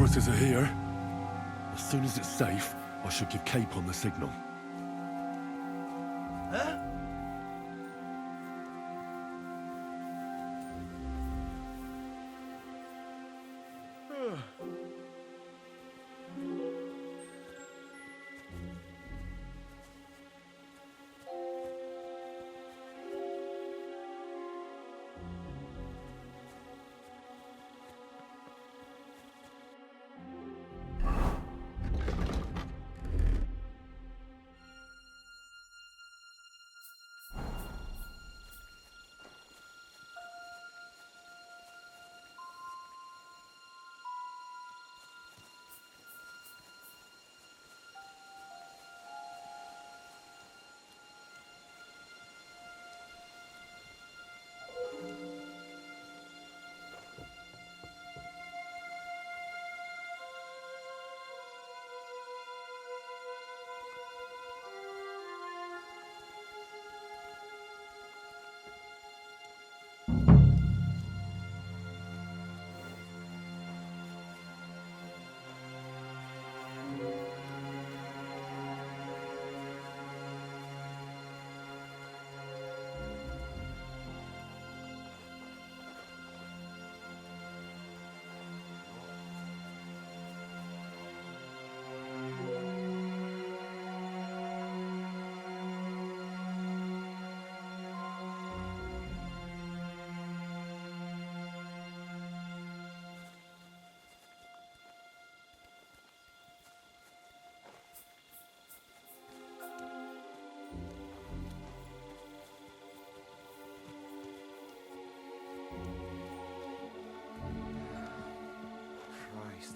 Forces are here. As soon as it's safe, I shall give Cape on the signal. Huh? Christ.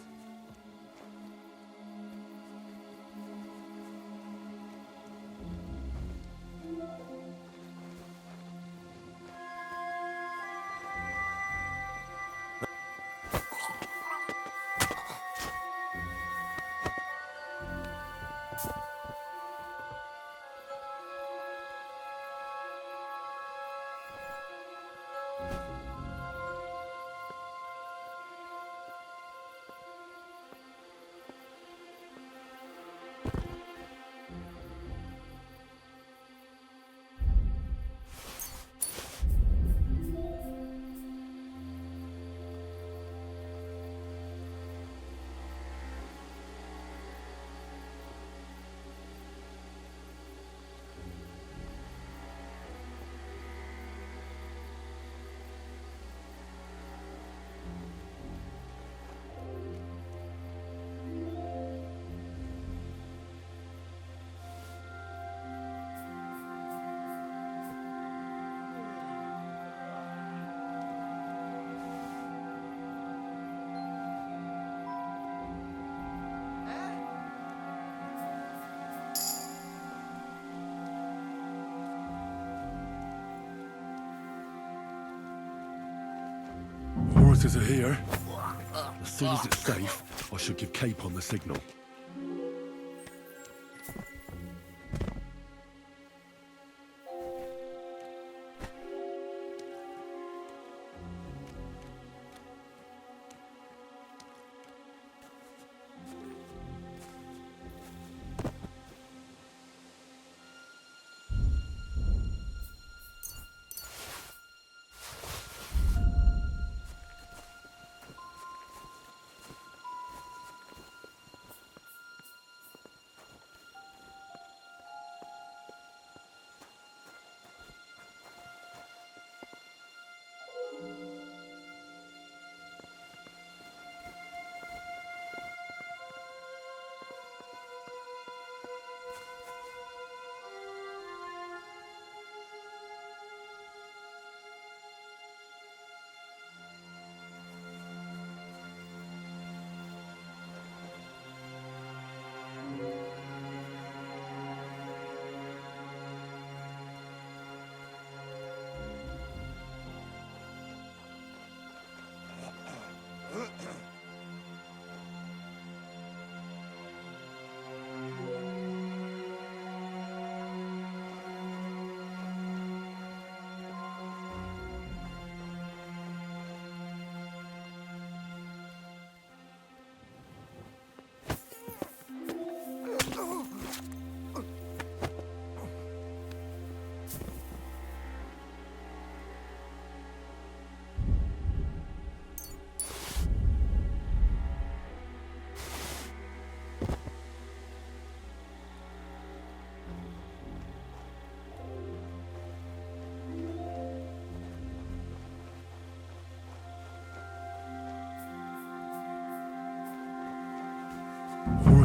Forces are here. As soon as it's safe, I shall give Cape on the signal.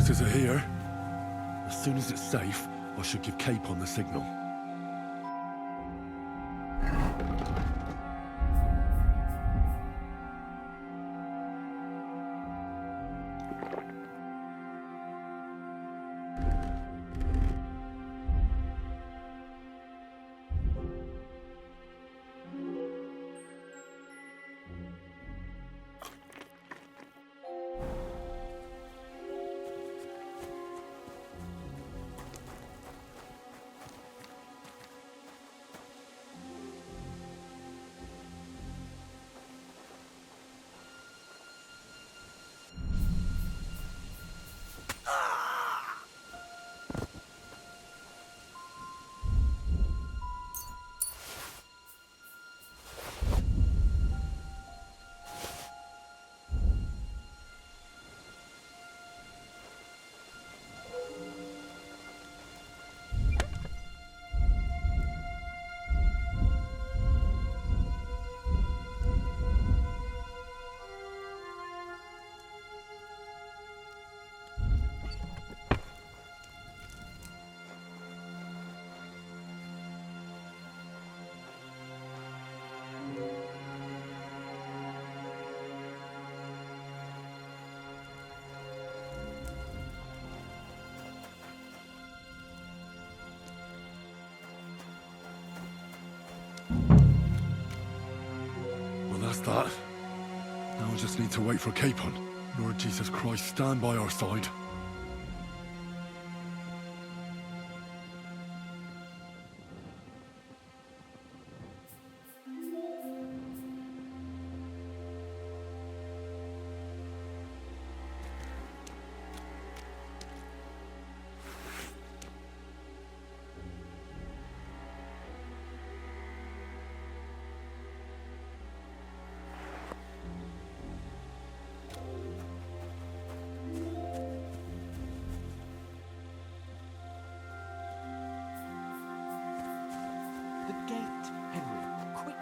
Forces are here. As soon as it's safe, I should give Capon the signal. That's that. Now we just need to wait for Capon. Lord Jesus Christ, stand by our side. The gate, Henry. Quick.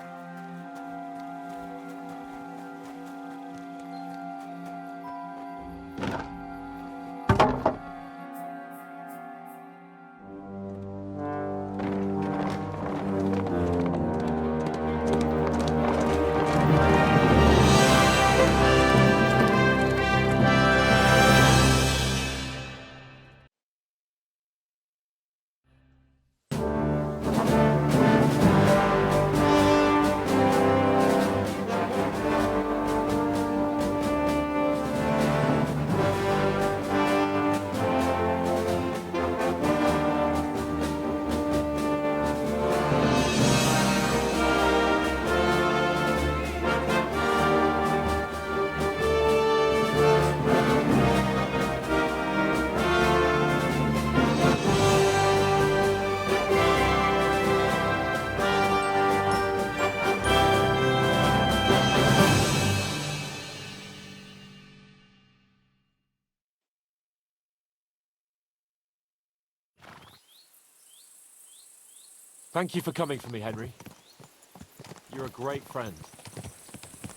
Thank you for coming for me, Henry. You're a great friend.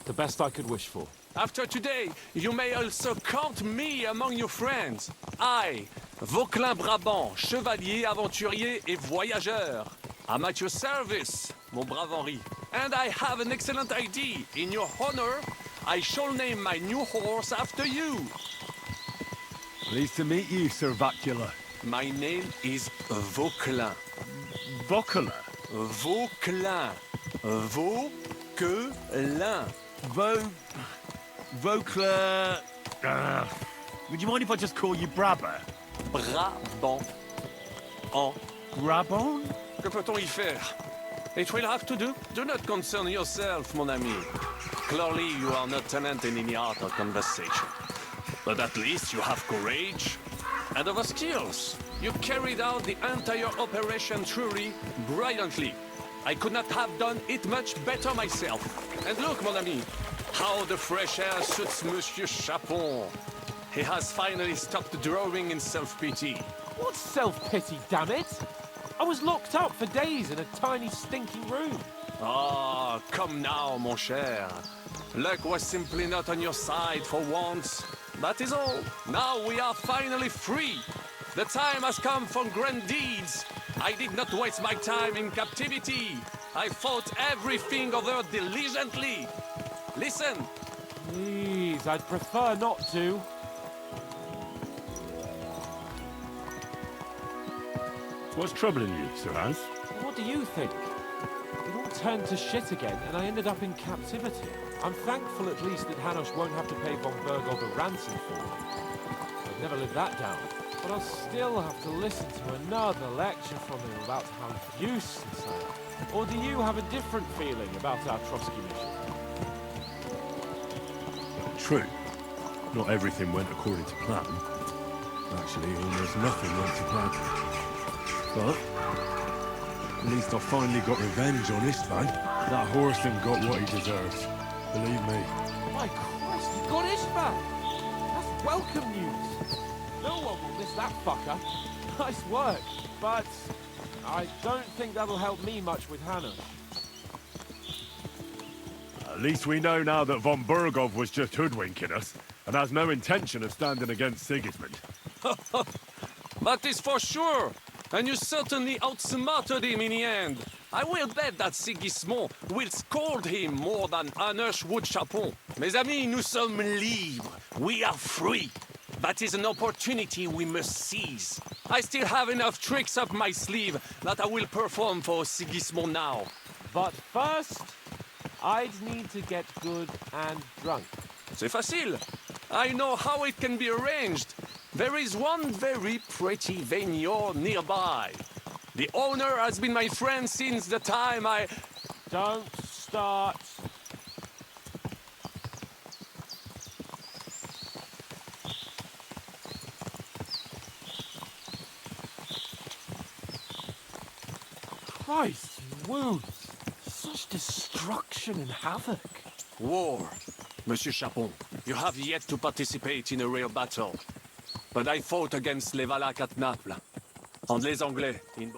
The best I could wish for. After today, you may also count me among your friends. I, Vauquelin Brabant, chevalier, aventurier et voyageur. I'm at your service, mon brave Henri. And I have an excellent idea. In your honor, I shall name my new horse after you. Pleased to meet you, Sir Vacula. My name is Vauquelin. Vauquelin? Vauquelin. Vauquelin. Vauquelin... would you mind if I just call you Brabber? Brabant. En. Brabant? Que peut-on y faire? It will have to do. Do not concern yourself, mon ami. Clearly, you are not talent in any art or conversation. But at least you have courage and other skills. You carried out the entire operation truly brilliantly. I could not have done it much better myself. And look, mon ami, how the fresh air suits Monsieur Chapon. He has finally stopped drawing in self-pity. What self-pity, damn it? I was locked up for days in a tiny stinking room. Ah, come now, mon cher. Luck was simply not on your side for once. That is all. Now we are finally free. The time has come for grand deeds. I did not waste my time in captivity. I fought everything over diligently. Listen. Please, I'd prefer not to. What's troubling you, Sir Hans? What do you think? It all turned to shit again, and I ended up in captivity. I'm thankful at least that Hanush won't have to pay von Bergov a ransom for it. I'd never live that down. But I'll still have to listen to another lecture from him about how useless I am. Or do you have a different feeling about our Trotsky mission? True. Not everything went according to plan. Actually, almost nothing went to plan. But at least I finally got revenge on Istvan. That Horston got what he deserves. Believe me. My Christ, you got Ishbak! That's welcome news! No one will miss that fucker. Nice work, but I don't think that'll help me much with Hanush. At least we know now that von Bergov was just hoodwinking us, and has no intention of standing against Sigismund. That is for sure. And you certainly outsmarted him in the end. I will bet that Sigismund will scold him more than Hanush would Chapon. Mes amis, nous sommes libres. We are free. That is an opportunity we must seize. I still have enough tricks up my sleeve that I will perform for Sigismund now. But first, I'd need to get good and drunk. C'est facile. I know how it can be arranged. There is one very pretty vineyard nearby. The owner has been my friend since the time I... Don't start. Christ, wounds. Such destruction and havoc. War. Monsieur Chapon, you have yet to participate in a real battle. But I fought against les Valaques at Naples. And les Anglais in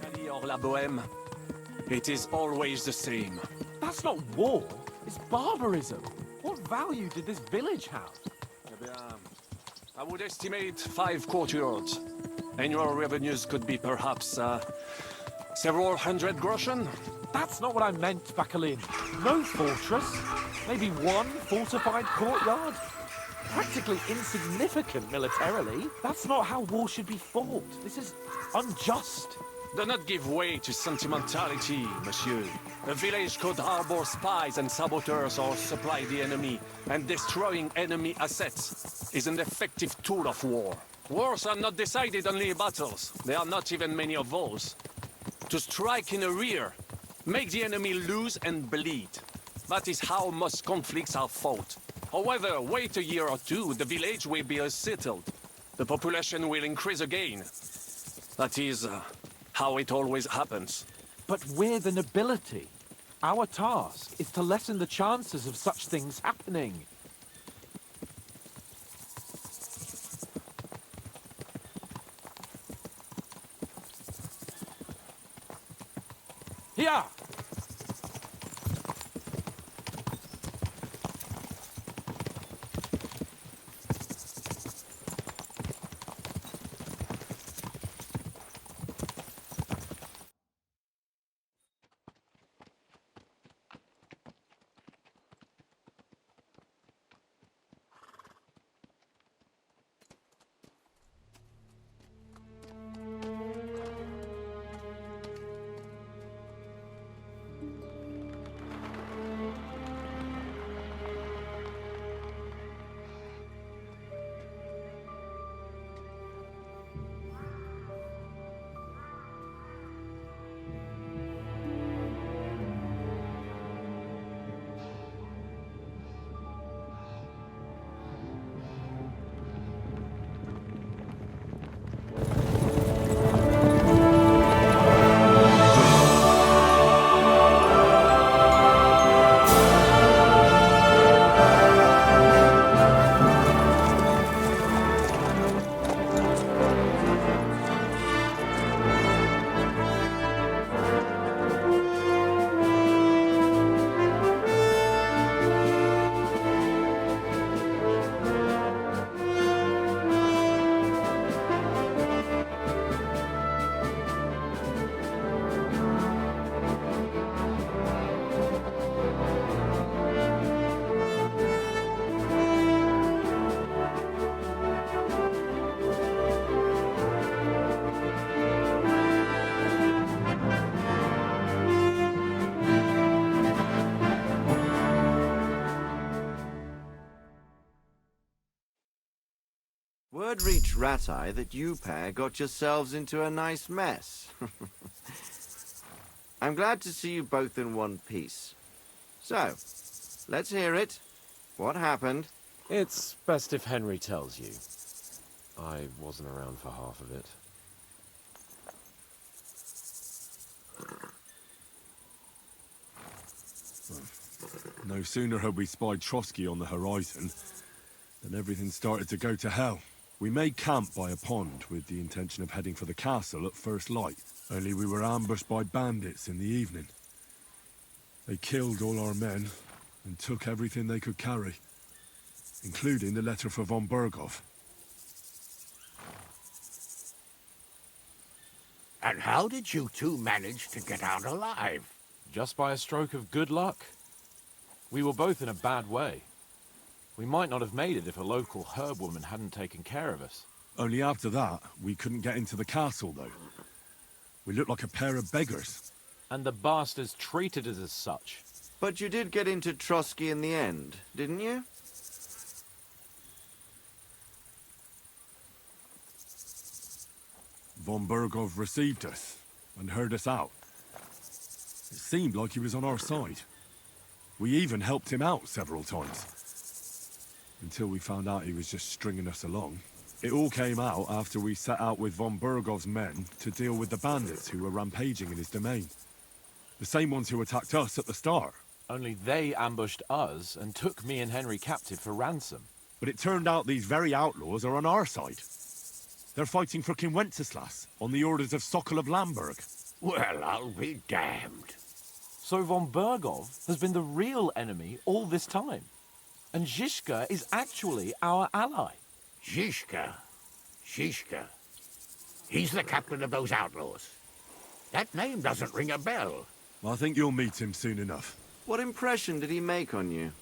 Italy or la Bohème. It is always the same. That's not war. It's barbarism. What value did this village have? Eh bien, I would estimate 5 courtyards. Annual revenues could be perhaps, several hundred groschen. That's not what I meant, Bakalin. No fortress. Maybe one fortified courtyard. Practically insignificant militarily. That's not how war should be fought. This is unjust. Do not give way to sentimentality, monsieur. A village could harbor spies and saboteurs or supply the enemy, and destroying enemy assets is an effective tool of war. Wars are not decided only in battles. There are not even many of those. To strike in the rear, make the enemy lose and bleed. That is how most conflicts are fought. However, wait a year or two, the village will be settled. The population will increase again. That is how it always happens. But we're the nobility. Our task is to lessen the chances of such things happening. Here! word reached Ratai that you pair got yourselves into a nice mess. I'm glad to see you both in one piece. So, let's hear it. What happened? It's best if Henry tells you. I wasn't around for half of it. No sooner had we spied Trotsky on the horizon than everything started to go to hell. We made camp by a pond with the intention of heading for the castle at first light. Only we were ambushed by bandits in the evening. They killed all our men and took everything they could carry, including the letter for von Berghoff. And how did you two manage to get out alive? Just by a stroke of good luck. We were both in a bad way. We might not have made it if a local herb woman hadn't taken care of us. Only after that, we couldn't get into the castle, though. We looked like a pair of beggars. And the bastards treated us as such. But you did get into Trotsky in the end, didn't you? Von Berghoff received us and heard us out. It seemed like he was on our side. We even helped him out several times. Until we found out he was just stringing us along. It all came out after we set out with von Berghoff's men to deal with the bandits who were rampaging in his domain. The same ones who attacked us at the start. Only they ambushed us and took me and Henry captive for ransom. But it turned out these very outlaws are on our side. They're fighting for King Wenceslas on the orders of Sokol of Lamberg. Well, I'll be damned. So von Berghoff has been the real enemy all this time. And Zizka is actually our ally. Zizka. He's the captain of those outlaws. That name doesn't ring a bell. I think you'll meet him soon enough. What impression did he make on you?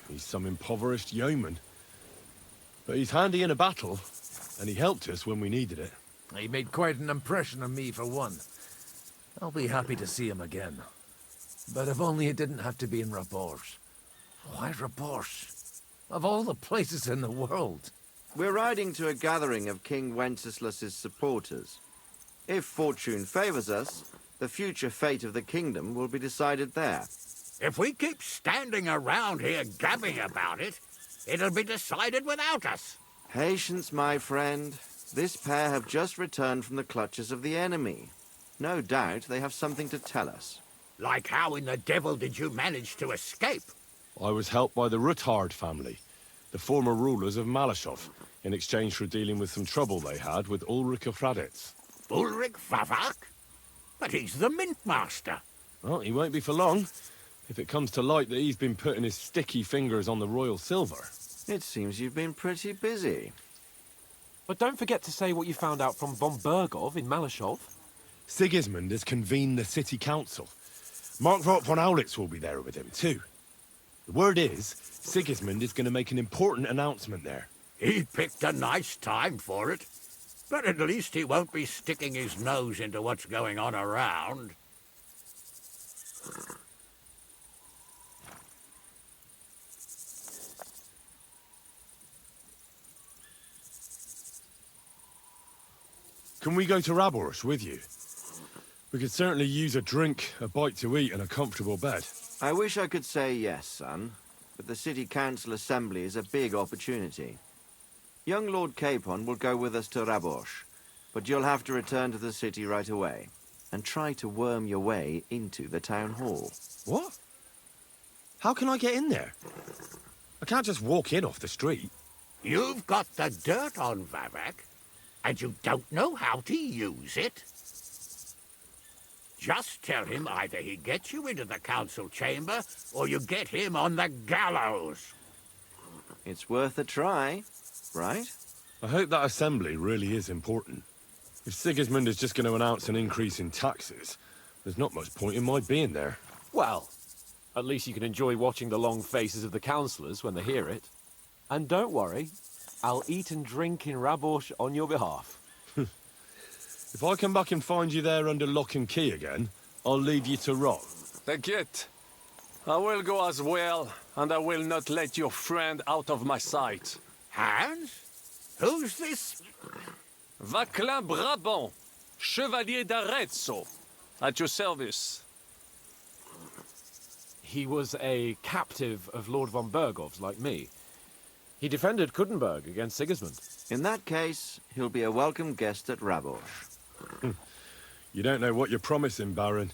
He's some impoverished yeoman. But he's handy in a battle, and he helped us when we needed it. He made quite an impression on me, for one. I'll be happy to see him again. But if only it didn't have to be in Rabosh. Why Rabosh? Of all the places in the world. We're riding to a gathering of King Wenceslas's supporters. If fortune favors us, the future fate of the kingdom will be decided there. If we keep standing around here gabbing about it, it'll be decided without us. Patience, my friend. This pair have just returned from the clutches of the enemy. No doubt they have something to tell us. Like how in the devil did you manage to escape? I was helped by the Ruthard family, the former rulers of Malashov, in exchange for dealing with some trouble they had with Ulrich of Raditz. Ulrich Vavak? But he's the mint master. Well, he won't be for long, if it comes to light that he's been putting his sticky fingers on the royal silver. It seems you've been pretty busy. But don't forget to say what you found out from von Berghoff in Malashov. Sigismund has convened the city council. Markvart von Aulitz will be there with him, too. The word is, Sigismund is going to make an important announcement there. He picked a nice time for it. But at least he won't be sticking his nose into what's going on around. Can we go to Raborsh with you? We could certainly use a drink, a bite to eat, and a comfortable bed. I wish I could say yes, son, but the city council assembly is a big opportunity. Young Lord Capon will go with us to Rabosh, but you'll have to return to the city right away, and try to worm your way into the town hall. What? How can I get in there? I can't just walk in off the street. You've got the dirt on Vavak, and you don't know how to use it. Just tell him either he gets you into the council chamber, or you get him on the gallows. It's worth a try, right? I hope that assembly really is important. If Sigismund is just going to announce an increase in taxes, there's not much point in my being there. Well, at least you can enjoy watching the long faces of the councillors when they hear it. And don't worry, I'll eat and drink in Raborsh on your behalf. If I come back and find you there under lock and key again, I'll leave you to rot. T'inquiète. I will go as well, and I will not let your friend out of my sight. Hans? Who's this? Vaclin Brabant, Chevalier d'Arezzo, at your service. He was a captive of Lord von Bergov's, like me. He defended Kuddenberg against Sigismund. In that case, he'll be a welcome guest at Raborsh. You don't know what you're promising, Baron.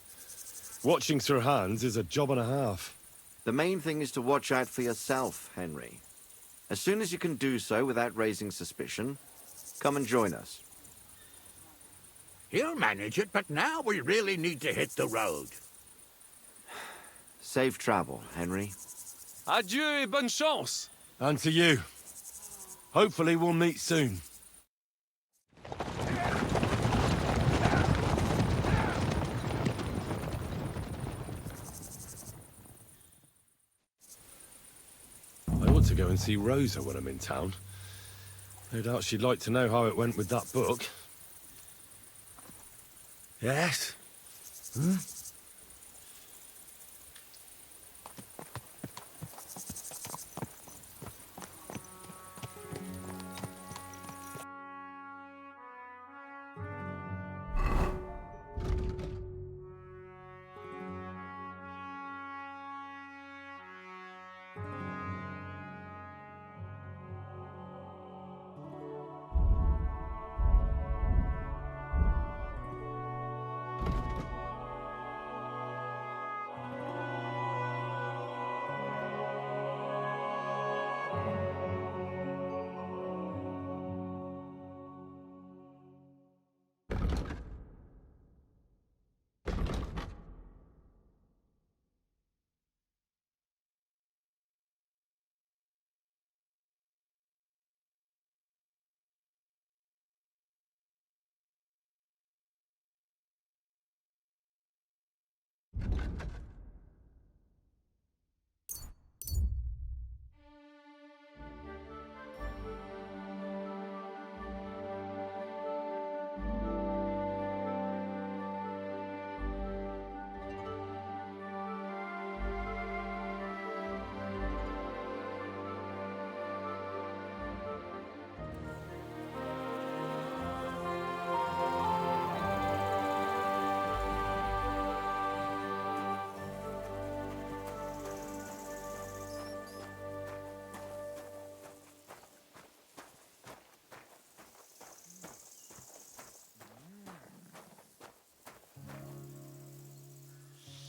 Watching Sir Hans is a job and a half. The main thing is to watch out for yourself, Henry. As soon as you can do so without raising suspicion, come and join us. He'll manage it, but now we really need to hit the road. Safe travel, Henry. Adieu et bonne chance! And to you. Hopefully we'll meet soon. I ought to go and see Rosa when I'm in town. No doubt she'd like to know how it went with that book. Yes? Hmm?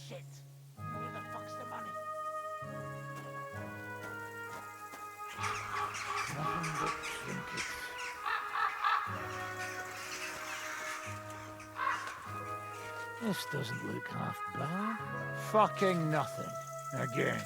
Shit. Where the fuck's the money? Nothing but trinkets. This doesn't look half bad. Fucking nothing. Again.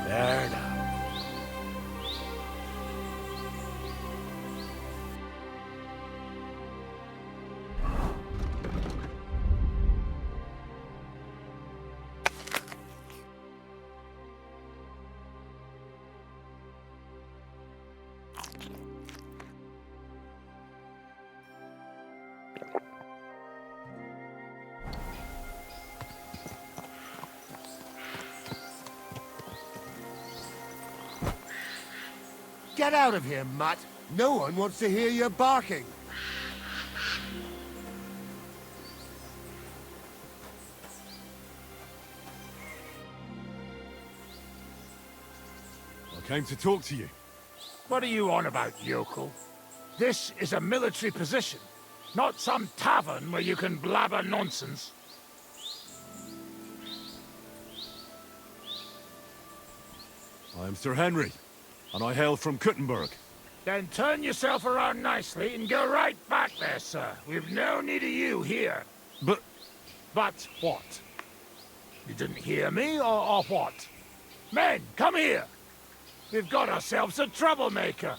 There now. Get out of here, mutt. No one wants to hear you barking. I came to talk to you. What are you on about, yokel? This is a military position, not some tavern where you can blabber nonsense. I am Sir Henry, and I hail from Kuttenberg. Then turn yourself around nicely and go right back there, sir. We've no need of you here. But But what? You didn't hear me, or what? Men, come here! We've got ourselves a troublemaker.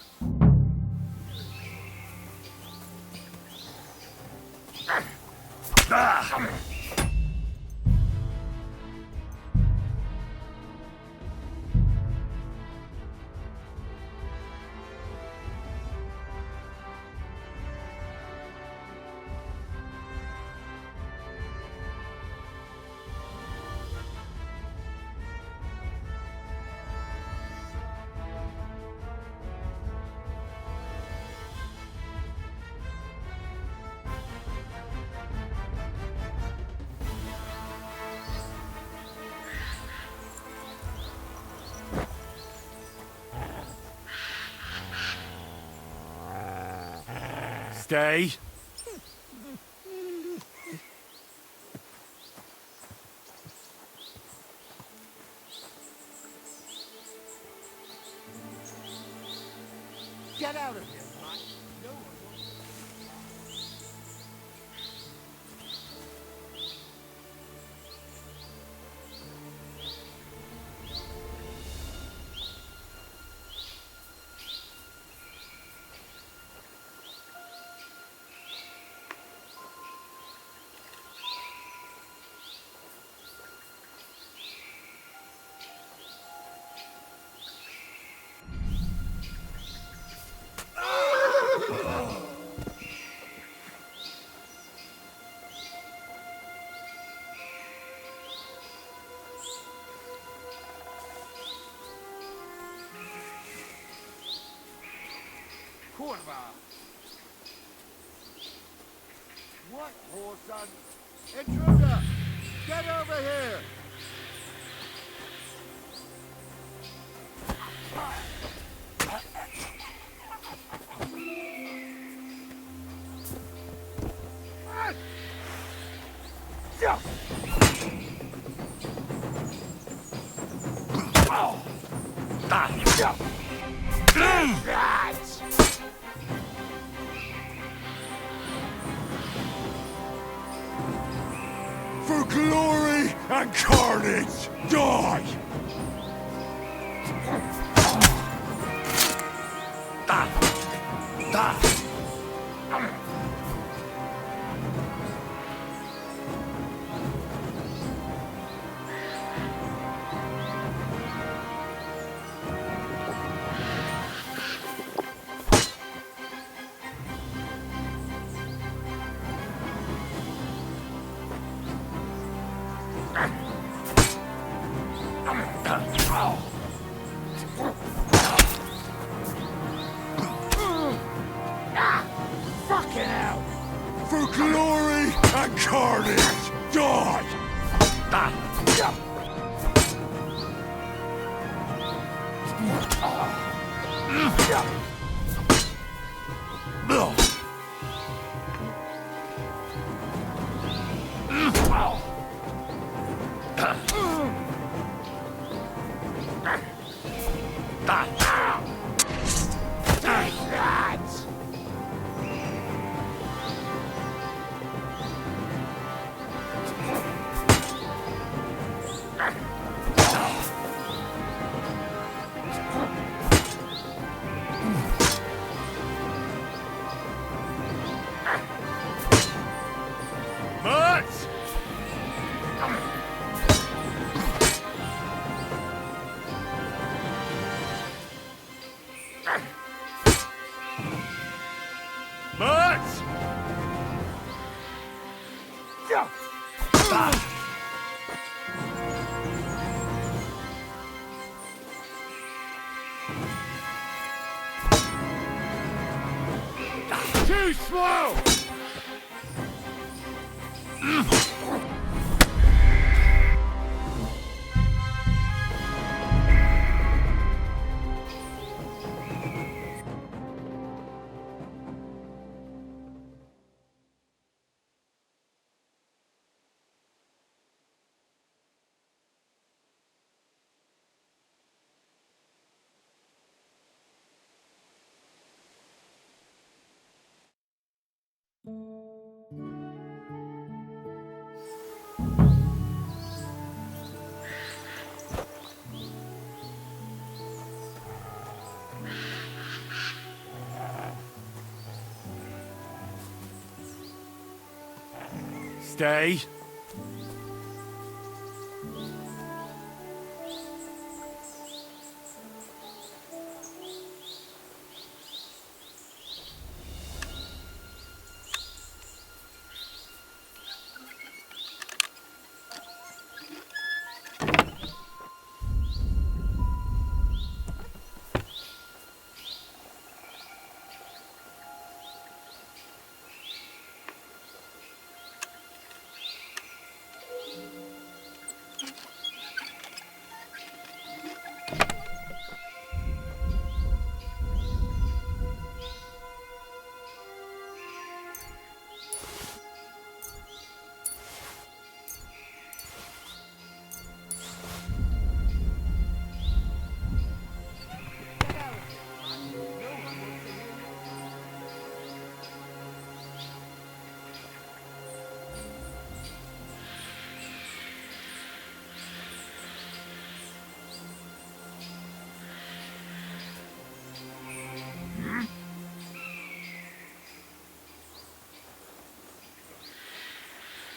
stay. Get out of here, mutt. No one wants... Kurva! What, whoreson? Intruder! Get over here! For glory and carnage, die! and carnage! Die! Mutts! Mutts! Too slow! Stay.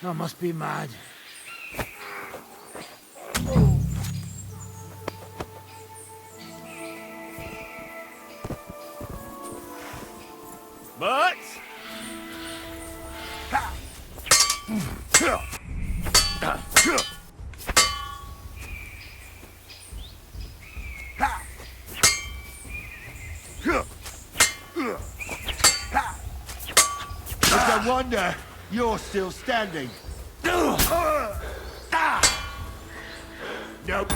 I must be mad. But it's a wonder you're still standing. Nope.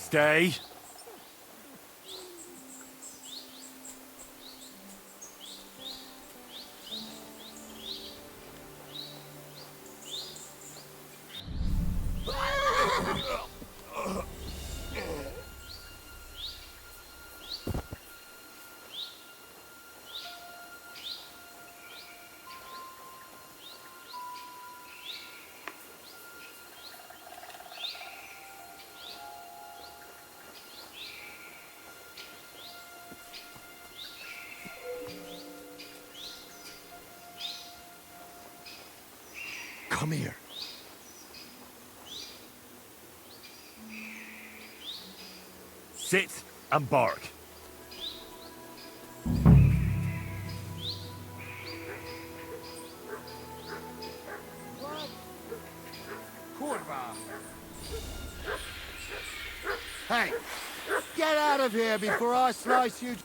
Stay. Come here. Sit and bark. Kurva! Hey, get out of here before I slice you.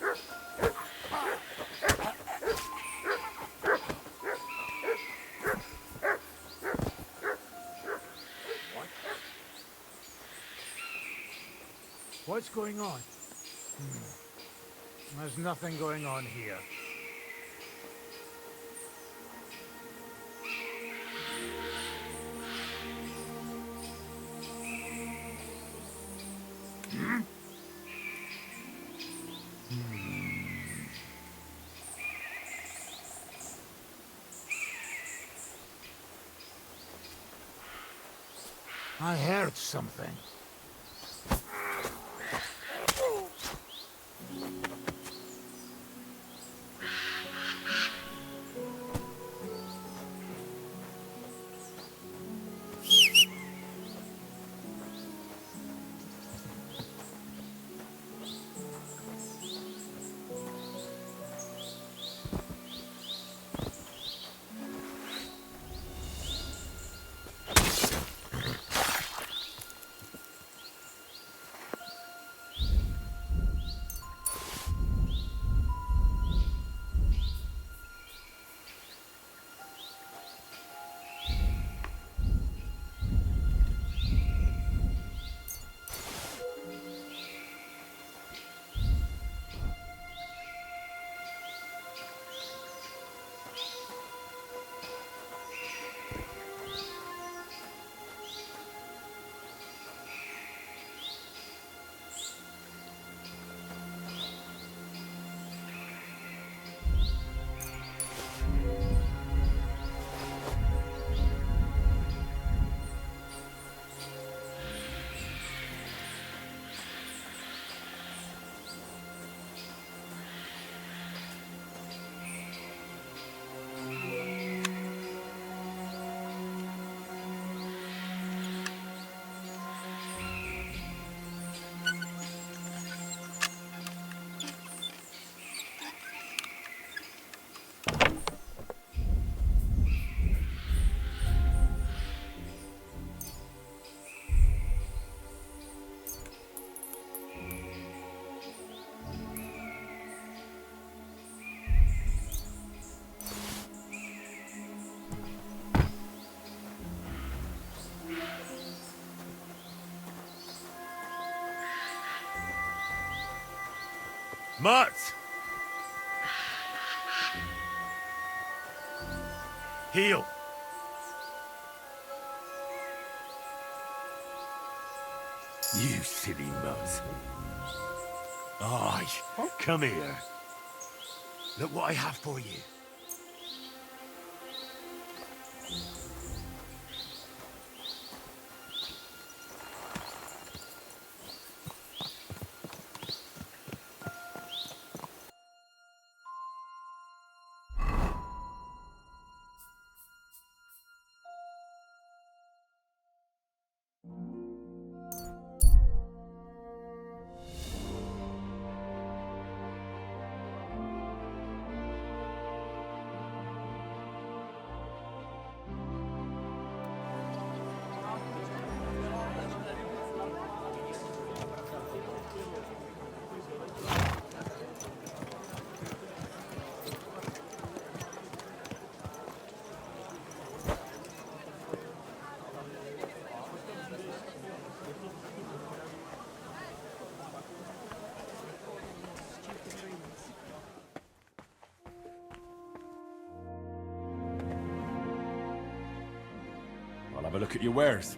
What's going on? There's nothing going on here. I heard something. Mutt! Heel! You silly mutt. Aye, come here. Look what I have for you. I'll have a look at your wares.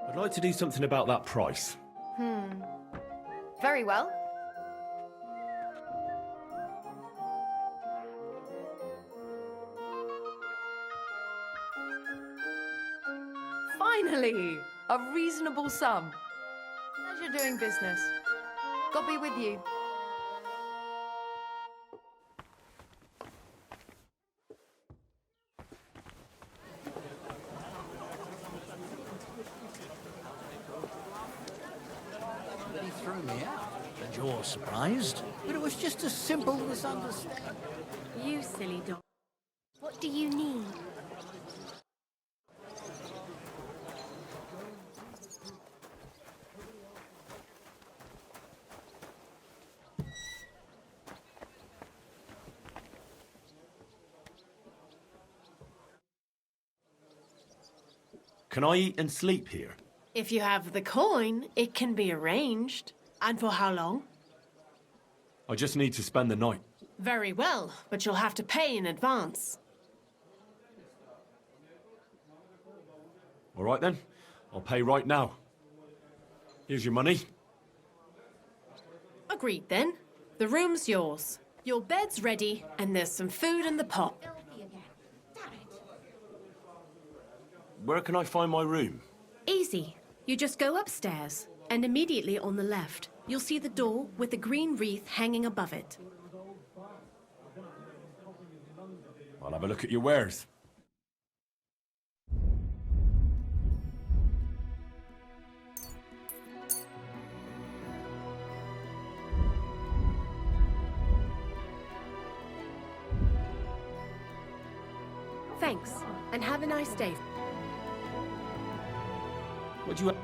I'd like to do something about that price. Very well. Finally! A reasonable sum. Pleasure doing business. God be with you. He threw me out. And you're surprised? But it was just a simple misunderstanding. You silly dog. What do you need? Can I eat and sleep here? If you have the coin, it can be arranged. And for how long? I just need to spend the night. Very well, but you'll have to pay in advance. All right then, I'll pay right now. Here's your money. Agreed then. The room's yours. Your bed's ready, and there's some food in the pot. Where can I find my room? Easy. You just go upstairs, and immediately on the left, you'll see the door with the green wreath hanging above it. I'll have a look at your wares. Thanks, and have a nice day. What do you...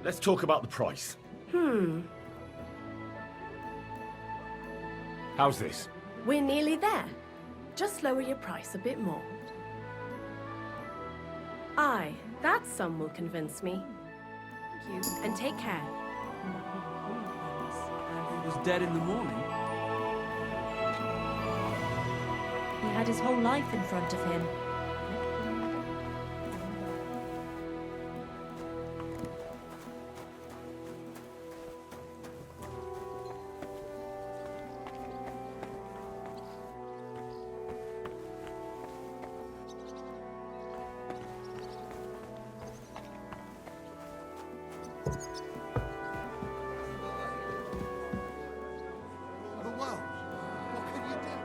Let's talk about the price. How's this? We're nearly there. Just lower your price a bit more. Aye, that sum will convince me. Thank you, and take care. He was dead in the morning. He had his whole life in front of him. The world. What can you do?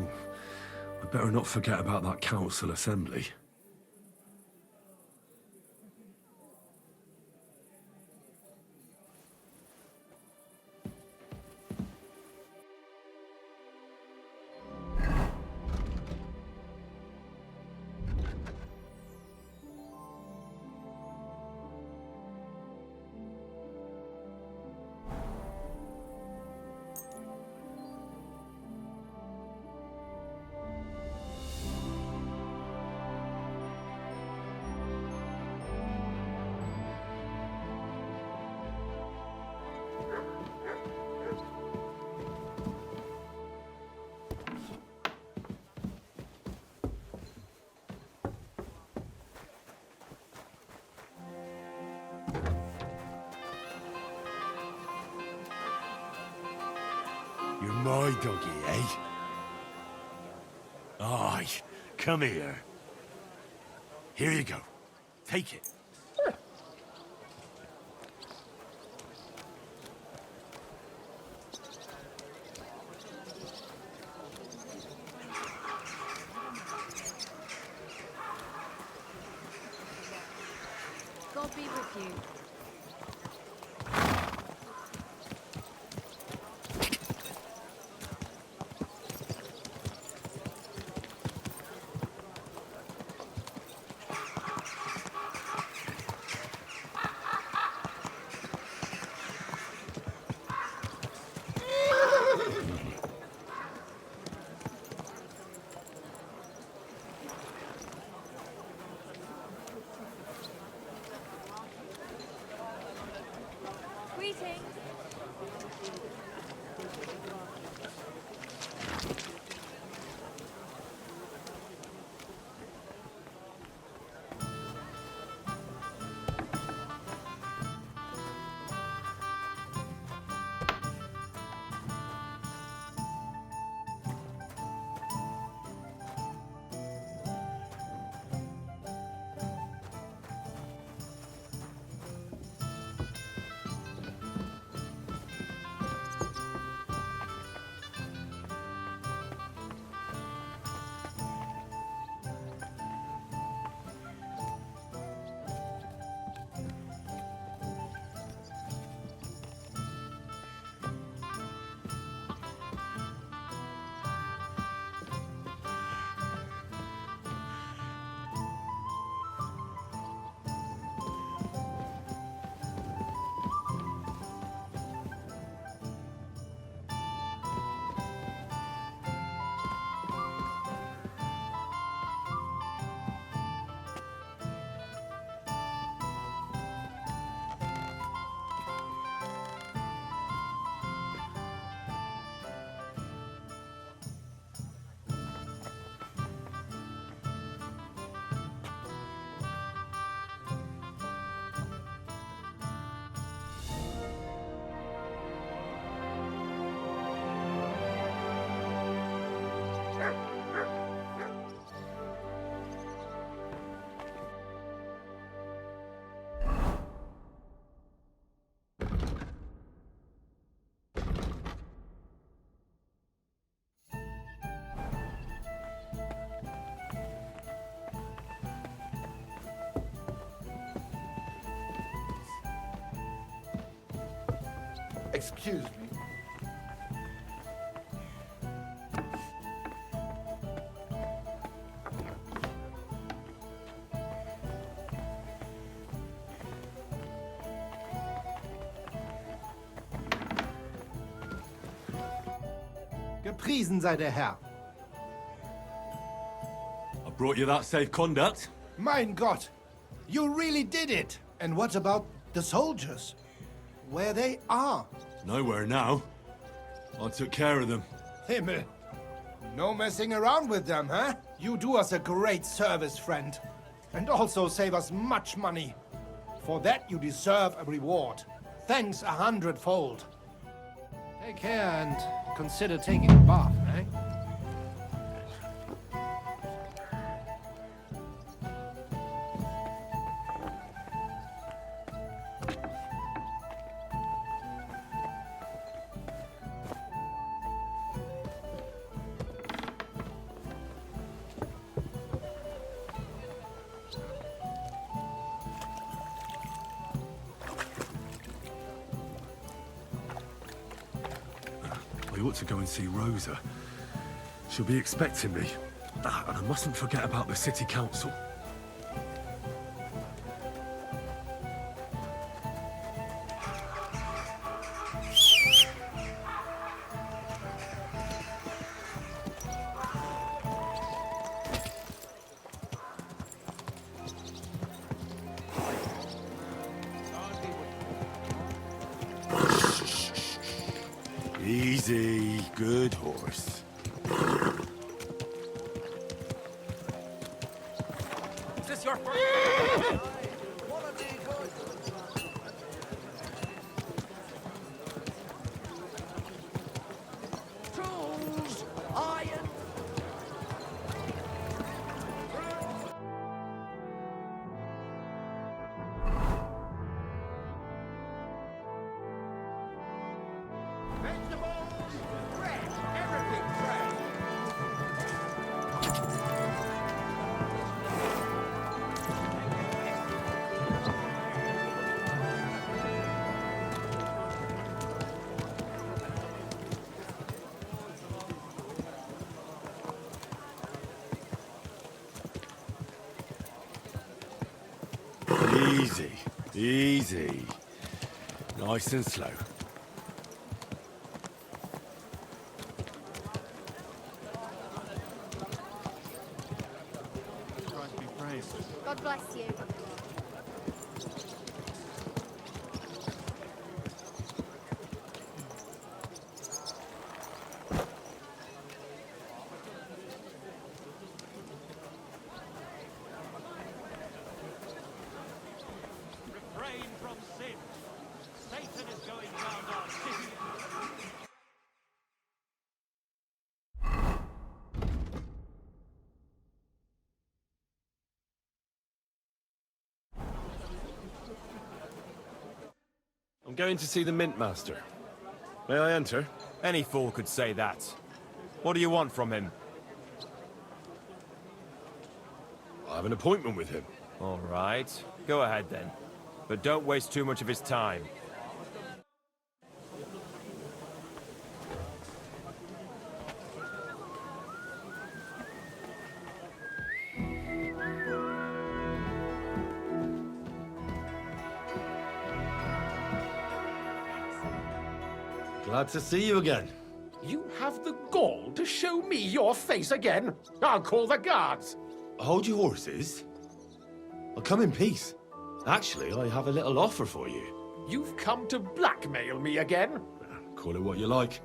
We better not forget about that council assembly. You're my doggy, eh? Aye, come here. Here you go. Take it. God be with you. Greetings. Excuse me. Gepriesen sei der Herr. I brought you that safe conduct. Mein Gott, you really did it. And what about the soldiers? Where they are? Nowhere now. I took care of them. Himmel. No messing around with them, huh? You do us a great service, friend. And also save us much money. For that you deserve a reward. Thanks 100-fold. Take care and consider taking a bath, eh? I ought to go and see Rosa. She'll be expecting me. Ah, and I mustn't forget about the city council. Easy, good horse. Is this your first? Tools, iron. Vegetables, fresh, everything fresh. Easy, easy. Nice and slow. Christ be praised. God bless you. Refrain from sin. Satan is going round our city. I'm going to see the Mint Master. May I enter? Any fool could say that. What do you want from him? I have an appointment with him. All right. Go ahead then. But don't waste too much of his time. Glad to see you again. You have the gall to show me your face again? I'll call the guards. Hold your horses. I'll come in peace. Actually, I have a little offer for you. You've come to blackmail me again? Call it what you like.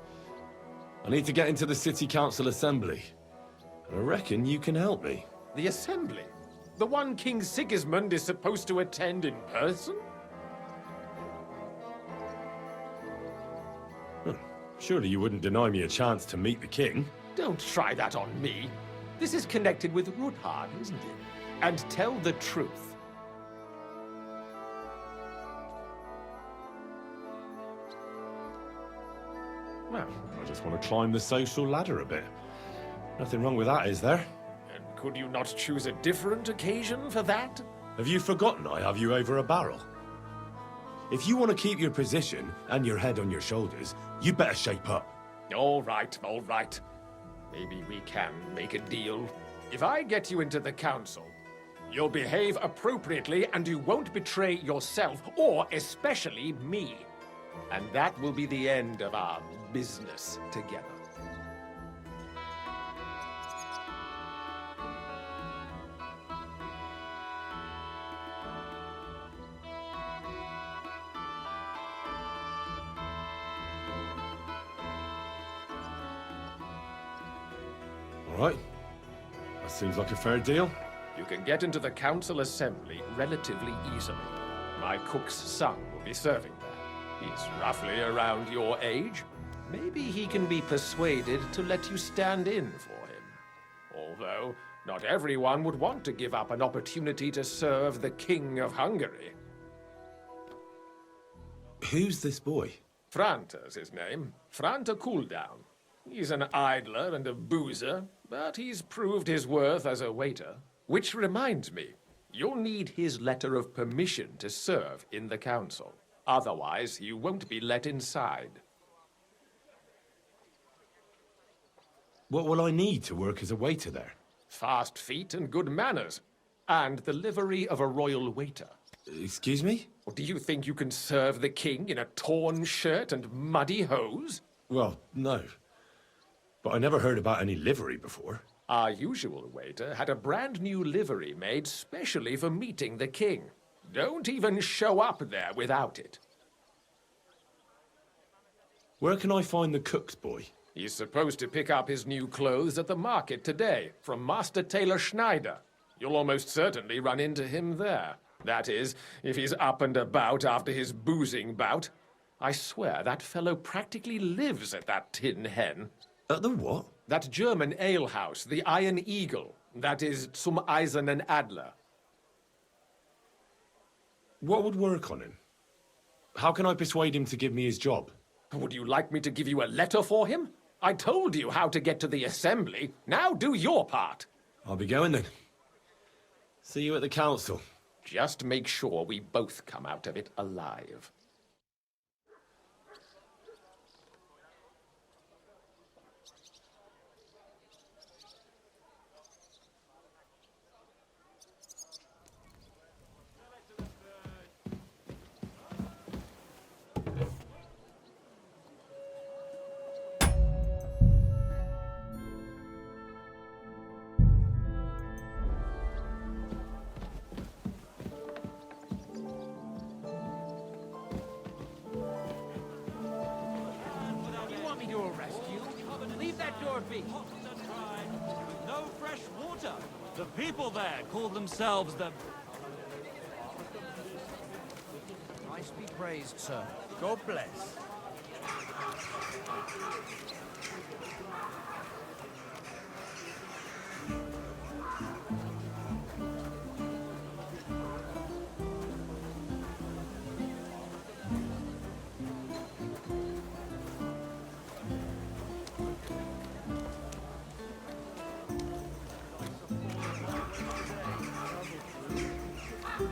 I need to get into the City Council Assembly. And I reckon you can help me. The assembly? The one King Sigismund is supposed to attend in person? Surely you wouldn't deny me a chance to meet the king? Don't try that on me. This is connected with Ruthard, isn't it? And tell the truth. Well, I just want to climb the social ladder a bit. Nothing wrong with that, is there? And could you not choose a different occasion for that? Have you forgotten I have you over a barrel? If you want to keep your position and your head on your shoulders, you'd better shape up. All right, all right. Maybe we can make a deal. If I get you into the council, you'll behave appropriately and you won't betray yourself, or especially me. And that will be the end of our business together. All right. That seems like a fair deal. You can get into the council assembly relatively easily. My cook's son will be serving there. He's roughly around your age. Maybe he can be persuaded to let you stand in for him. Although, not everyone would want to give up an opportunity to serve the King of Hungary. Who's this boy? Franta's his name. Franta Cooldown. He's an idler and a boozer, but he's proved his worth as a waiter. Which reminds me, you'll need his letter of permission to serve in the council. Otherwise, you won't be let inside. What will I need to work as a waiter there? Fast feet and good manners. And the livery of a royal waiter. Excuse me? Or do you think you can serve the king in a torn shirt and muddy hose? Well, no. But I never heard about any livery before. Our usual waiter had a brand new livery made specially for meeting the king. Don't even show up there without it. Where can I find the cook's boy? He's supposed to pick up his new clothes at the market today from Master Tailor Schneider. You'll almost certainly run into him there. That is, if he's up and about after his boozing bout. I swear that fellow practically lives at that Tin Hen. At the what? That German alehouse, the Iron Eagle. That is Zum Eisernen Adler. What would work on him? How can I persuade him to give me his job? Would you like me to give you a letter for him? I told you how to get to the assembly. Now do your part. I'll be going then. See you at the council. Just make sure we both come out of it alive. Leave that door be. No fresh water. The people there call themselves the... Christ be praised, sir. God bless.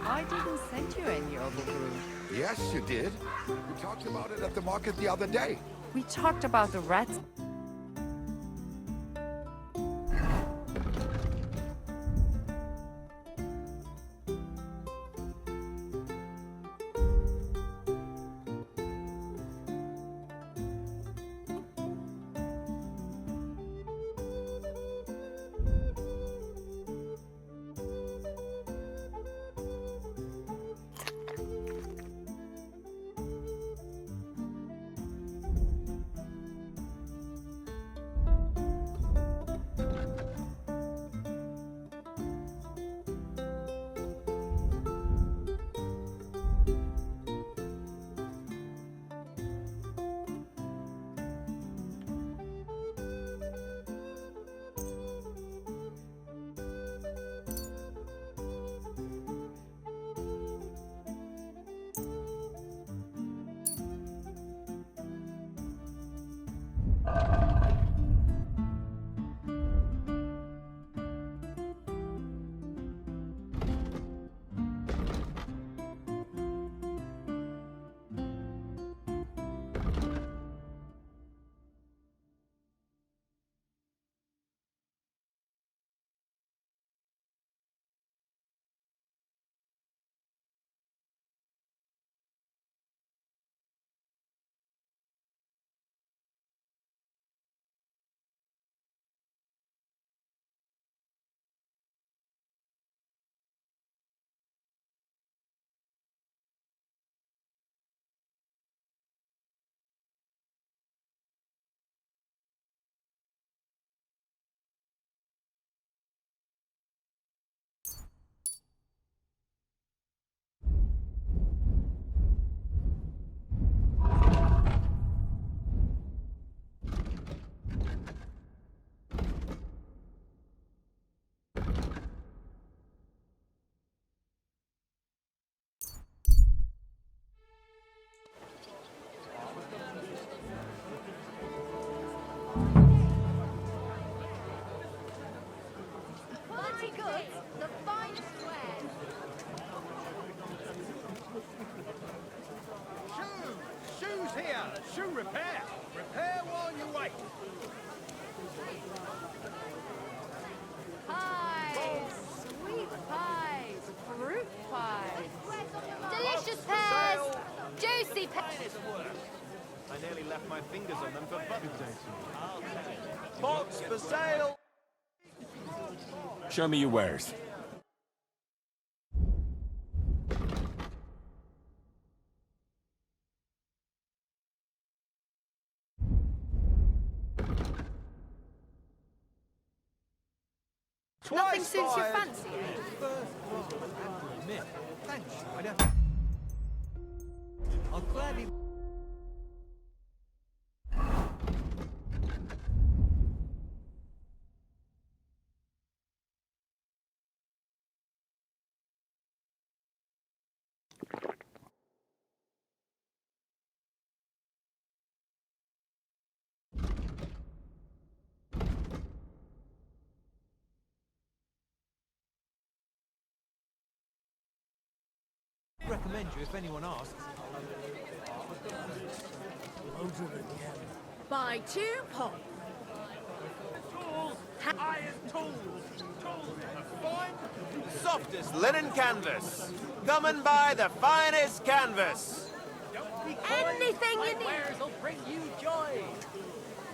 I didn't send you any overbrew. Yes, you did. We talked about it at the market the other day. We talked about the rats. Shoes here! Shoe repair! Repair while you wait! Pies! Sweet pies! Fruit pies! Delicious pears! Juicy pears! I nearly left my fingers on them for button. Box for sale! Show me your wares. Nothing suits your fancy, Thanks, Schneider. I'll gladly... recommend you if anyone asks. Buy 2 pop. Tools! Iron tools! Tools in the fine, softest linen canvas. Come and buy the finest canvas. Anything you need! Wares will bring you joy.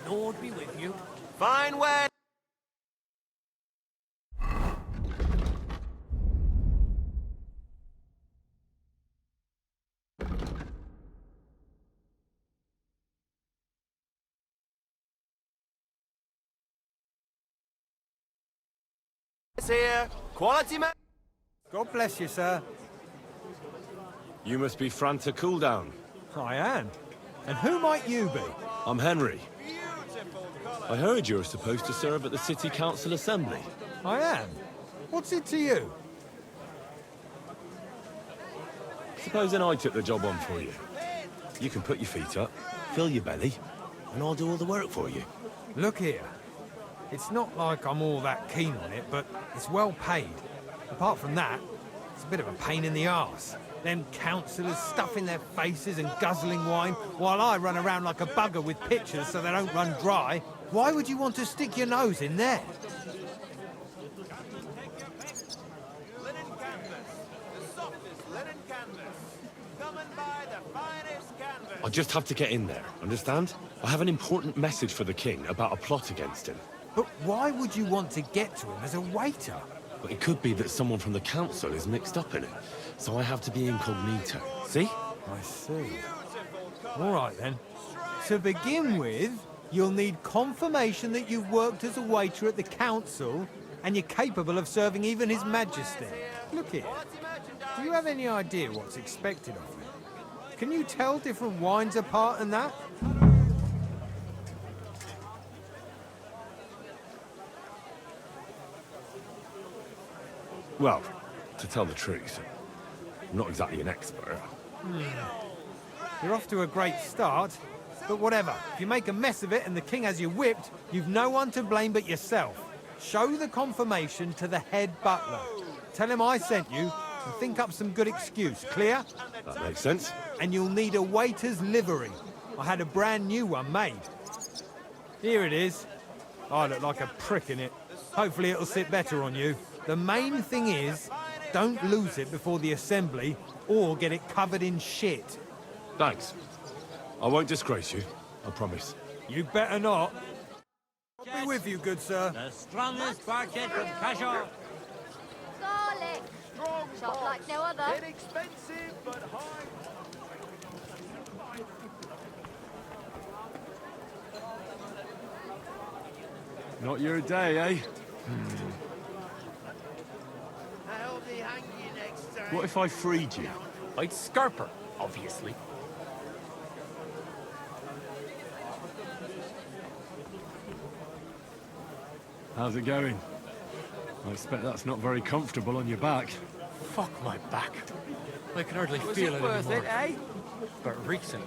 Lord be with you. Fine ware. Here, quality man. God bless you, sir. You must be Franta Cooldown. I am. And who might you be? I'm Henry. I heard you're supposed to serve at the City Council Assembly. I am. What's it to you? Supposing I took the job on for you. You can put your feet up, fill your belly, and I'll do all the work for you. Look here. It's not like I'm all that keen on it, but it's well paid. Apart from that, it's a bit of a pain in the arse. Them councillors stuffing their faces and guzzling wine, while I run around like a bugger with pitchers so they don't run dry. Why would you want to stick your nose in there? Linen canvas, the softest linen canvas. Come and buy the finest canvas. I just have to get in there, understand? I have an important message for the king about a plot against him. But why would you want to get to him as a waiter? But it could be that someone from the council is mixed up in it, so I have to be incognito. See? I see. All right, then. To begin with, you'll need confirmation that you've worked as a waiter at the council and you're capable of serving even His Majesty. Look here. Do you have any idea what's expected of you? Can you tell different wines apart and that? Well, to tell the truth, I'm not exactly an expert. You're off to a great start, but whatever. If you make a mess of it and the king has you whipped, you've no one to blame but yourself. Show the confirmation to the head butler. Tell him I sent you and think up some good excuse. Clear? That makes sense. And you'll need a waiter's livery. I had a brand new one made. Here it is. I look like a prick in it. Hopefully it'll sit better on you. The main thing is, don't lose it before the assembly or get it covered in shit. Thanks. I won't disgrace you, I promise. You better not. I'll be with you, good sir. The strongest barkhead from Cashar. Garlic! Shop like no other. Inexpensive but high. Not your day, eh? I'll be hanging you next time. What if I freed you? I'd scarp her, obviously. How's it going? I expect that's not very comfortable on your back. Fuck my back. I can hardly Was feel it it worth anymore. it, eh? But recent.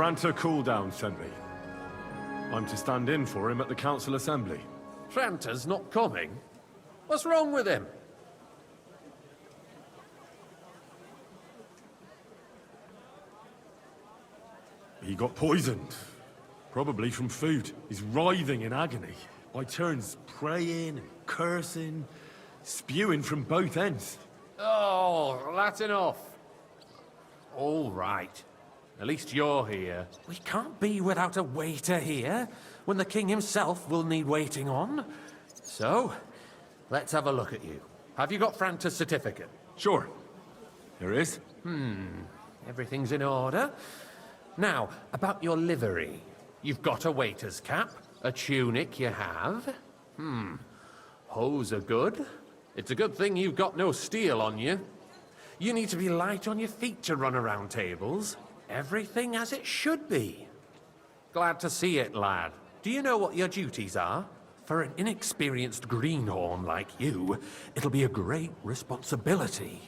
Franta Cooldown sent me. I'm to stand in for him at the Council Assembly. Franta's not coming? What's wrong with him? He got poisoned. Probably from food. He's writhing in agony. By turns, praying and cursing, spewing from both ends. Oh, that's enough. All right. At least you're here. We can't be without a waiter here, when the king himself will need waiting on. So, let's have a look at you. Have you got Franta's certificate? Sure. There is. Everything's in order. Now, about your livery. You've got a waiter's cap, a tunic you have. Hose are good. It's a good thing you've got no steel on you. You need to be light on your feet to run around tables. Everything as it should be. Glad to see it, lad. Do you know what your duties are? For an inexperienced greenhorn like you, it'll be a great responsibility.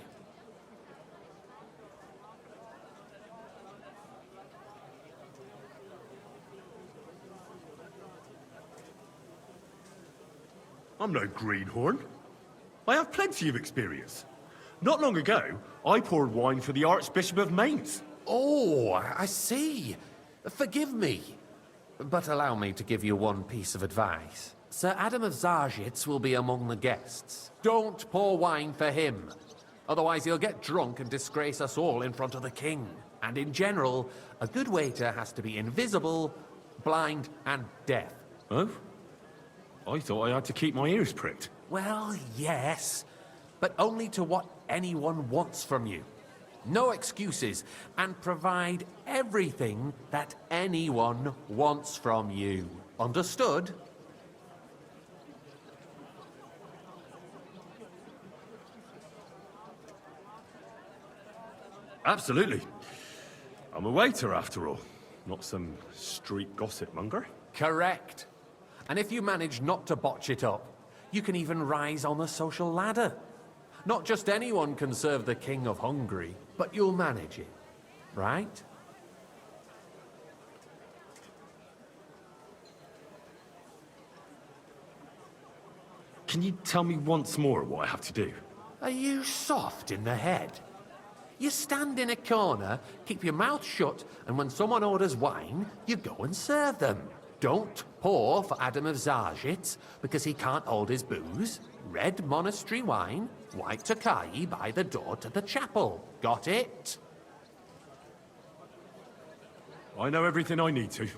I'm no greenhorn. I have plenty of experience. Not long ago, I poured wine for the Archbishop of Mainz. Oh, I see. Forgive me. But allow me to give you one piece of advice. Sir Adam of Zarjitz will be among the guests. Don't pour wine for him. Otherwise he'll get drunk and disgrace us all in front of the king. And in general, a good waiter has to be invisible, blind, and deaf. Oh? I thought I had to keep my ears pricked. Well, yes, but only to what anyone wants from you. No excuses, and provide everything that anyone wants from you. Understood? Absolutely. I'm a waiter, after all. Not some street gossip monger. Correct. And if you manage not to botch it up, you can even rise on the social ladder. Not just anyone can serve the King of Hungary, but you'll manage it, right? Can you tell me once more what I have to do? Are you soft in the head? You stand in a corner, keep your mouth shut, and when someone orders wine, you go and serve them. Don't pour for Adam of Zarjitz, because he can't hold his booze. Red monastery wine, white Tokai by the door to the chapel. Got it? I know everything I need to.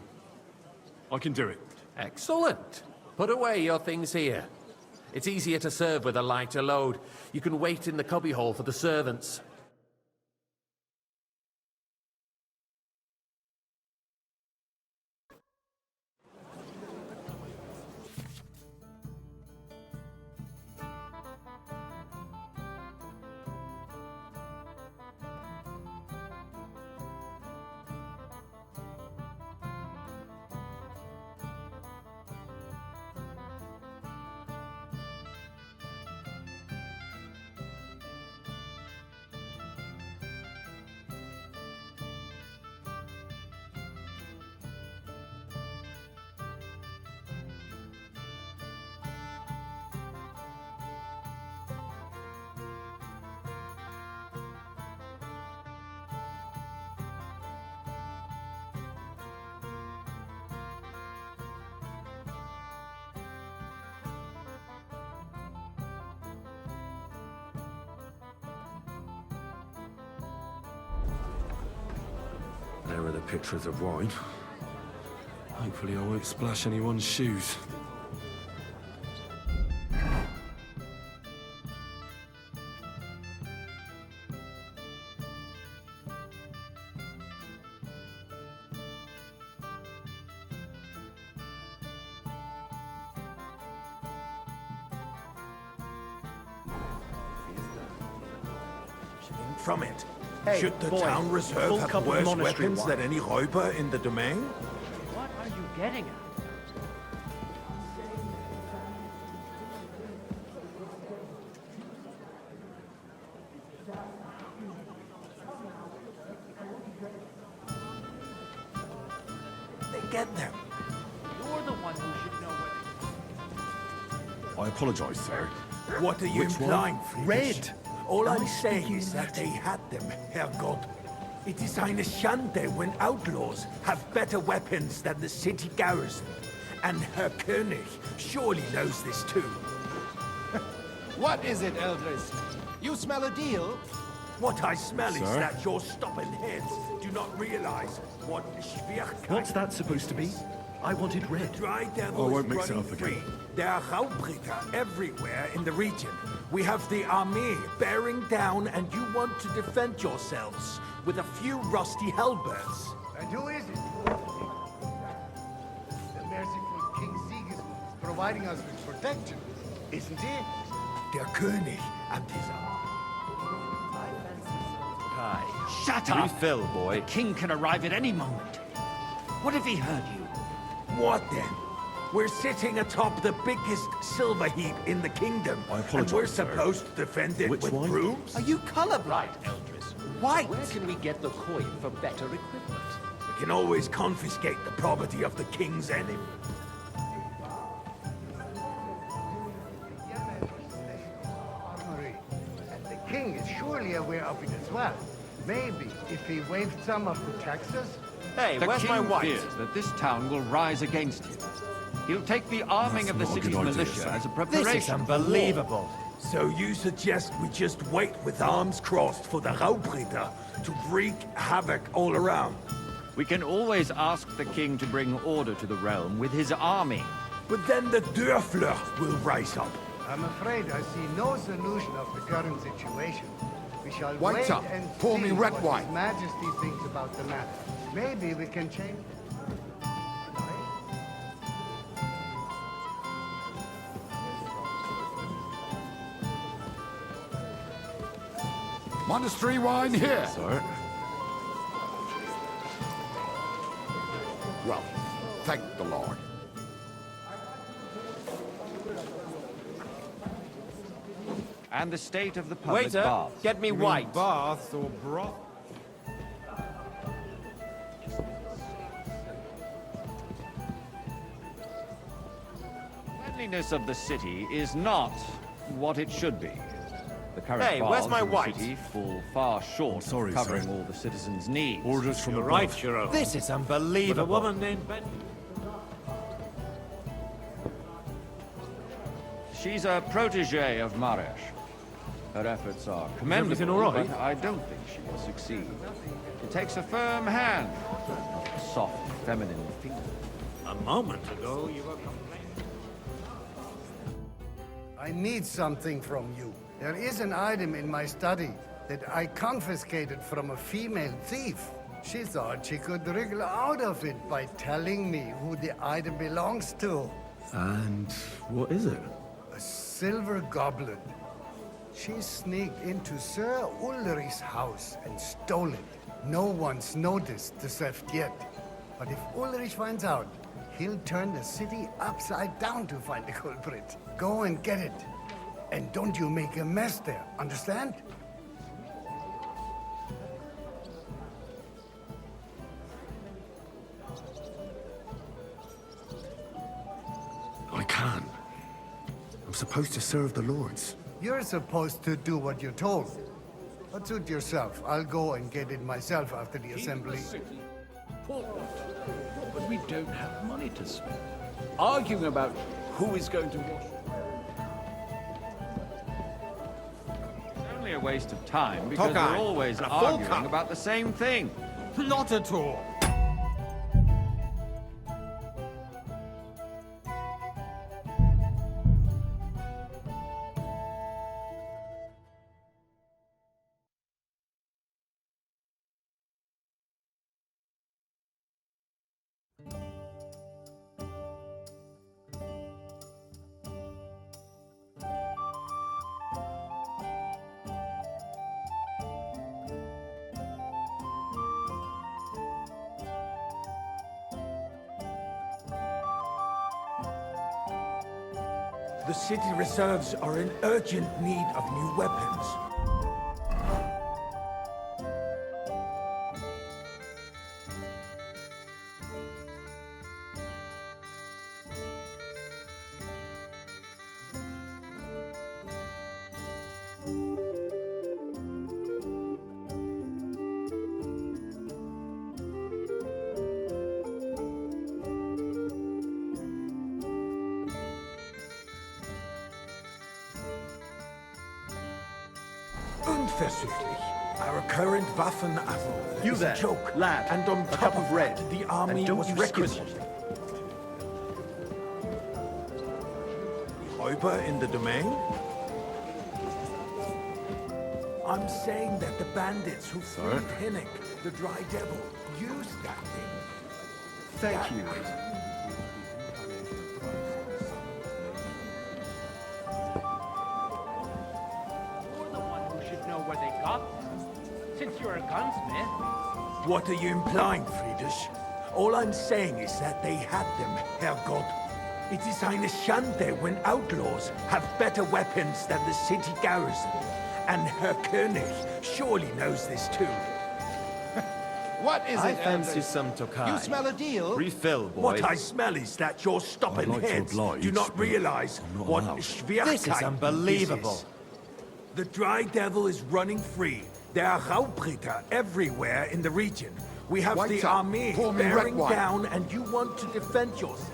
I can do it. Excellent. Put away your things here. It's easier to serve with a lighter load. You can wait in the cubbyhole for the servants. There are the pictures of wine. Hopefully I won't splash anyone's shoes. From it. Hey, Should the boy, town reserve full have cup of worse monastery weapons wine. than any Räuber in the domain? What are you getting at? They get them. You're the one who should know what... I apologize, sir. What are you Which implying, one? Friedrich? All I'm saying is that they had them, Herrgott. It is eine Schande when outlaws have better weapons than the city garrison. And Herr König surely knows this too. What is it, Eldris? You smell a deal? What I smell is Sir? that your stubborn heads do not realize what Schwierigkeit... What's that supposed to be? I wanted red. Dry devil I is won't mix it running up again. free. There are Raubbricker everywhere in the region. We have the army bearing down, and you want to defend yourselves with a few rusty halberds. And who is it? The merciful King Sigismund is providing us with protection, isn't he? Der König and his army. Shut up! Refill, boy. The king can arrive at any moment. What if he heard you? What then? We're sitting atop the biggest silver heap in the kingdom, I and apologize, we're sir. supposed to defend it Which with one? brooms? Are you colorblind, Eldris? White. Where can we get the coin for better equipment? We can always confiscate the property of the king's enemy. Armory. And the king is surely aware of it as well. Maybe if he waived some of the taxes. Hey, The where's my king wife? fears that this town will rise against him. He'll take the arming of the city's militia as a preparation. This is unbelievable. So you suggest we just wait with arms crossed for the Raubritter to wreak havoc all around? We can always ask the king to bring order to the realm with his army. But then the Dörfler will rise up. I'm afraid I see no solution of the current situation. We shall White wait top, and pour see me red what wine. His Majesty thinks about the matter. Maybe we can change... Monastery wine here. Sir. Well, thank the Lord. And the state of the public Waiter, baths. get me white. Baths or broth? Cleanliness of the city is not what it should be. The current Hey, where's baths my in the white? city fall far short sorry, of covering sir. all the citizens' needs. Orders from You're above. right, Shiro. This is unbelievable. With a woman named Ben. She's a protege of Maresh. Her efforts are commendable, everything all right? but I don't think she will succeed. It takes a firm hand, not a soft, feminine finger. A moment ago, you were complaining. I need something from you. There is an item in my study that I confiscated from a female thief. She thought she could wriggle out of it by telling me who the item belongs to. And what is it? A silver goblet. She sneaked into Sir Ulrich's house and stole it. No one's noticed the theft yet. But if Ulrich finds out, he'll turn the city upside down to find the culprit. Go and get it. And don't you make a mess there, understand? I can. I'm supposed to serve the lords. You're supposed to do what you're told. But suit yourself. I'll go and get it myself after the assembly. But we don't have money to spend. Arguing about who is going to wash. It's only a waste of time because Hawkeye, we're always and a full arguing cup. about the same thing. Not at all. The city reserves are in urgent need of new weapons. Unversüchlich. Our current Waffenabel is a joke, lad. and on top of red, the army And don't was use requisitioned. Räuber in the domain? I'm saying that the bandits who freed Hinnick, the Dry Devil, used that thing. Thank you. You're the one who should know where they got them, since you're a gunsmith. What are you implying, Friedrich? All I'm saying is that they had them, Herrgott. It is eine Schande when outlaws have better weapons than the city garrison. And Herr König surely knows this too. What is I it, fancy Elder? some Tokai. You smell a deal? Refill, boy. What I smell is that your stubborn I'd like to heads oblige, do not but realize I'm not what allowed. Schwierigkeit This is unbelievable. this is. The Dry Devil is running free. There are Raubritter everywhere in the region. We have White the top, army pour me red bearing wine. down, and you want to defend yourself.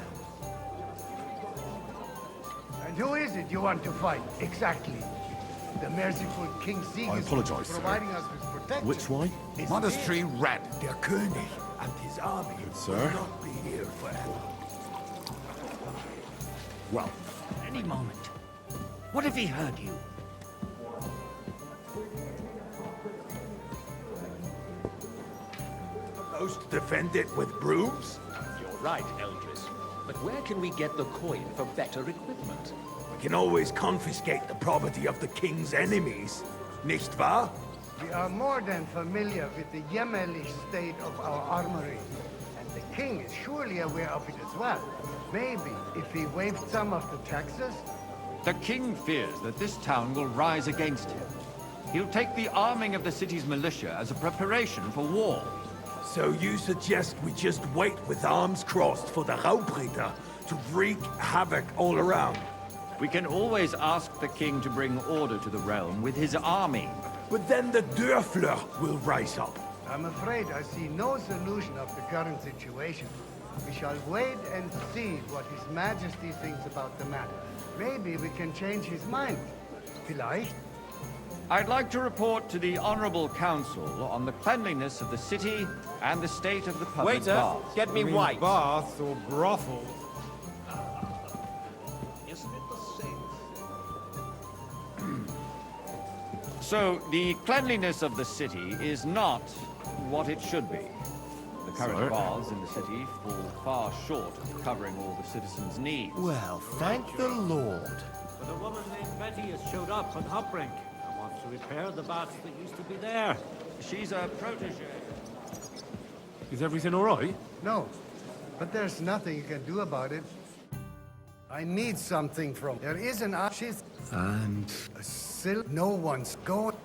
And who is it you want to fight, exactly? The merciful King Siegfried I apologize, sir. providing us with protection. Which way? Monastery Red. Der König and his army sir. will not be here forever. Well, Any moment. What if he heard you? Most defend it with brooms? You're right, Eldris. But where can we get the coin for better equipment? We can always confiscate the property of the king's enemies, nicht wahr? We are more than familiar with the jämmerlich state of our armory. And the king is surely aware of it as well. Maybe if he waived some of the taxes? The king fears that this town will rise against him. He'll take the arming of the city's militia as a preparation for war. So you suggest we just wait with arms crossed for the Raubritter to wreak havoc all around? We can always ask the king to bring order to the realm with his army. But then the Dörfler will rise up. I'm afraid I see no solution of the current situation. We shall wait and see what His Majesty thinks about the matter. Maybe we can change his mind. Vielleicht? I'd like to report to the Honorable Council on the cleanliness of the city and the state of the public Waiter, baths. get me white. Baths or brothels? Isn't it the same? So, the cleanliness of the city is not what it should be. The current baths in the city fall far short of covering all the citizens' needs. Well, thank the Lord. But a woman named Betty has showed up on Hopbrink and wants to repair the baths that used to be there. She's a protege. is everything all right? No, but there's nothing you can do about it. I need something from... There is an artist... And A no one's going...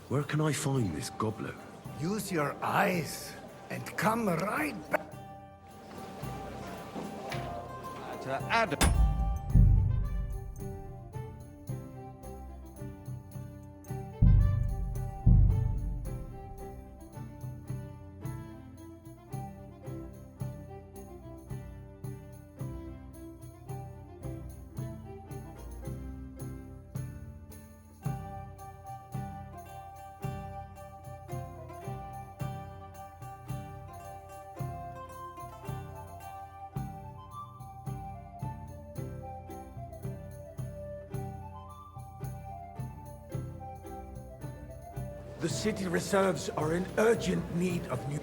where can I find this goblet? Use your eyes and come right back. To add... The city reserves are in urgent need of new...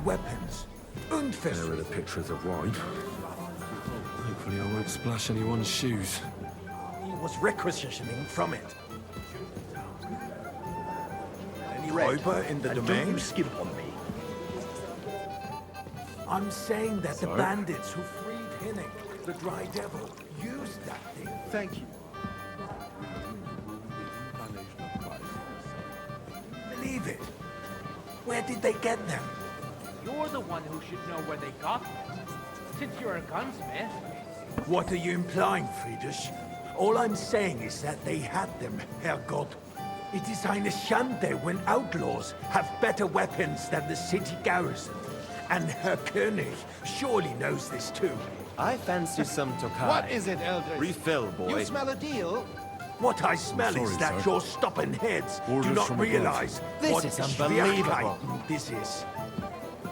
weapons. There are the pictures of wine. Hopefully I won't splash anyone's shoes. He was requisitioning from it. Any Räuber in the domain? Don't you skimp on me. I'm saying that the Sorry? bandits who freed Hinnick, the Dry Devil, used that thing. Thank you. Believe it. Where did they get them? You're the one who should know where they got them. Since you're a gunsmith. What are you implying, Friedrich? All I'm saying is that they had them, Herrgott. It is eine Schande when outlaws have better weapons than the city garrison. And Herr König surely knows this too. I fancy some Tokai. What is it, Eldris? Refill, boy. You smell a deal? What I smell is that your stubborn heads do not realize what This is unbelievable. this is.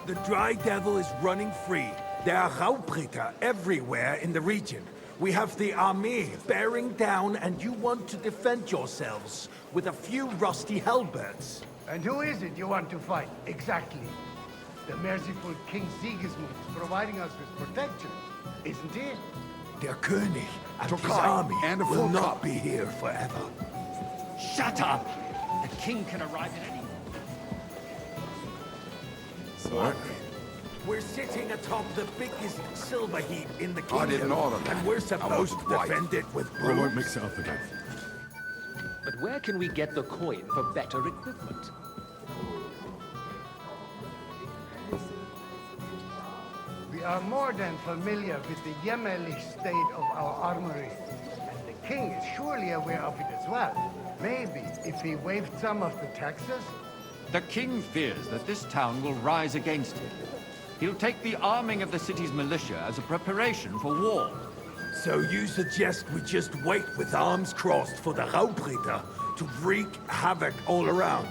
The Dry Devil is running free. There are Raubritter everywhere in the region. We have the army bearing down, and you want to defend yourselves with a few rusty halberds. And who is it you want to fight, exactly? The merciful King Sigismund is providing us with protection, isn't he? Der König and his Tokai army and a will full not cup. be here forever. Shut up! The king can arrive at any moment. Sorry. We're sitting atop the biggest silver heap in the I kingdom. didn't order that. And we're I supposed wasn't to right. defend it with I won't brooms. mix it up again. But where can we get the coin for better equipment? We are more than familiar with the yeomanly state of our armory. And the king is surely aware of it as well. Maybe if he waived some of the taxes. The king fears that this town will rise against him. He'll take the arming of the city's militia as a preparation for war. So you suggest we just wait with arms crossed for the Raubritter to wreak havoc all around?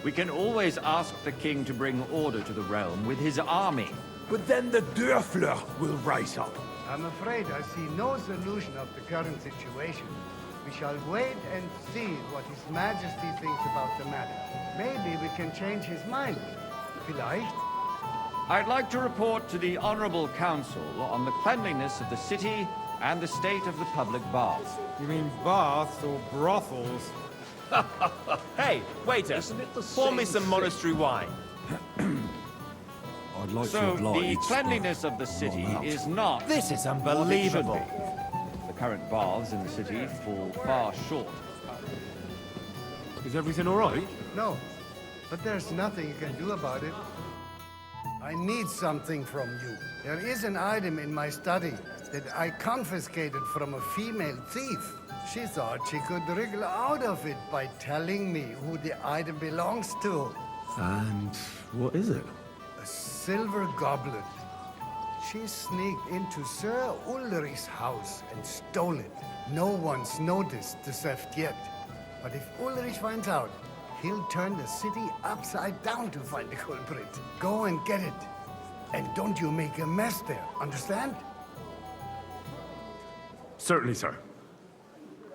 We can always ask the king to bring order to the realm with his army. But then the Dörfler will rise up. I'm afraid I see no solution of the current situation. We shall wait and see what His Majesty thinks about the matter. Maybe we can change his mind. Vielleicht? I'd like to report to the Honorable Council on the cleanliness of the city and the state of the public baths. You mean baths or brothels? Hey, waiter, Isn't it the pour me same some thing? monastery wine. I'd like So, to oblige, the but cleanliness of the city allowed. is not This is what it should unbelievable. be. The current baths in the city fall far short. Is everything all right? No. But there's nothing you can do about it. I need something from you. There is an item in my study that I confiscated from a female thief. She thought she could wriggle out of it by telling me who the item belongs to. And what is it? A silver goblet. She sneaked into Sir Ulrich's house and stole it. No one's noticed the theft yet. But if Ulrich finds out, he'll turn the city upside down to find the culprit. Go and get it. And don't you make a mess there, understand? Certainly, sir.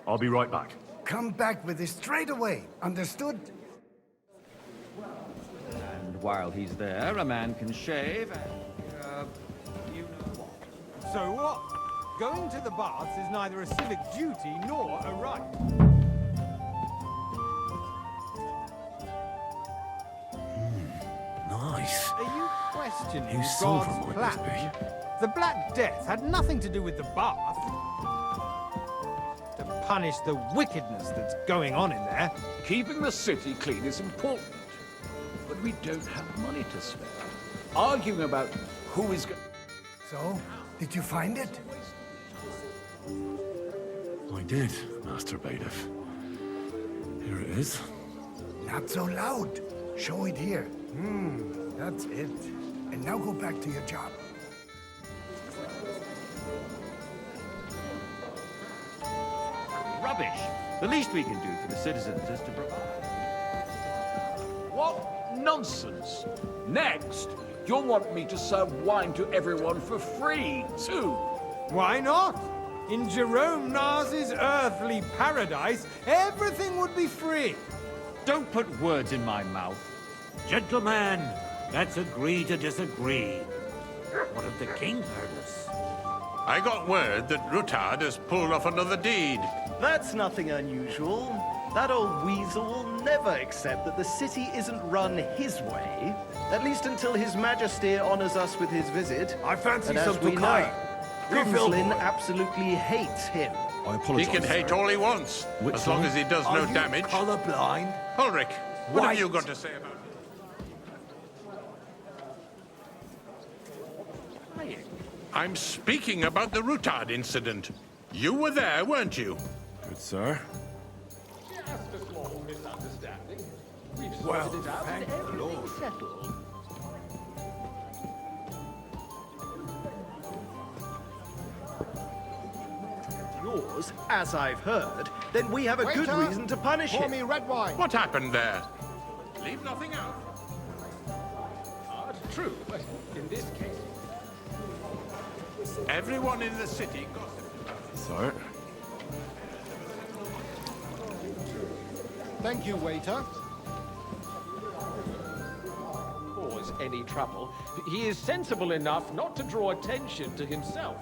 I'll be right back. Come back with it straight away, understood? And while he's there, a man can shave and, you know what. So what? Going to the baths is neither a civic duty nor a right. Nice. Are you questioning Whose silver God's might this plan? The Black Death had nothing to do with the bath. To punish the wickedness that's going on in there. Keeping the city clean is important, but we don't have money to spare. Arguing about who is going... So, did you find it? I did, Master Bailiff. Here it is. Not so loud. Show it here. That's it. And now go back to your job. Rubbish! The least we can do for the citizens is to provide. What nonsense! Next, you'll want me to serve wine to everyone for free, too. Why not? In Jerome Nars's earthly paradise, everything would be free. Don't put words in my mouth. Gentlemen, let's agree to disagree. What if the king heard us? I got word that Rutard has pulled off another deed. That's nothing unusual. That old weasel will never accept that the city isn't run his way, at least until His Majesty honors us with his visit. I fancy and some as we Tokai. know, Refill, Grimslin boy. absolutely hates him. I apologize. He can hate all he wants, Which as long one? as he does no Are you damage. colorblind? Ulrich, what White. have you got to say about it? I'm speaking about the Rutard incident. You were there, weren't you? Good, sir. Just a small misunderstanding. We've Well, sorted it out thank and the Lord. everything's settled. laws, as I've heard, then we have a good Waiter, reason to punish pour him. me red wine. What happened there? Leave nothing out. True, but in this case... Everyone in the city gossiped. Sir? Thank you, waiter. Cause any trouble. He is sensible enough not to draw attention to himself.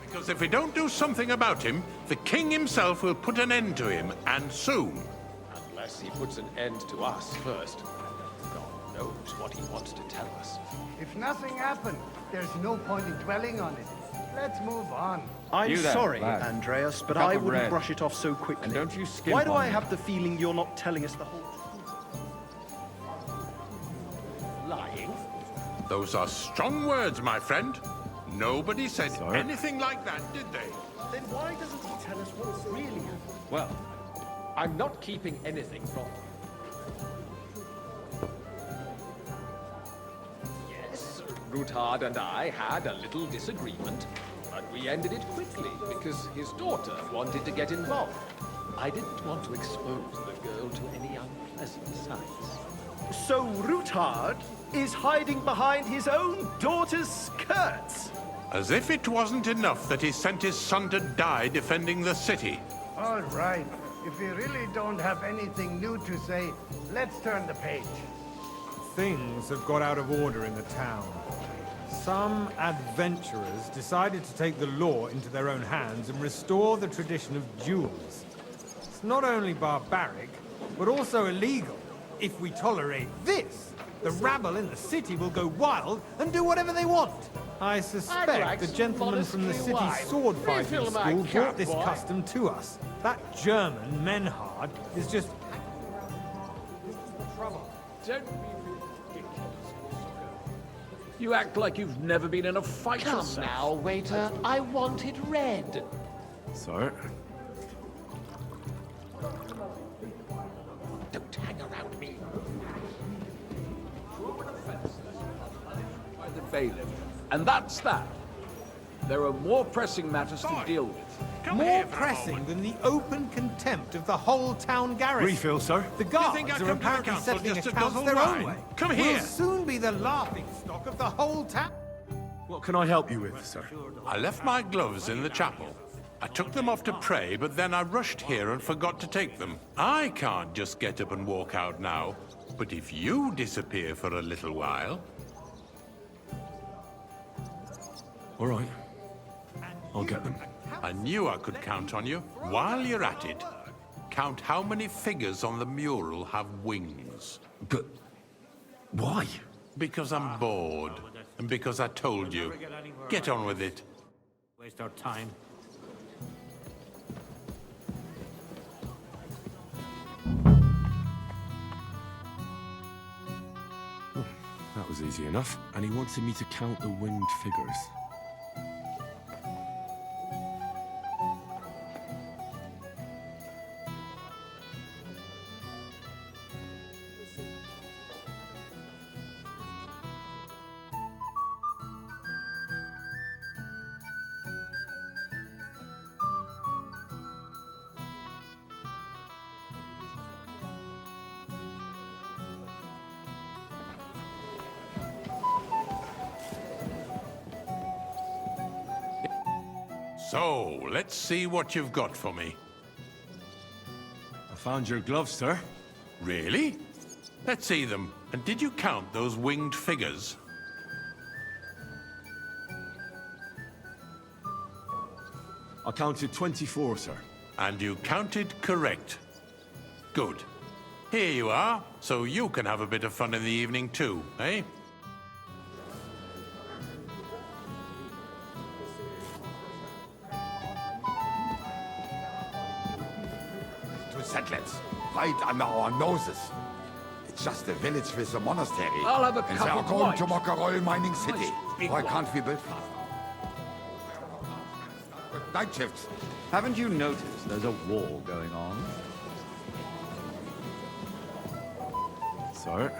Because if we don't do something about him, the king himself will put an end to him, and soon. Unless he puts an end to us first. God knows what he wants to tell us. If nothing happened, there's no point in dwelling on it. Let's move on. I'm You there, sorry, lad. Andreas, but Cup I of wouldn't red. brush it off so quickly. And don't you skimp Why do on I me. have the feeling you're not telling us the whole truth? Lying? Those are strong words, my friend. Nobody said anything like that, did they? Then why doesn't he tell us what's really happened? Well, I'm not keeping anything from him. Yes, Ruthard and I had a little disagreement, but we ended it quickly because his daughter wanted to get involved. I didn't want to expose the girl to any unpleasant sights. So Ruthard is hiding behind his own daughter's skirts. As if it wasn't enough that he sent his son to die defending the city. All right. If you really don't have anything new to say, let's turn the page. Things have got out of order in the town. Some adventurers decided to take the law into their own hands and restore the tradition of duels. It's not only barbaric, but also illegal. If we tolerate this, the rabble in the city will go wild and do whatever they want. I suspect the gentleman from the city's sword fighting school brought this custom to us. That German, Menhard, is just... trouble. Don't be ridiculous. You act like you've never been in a fight Come yourself. now, waiter. I want it red. Sir? Don't hang around me. By the bailiff. And that's that. There are more pressing matters to deal with. More pressing than the open contempt of the whole town garrison. Refill, sir? The You guards think I are come to the apparently council settling just to accounts guzzle their own wine? way. Come We'll here. soon be the laughing stock of the whole town. What can I help you with, sir? I left my gloves in the chapel. I took them off to pray, but then I rushed here and forgot to take them. I can't just get up and walk out now. But if you disappear for a little while... All right. I'll get them. I knew I could count on you. While you're at it, count how many figures on the mural have wings. But... why? Because I'm bored. And because I told you. Get on with it. Waste our time. That was easy enough. And he wanted me to count the winged figures. So, let's see what you've got for me. I found your gloves, sir. Really? Let's see them. And did you count those winged figures? I counted 24, sir. And you counted correct. Good. Here you are, so you can have a bit of fun in the evening too, eh? To settlers, right under our noses. It's just a village with a monastery. I'll have a and cup they are of going wine. to Mockerol mining city. big Why one. can't we build faster? Night shifts. Haven't you noticed there's a war going on? Sir?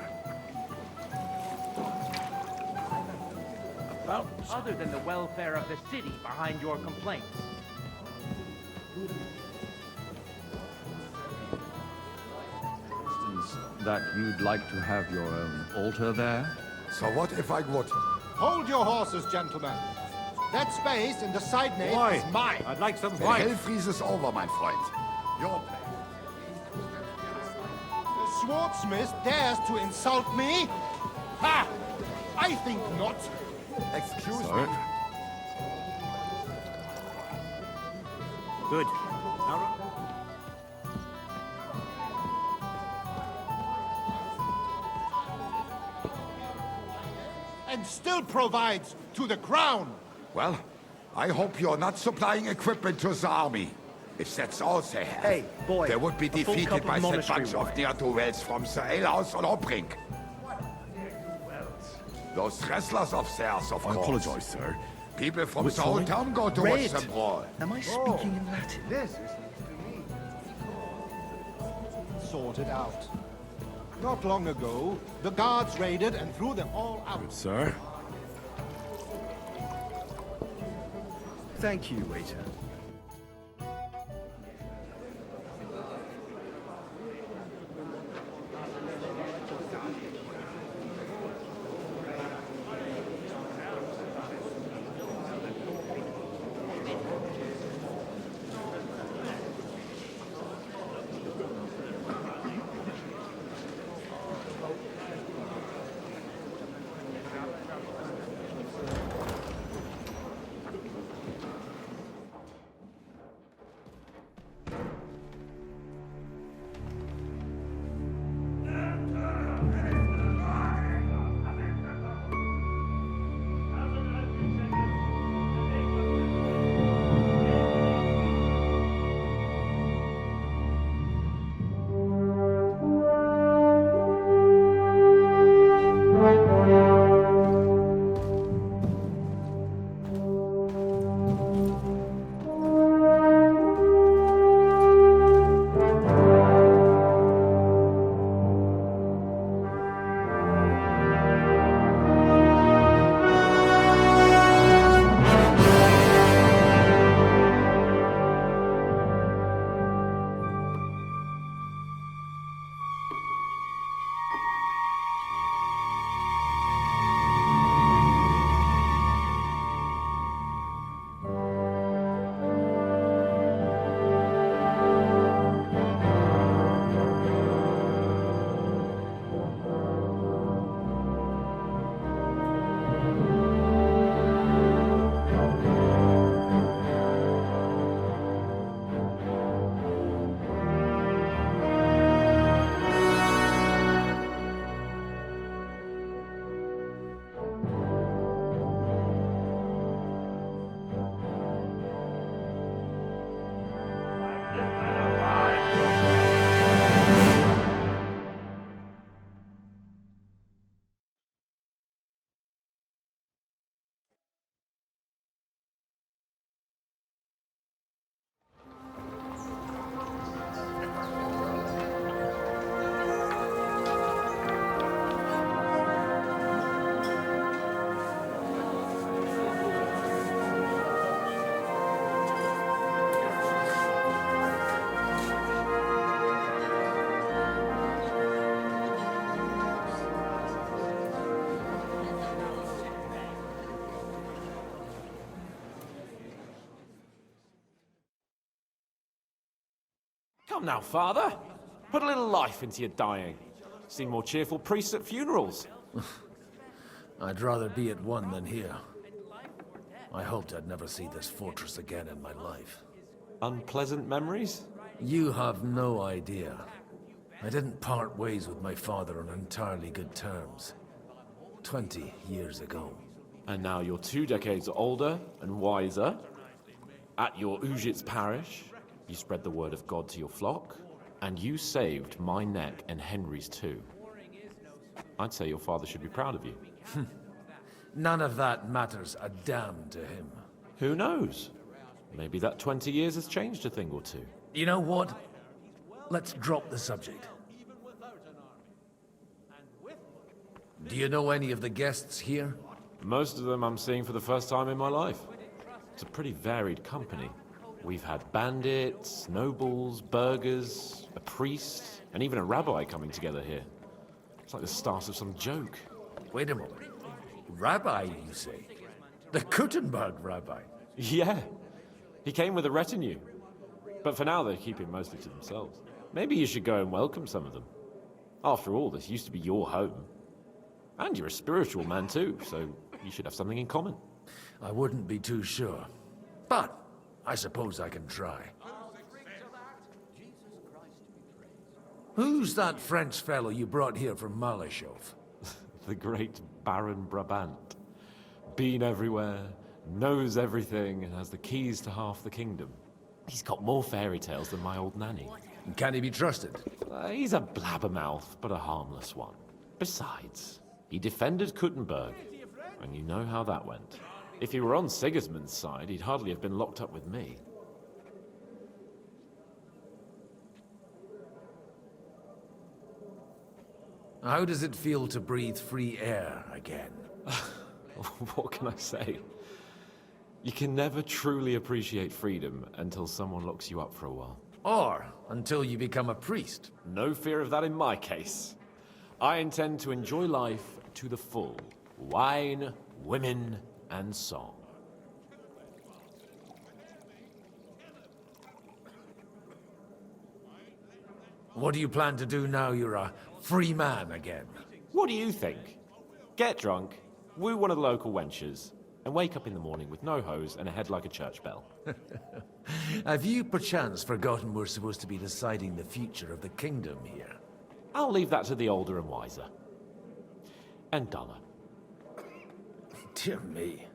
A other than the welfare of the city behind your complaints. That you'd like to have your own altar there? So what if I would? Hold your horses, gentlemen. That space in the side nave Why? is mine. I'd like some The wine. Hellfries is over, mein Freund. Your place. The swordsmith dares to insult me? Ha! I think not. Excuse Sorry. me. Good. Now, And still provides to the crown. Well, I hope you're not supplying equipment to the army. If that's all they have, Hey, boy, they would be a full defeated cup of by that monastery bunch wine. of ne'er-do-wells from the alehouse on Obrink. Those wrestlers of theirs, of I course. apologize, sir. People from Which the whole one? town go to Red. watch them brawl. Am I speaking in Latin? This is Sorted out. Not long ago, the guards raided and threw them all out. Sir? Thank you, waiter. Come now, Father. Put a little life into your dying. Seen more cheerful priests at funerals. I'd rather be at one than here. I hoped I'd never see this fortress again in my life. Unpleasant memories? You have no idea. I didn't part ways with my father on entirely good terms. 20 years ago. And now you're 2 decades older and wiser. At your Ujit's parish, you spread the word of God to your flock, and you saved my neck and Henry's too. I'd say your father should be proud of you. None of that matters a damn to him. Who knows? Maybe that 20 years has changed a thing or two. You know what? Let's drop the subject. Do you know any of the guests here? Most of them I'm seeing for the first time in my life. It's a pretty varied company. We've had bandits, nobles, burghers, a priest, and even a rabbi coming together here. It's like the start of some joke. Wait a moment. Rabbi, you say? The Kuttenberg rabbi? Yeah. He came with a retinue. But for now, they're keeping mostly to themselves. Maybe you should go and welcome some of them. After all, this used to be your home. And you're a spiritual man too, so you should have something in common. I wouldn't be too sure. But I suppose I can try. Who's that French fellow you brought here from Malashov? The great Baron Brabant. Been everywhere, knows everything, and has the keys to half the kingdom. He's got more fairy tales than my old nanny. Can he be trusted? He's a blabbermouth, but a harmless one. Besides, he defended Kuttenberg, and you know how that went. If he were on Sigismund's side, he'd hardly have been locked up with me. How does it feel to breathe free air again? What can I say? You can never truly appreciate freedom until someone locks you up for a while. Or until you become a priest. No fear of that in my case. I intend to enjoy life to the full. Wine, women, and song. What do you plan to do now you're a free man again? What do you think? Get drunk, woo one of the local wenches, and wake up in the morning with no hose and a head like a church bell. Have you perchance forgotten we're supposed to be deciding the future of the kingdom here? I'll leave that to the older and wiser. And Donna. Dear me.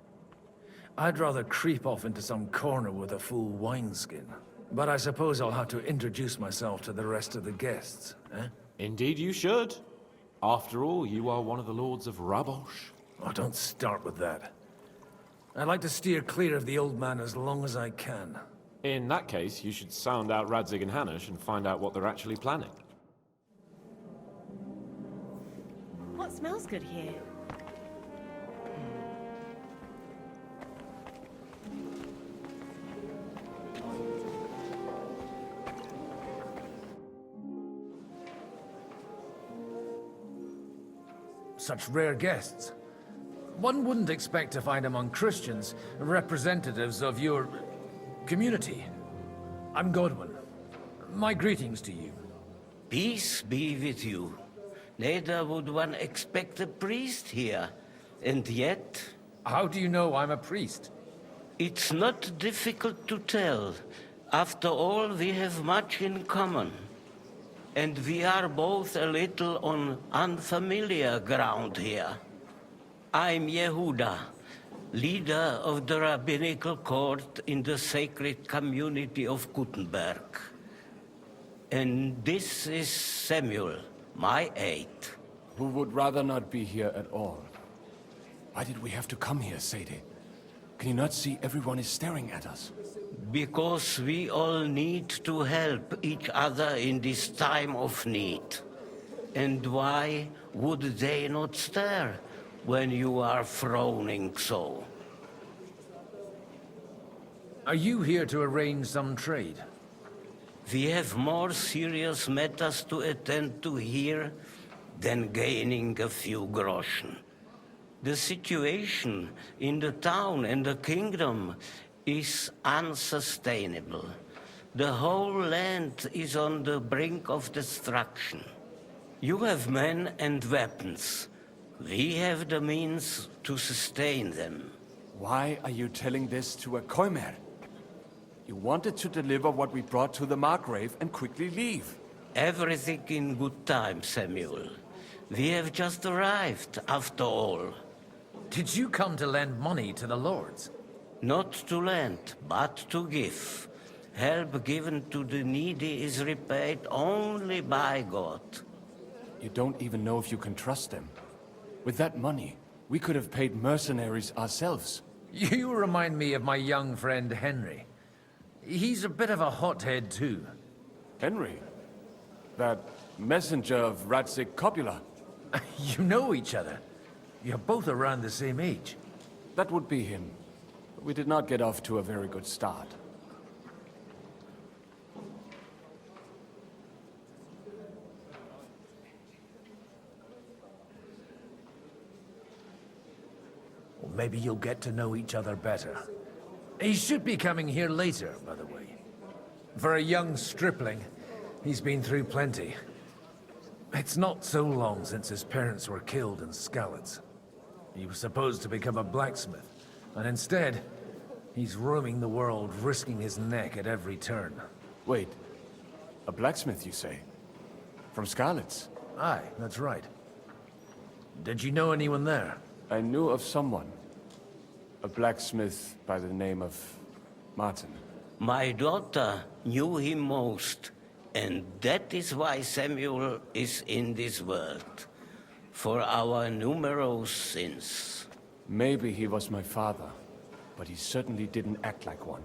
I'd rather creep off into some corner with a full wineskin. But I suppose I'll have to introduce myself to the rest of the guests, eh? Indeed you should. After all, you are one of the lords of Rabosh. Oh, don't start with that. I'd like to steer clear of the old man as long as I can. In that case, you should sound out Radzig and Hanush and find out what they're actually planning. What smells good here? Such rare guests. One wouldn't expect to find among Christians representatives of your community. I'm Godwin. My greetings to you. Peace be with you. Neither would one expect a priest here. And yet... How do you know I'm a priest? It's not difficult to tell. After all, we have much in common. And we are both a little on unfamiliar ground here. I'm Yehuda, leader of the rabbinical court in the sacred community of Kuttenberg. And this is Samuel, my aide. Who would rather not be here at all. Why did we have to come here, Sadie? Can you not see everyone is staring at us? Because we all need to help each other in this time of need. And why would they not stare when you are frowning so? Are you here to arrange some trade? We have more serious matters to attend to here than gaining a few groschen. The situation in the town and the kingdom is unsustainable. The whole land is on the brink of destruction. You have men and weapons. We have the means to sustain them. Why are you telling this to a Koimer? You wanted to deliver what we brought to the Margrave and quickly leave. Everything in good time, Samuel. We have just arrived, after all. Did you come to lend money to the lords? Not to lend, but to give. Help given to the needy is repaid only by God. You don't even know if you can trust them. With that money, we could have paid mercenaries ourselves. You remind me of my young friend Henry. He's a bit of a hothead too. Henry? That messenger of Radzig Copula? You know each other? You're both around the same age. That would be him. But we did not get off to a very good start. Or maybe you'll get to know each other better. He should be coming here later, by the way. For a young stripling, he's been through plenty. It's not so long since his parents were killed in Skalitz. He was supposed to become a blacksmith, and instead, he's roaming the world, risking his neck at every turn. Wait, a blacksmith, you say? From Skalitz? Aye, that's right. Did you know anyone there? I knew of someone. A blacksmith by the name of Martin. My daughter knew him most, and that is why Samuel is in this world. For our numerous sins. Maybe he was my father, but he certainly didn't act like one.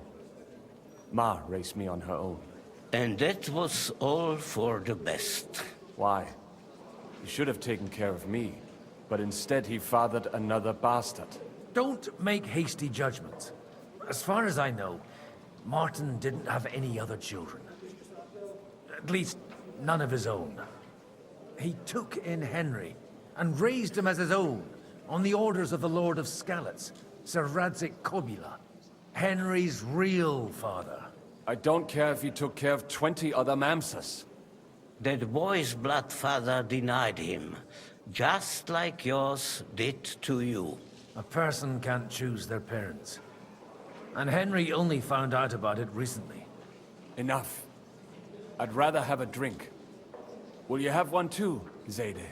Ma raised me on her own. And that was all for the best. Why? He should have taken care of me, but instead he fathered another bastard. Don't make hasty judgments. As far as I know, Martin didn't have any other children. At least, none of his own. He took in Henry, and raised him as his own, on the orders of the Lord of Skalitz, Sir Radzik Kobila, Henry's real father. I don't care if he took care of 20 other Mamsas. That boy's blood father denied him, just like yours did to you. A person can't choose their parents. And Henry only found out about it recently. Enough. I'd rather have a drink. Will you have one too, Zayde?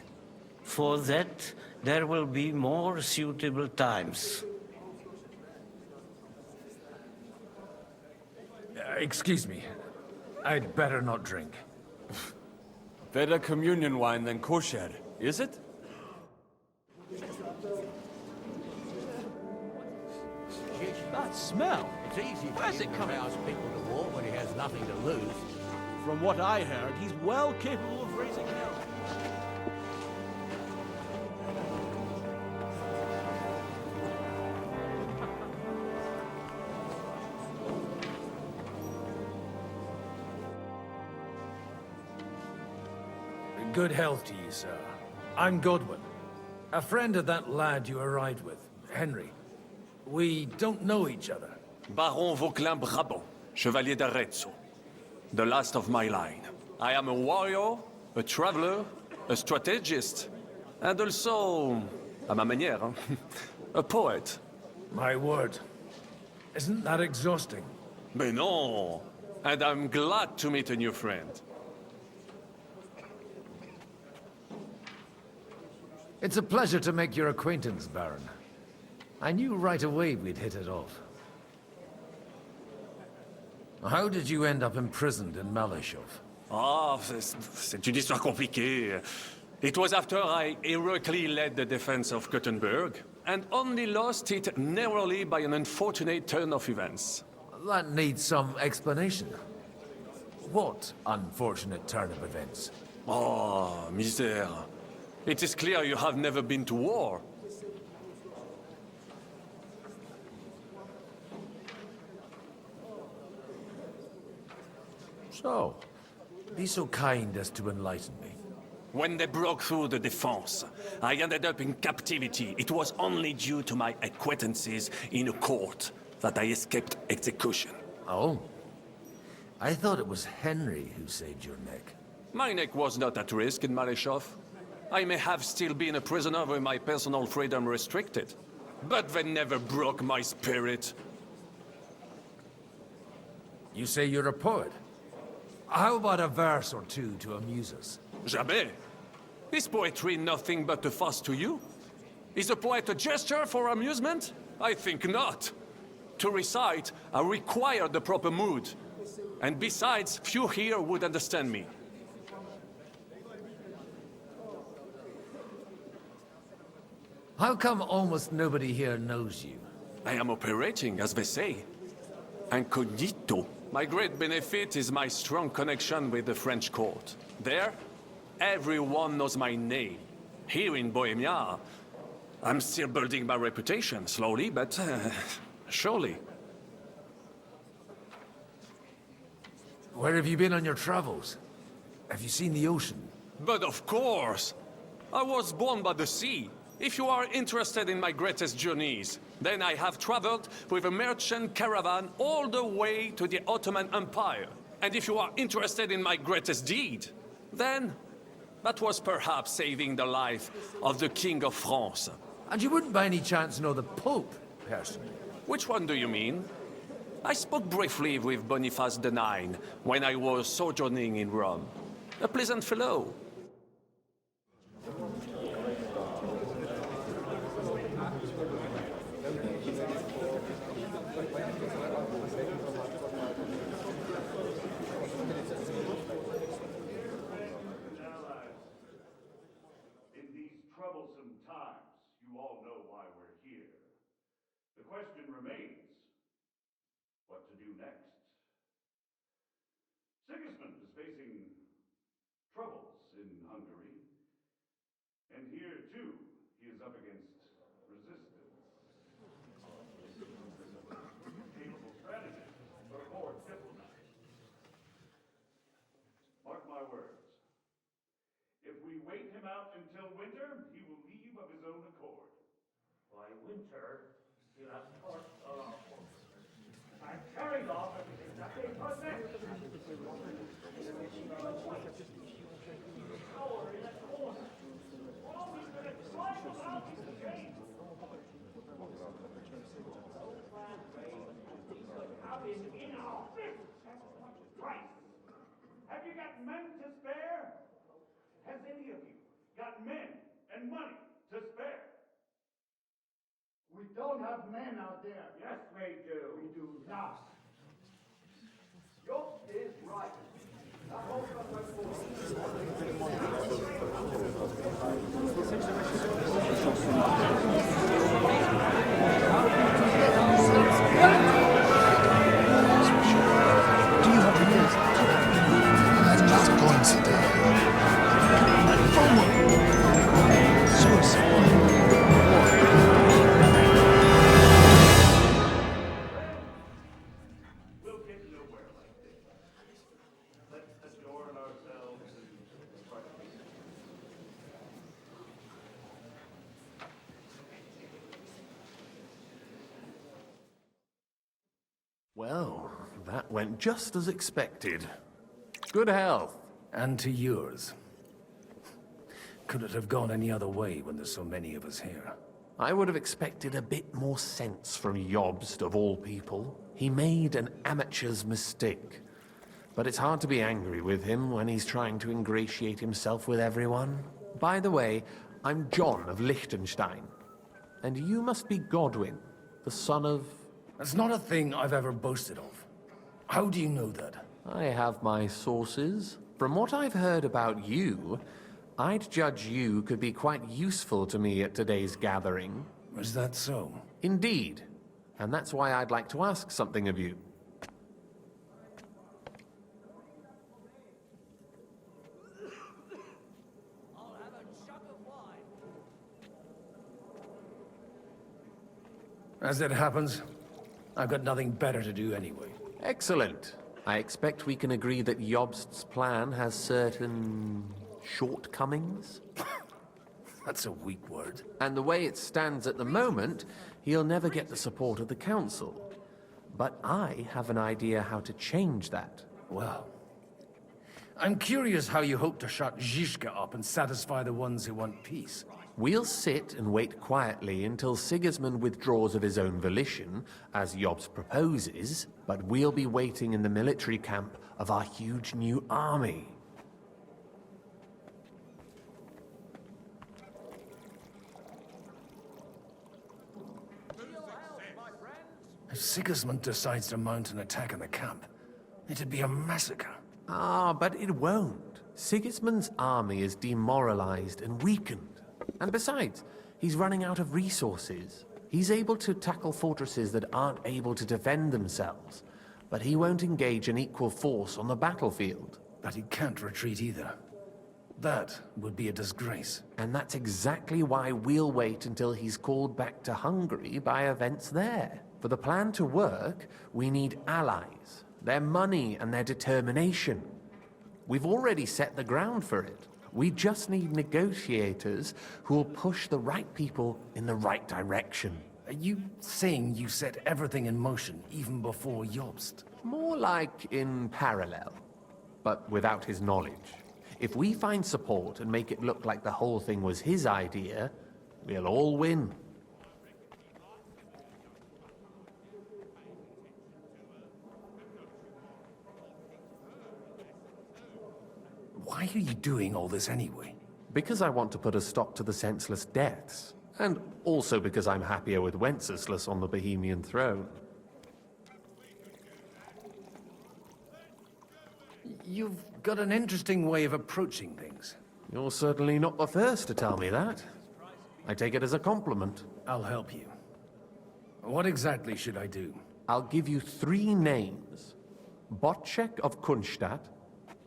For that, there will be more suitable times. Excuse me. I'd better not drink. Better communion wine than kosher, is it? That smell! It's easy for Where's him it to coming? rouse people to war when he has nothing to lose. From what I heard, he's well capable of raising hell. Good health to you, sir. I'm Godwin. A friend of that lad you arrived with, Henry. We don't know each other. Baron Vauclin Brabant, Chevalier d'Arezzo. The last of my line. I am a warrior, a traveler, a strategist, and also, à ma manière, a poet. My word. Isn't that exhausting? Mais non! And I'm glad to meet a new friend. It's a pleasure to make your acquaintance, Baron. I knew right away we'd hit it off. How did you end up imprisoned in Malashov? Ah, c'est une histoire compliquée. It was after I heroically led the defense of Gothenburg, and only lost it narrowly by an unfortunate turn of events. That needs some explanation. What unfortunate turn of events? Oh, misère. It is clear you have never been to war. So, be so kind as to enlighten me. When they broke through the defense, I ended up in captivity. It was only due to my acquaintances in a court that I escaped execution. Oh? I thought it was Henry who saved your neck. My neck was not at risk in Malashov. I may have still been a prisoner with my personal freedom restricted, but they never broke my spirit. You say you're a poet? How about a verse or two to amuse us? Jamais. Is poetry nothing but a fuss to you? Is a poet a gesture for amusement? I think not. To recite, I require the proper mood. And besides, few here would understand me. How come almost nobody here knows you? I am operating, as they say. Incognito. My great benefit is my strong connection with the French court. There, everyone knows my name. Here in Bohemia, I'm still building my reputation, slowly, but surely. Where have you been on your travels? Have you seen the ocean? But of course! I was born by the sea. If you are interested in my greatest journeys, then I have traveled with a merchant caravan all the way to the Ottoman Empire. And if you are interested in my greatest deed, then that was perhaps saving the life of the King of France. And you wouldn't by any chance know the Pope, personally? Which one do you mean? I spoke briefly with Boniface IX when I was sojourning in Rome. A pleasant fellow. In these troublesome times, you all know why we're here. The question remains, what to do next? Sigismund is facing troubles in Hungary. And here, too, he is up against resistance. Capable strategist, but a poor diplomat. Mark my words. If we wait him out until winter, he will leave of his own accord. By winter, he'll have torched all our forces. I've carried off everything that they possess. Power in a corner. Always gonna climb about his chains. Have him in our fists. Christ! Have you got men to spare? Has any of you got men and money to spare? We don't have men out there. Yes, we do. We do not. Yours is right. Now hold on my Do you have the news? I'm just going to do. We'll get nowhere like this. Let's adorn ourselves and try to be. Well, that went just as expected. Good health. And to yours. Could it have gone any other way when there's so many of us here? I would have expected a bit more sense from Jobst, of all people. He made an amateur's mistake. But it's hard to be angry with him when he's trying to ingratiate himself with everyone. By the way, I'm John of Liechtenstein. And you must be Godwin, the son of... That's not a thing I've ever boasted of. How do you know that? I have my sources. From what I've heard about you, I'd judge you could be quite useful to me at today's gathering. Was that so? Indeed. And that's why I'd like to ask something of you. As it happens, I've got nothing better to do anyway. Excellent. I expect we can agree that Jobst's plan has certain shortcomings? That's a weak word. And the way it stands at the moment, he'll never get the support of the council. But I have an idea how to change that. Well, I'm curious how you hope to shut Zizka up and satisfy the ones who want peace. We'll sit and wait quietly until Sigismund withdraws of his own volition, as Jobst proposes, but we'll be waiting in the military camp of our huge new army. If Sigismund decides to mount an attack on the camp, it'd be a massacre. Ah, but it won't. Sigismund's army is demoralized and weakened. And besides, he's running out of resources. He's able to tackle fortresses that aren't able to defend themselves, but he won't engage an equal force on the battlefield. But he can't retreat either. That would be a disgrace. And that's exactly why we'll wait until he's called back to Hungary by events there. For the plan to work, we need allies, their money and their determination. We've already set the ground for it. We just need negotiators who will push the right people in the right direction. Are you saying you set everything in motion even before Jobst? More like in parallel, but without his knowledge. If we find support and make it look like the whole thing was his idea, we'll all win. Why are you doing all this anyway? Because I want to put a stop to the senseless deaths. And also because I'm happier with Wenceslas on the Bohemian throne. You've got an interesting way of approaching things. You're certainly not the first to tell me that. I take it as a compliment. I'll help you. What exactly should I do? I'll give you 3 names. Botchek of Kunstadt,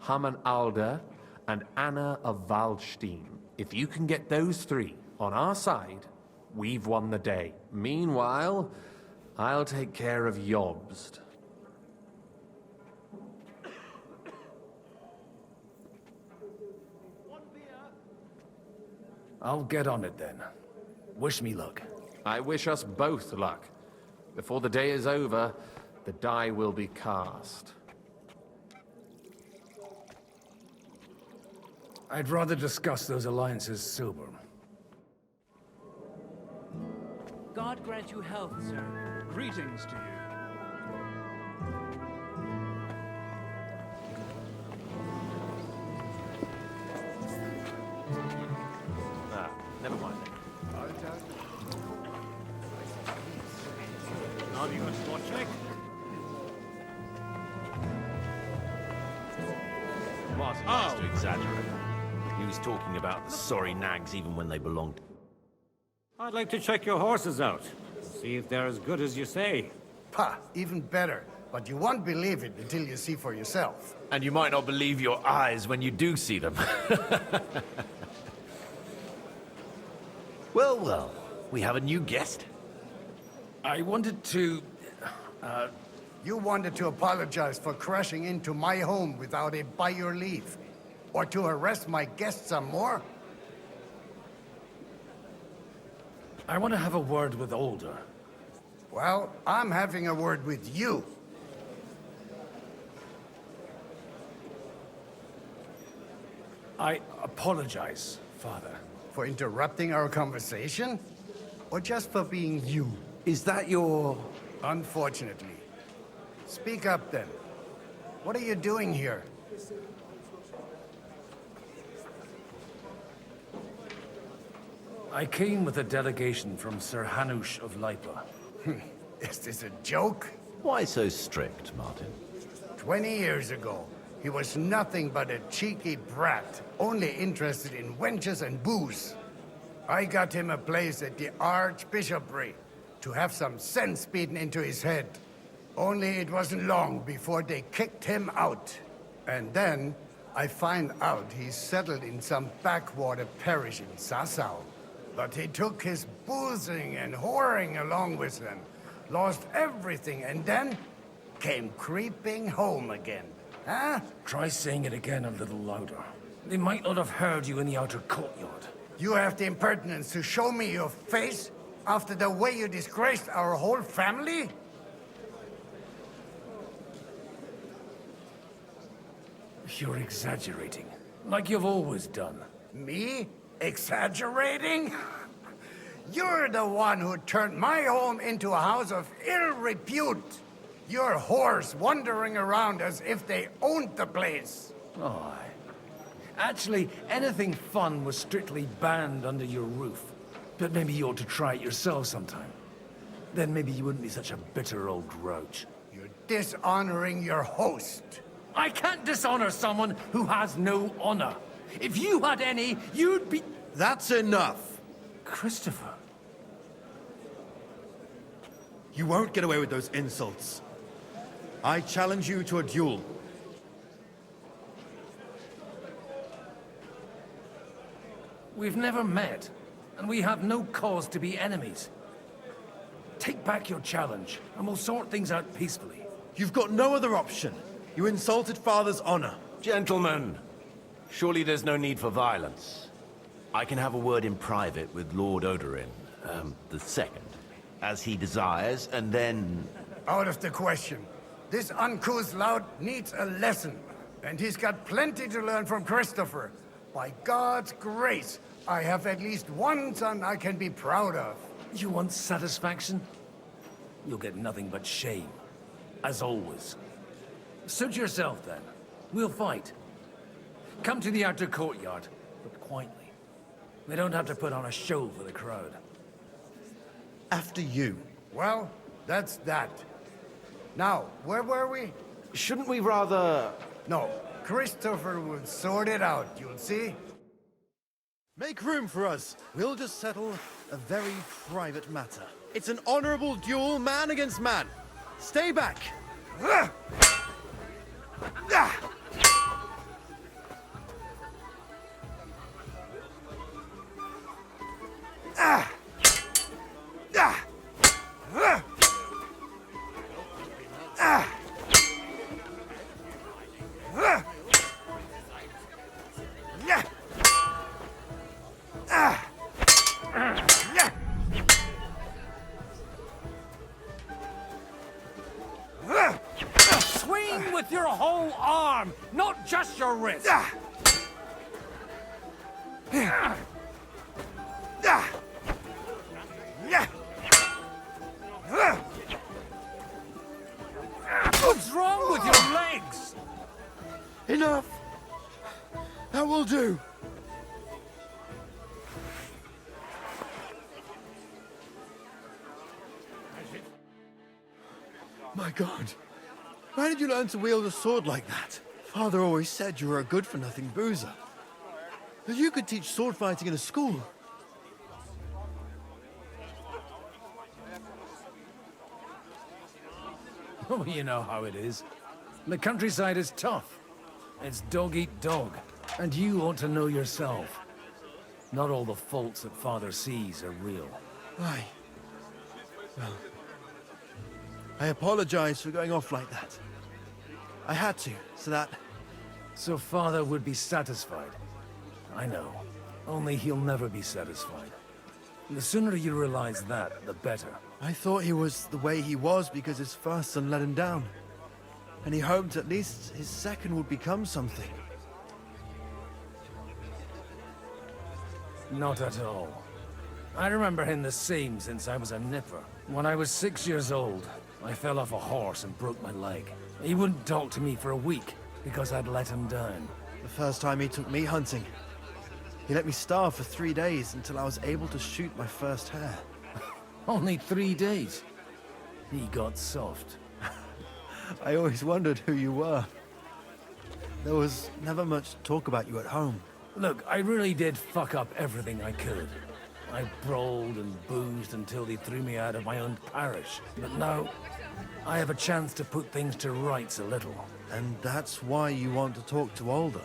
Hamann Alder, and Anna of Waldstein. If you can get those 3 on our side, we've won the day. Meanwhile, I'll take care of Jobst. I'll get on it then. Wish me luck. I wish us both luck. Before the day is over, the die will be cast. I'd rather discuss those alliances sober. God grant you health, sir. Greetings to you. Never mind. Now you got spot check? Martin likes to exaggerate. He was talking about the sorry nags even when they belonged. I'd like to check your horses out. See if they're as good as you say. Pah, even better. But you won't believe it until you see for yourself. And you might not believe your eyes when you do see them. Well, well, we have a new guest. I wanted to... You wanted to apologize for crashing into my home without it by your leave. Or to arrest my guests some more? I want to have a word with Older. Well, I'm having a word with you. I apologize, Father. For interrupting our conversation? Or just for being you? Is that your... Unfortunately. Speak up then. What are you doing here? I came with a delegation from Sir Hanush of Lipa. Is this a joke? Why so strict, Martin? 20 years ago, he was nothing but a cheeky brat, only interested in wenches and booze. I got him a place at the Archbishopry to have some sense beaten into his head. Only it wasn't long before they kicked him out. And then I find out he's settled in some backwater parish in Sassau. But he took his boozing and whoring along with him, lost everything, and then came creeping home again. Huh? Try saying it again a little louder. They might not have heard you in the outer courtyard. You have the impertinence to show me your face after the way you disgraced our whole family? You're exaggerating, like you've always done. Me? Exaggerating? You're the one who turned my home into a house of ill repute. Your whores wandering around as if they owned the place. Oh, actually, anything fun was strictly banned under your roof. But maybe you ought to try it yourself sometime. Then maybe you wouldn't be such a bitter old grouch. You're dishonoring your host. I can't dishonor someone who has no honor. If you had any, you'd be... That's enough. Christopher. You won't get away with those insults. I challenge you to a duel. We've never met, and we have no cause to be enemies. Take back your challenge, and we'll sort things out peacefully. You've got no other option. You insulted Father's honor. Gentlemen, surely there's no need for violence. I can have a word in private with Lord Odorin, the second, as he desires, and then... Out of the question. This uncouth lout needs a lesson, and he's got plenty to learn from Christopher. By God's grace, I have at least one son I can be proud of. You want satisfaction? You'll get nothing but shame. As always. Suit yourself, then. We'll fight. Come to the outer courtyard, but quietly. They don't have to put on a show for the crowd. After you. Well, that's that. Now, where were we? Shouldn't we rather... No, Christopher will sort it out, you'll see. Make room for us. We'll just settle a very private matter. It's an honorable duel, man against man. Stay back. Swing with your whole arm, not just your wrist. What's wrong with your legs? Enough. That will do. My God. Why did you learn to wield a sword like that? Father always said you were a good-for-nothing boozer. That you could teach sword fighting in a school. Oh, you know how it is. The countryside is tough. It's dog-eat-dog. And you ought to know yourself. Not all the faults that Father sees are real. Aye. Well, I apologize for going off like that. I had to, so that... So Father would be satisfied. I know. Only he'll never be satisfied. The sooner you realize that, the better. I thought he was the way he was because his first son let him down. And he hoped at least his second would become something. Not at all. I remember him the same since I was a nipper. When I was 6 years old, I fell off a horse and broke my leg. He wouldn't talk to me for a week because I'd let him down. The first time he took me hunting, he let me starve for 3 days until I was able to shoot my first hare. Only 3 days. He got soft. I always wondered who you were. There was never much talk about you at home. Look, I really did fuck up everything I could. I brawled and boozed until they threw me out of my own parish. But now, I have a chance to put things to rights a little. And that's why you want to talk to Alder.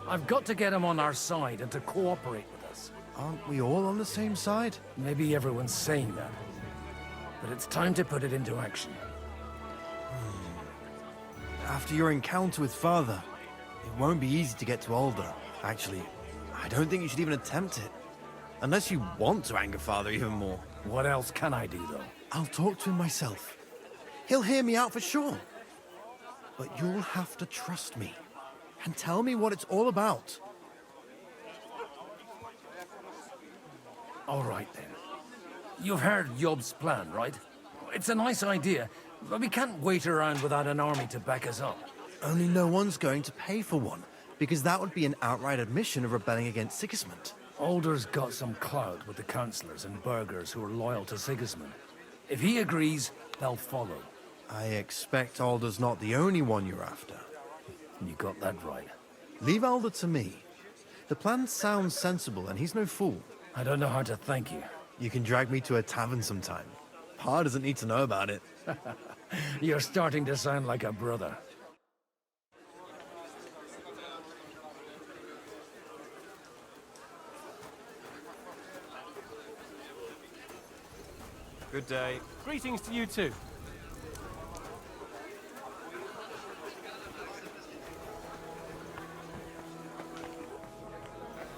I've got to get him on our side and to cooperate with us. Aren't we all on the same side? Maybe everyone's saying that. But it's time to put it into action. After your encounter with Father, it won't be easy to get to Alder. Actually, I don't think you should even attempt it. Unless you want to anger Father even more. What else can I do, though? I'll talk to him myself. He'll hear me out for sure. But you'll have to trust me. And tell me what it's all about. All right, then. You've heard Yob's plan, right? It's a nice idea, but we can't wait around without an army to back us up. Only no one's going to pay for one, because that would be an outright admission of rebelling against Sigismund. Alder's got some clout with the councillors and burghers who are loyal to Sigismund. If he agrees, they'll follow. I expect Alder's not the only one you're after. You got that right. Leave Alder to me. The plan sounds sensible, and he's no fool. I don't know how to thank you. You can drag me to a tavern sometime. Pa doesn't need to know about it. You're starting to sound like a brother. Good day. Greetings to you too.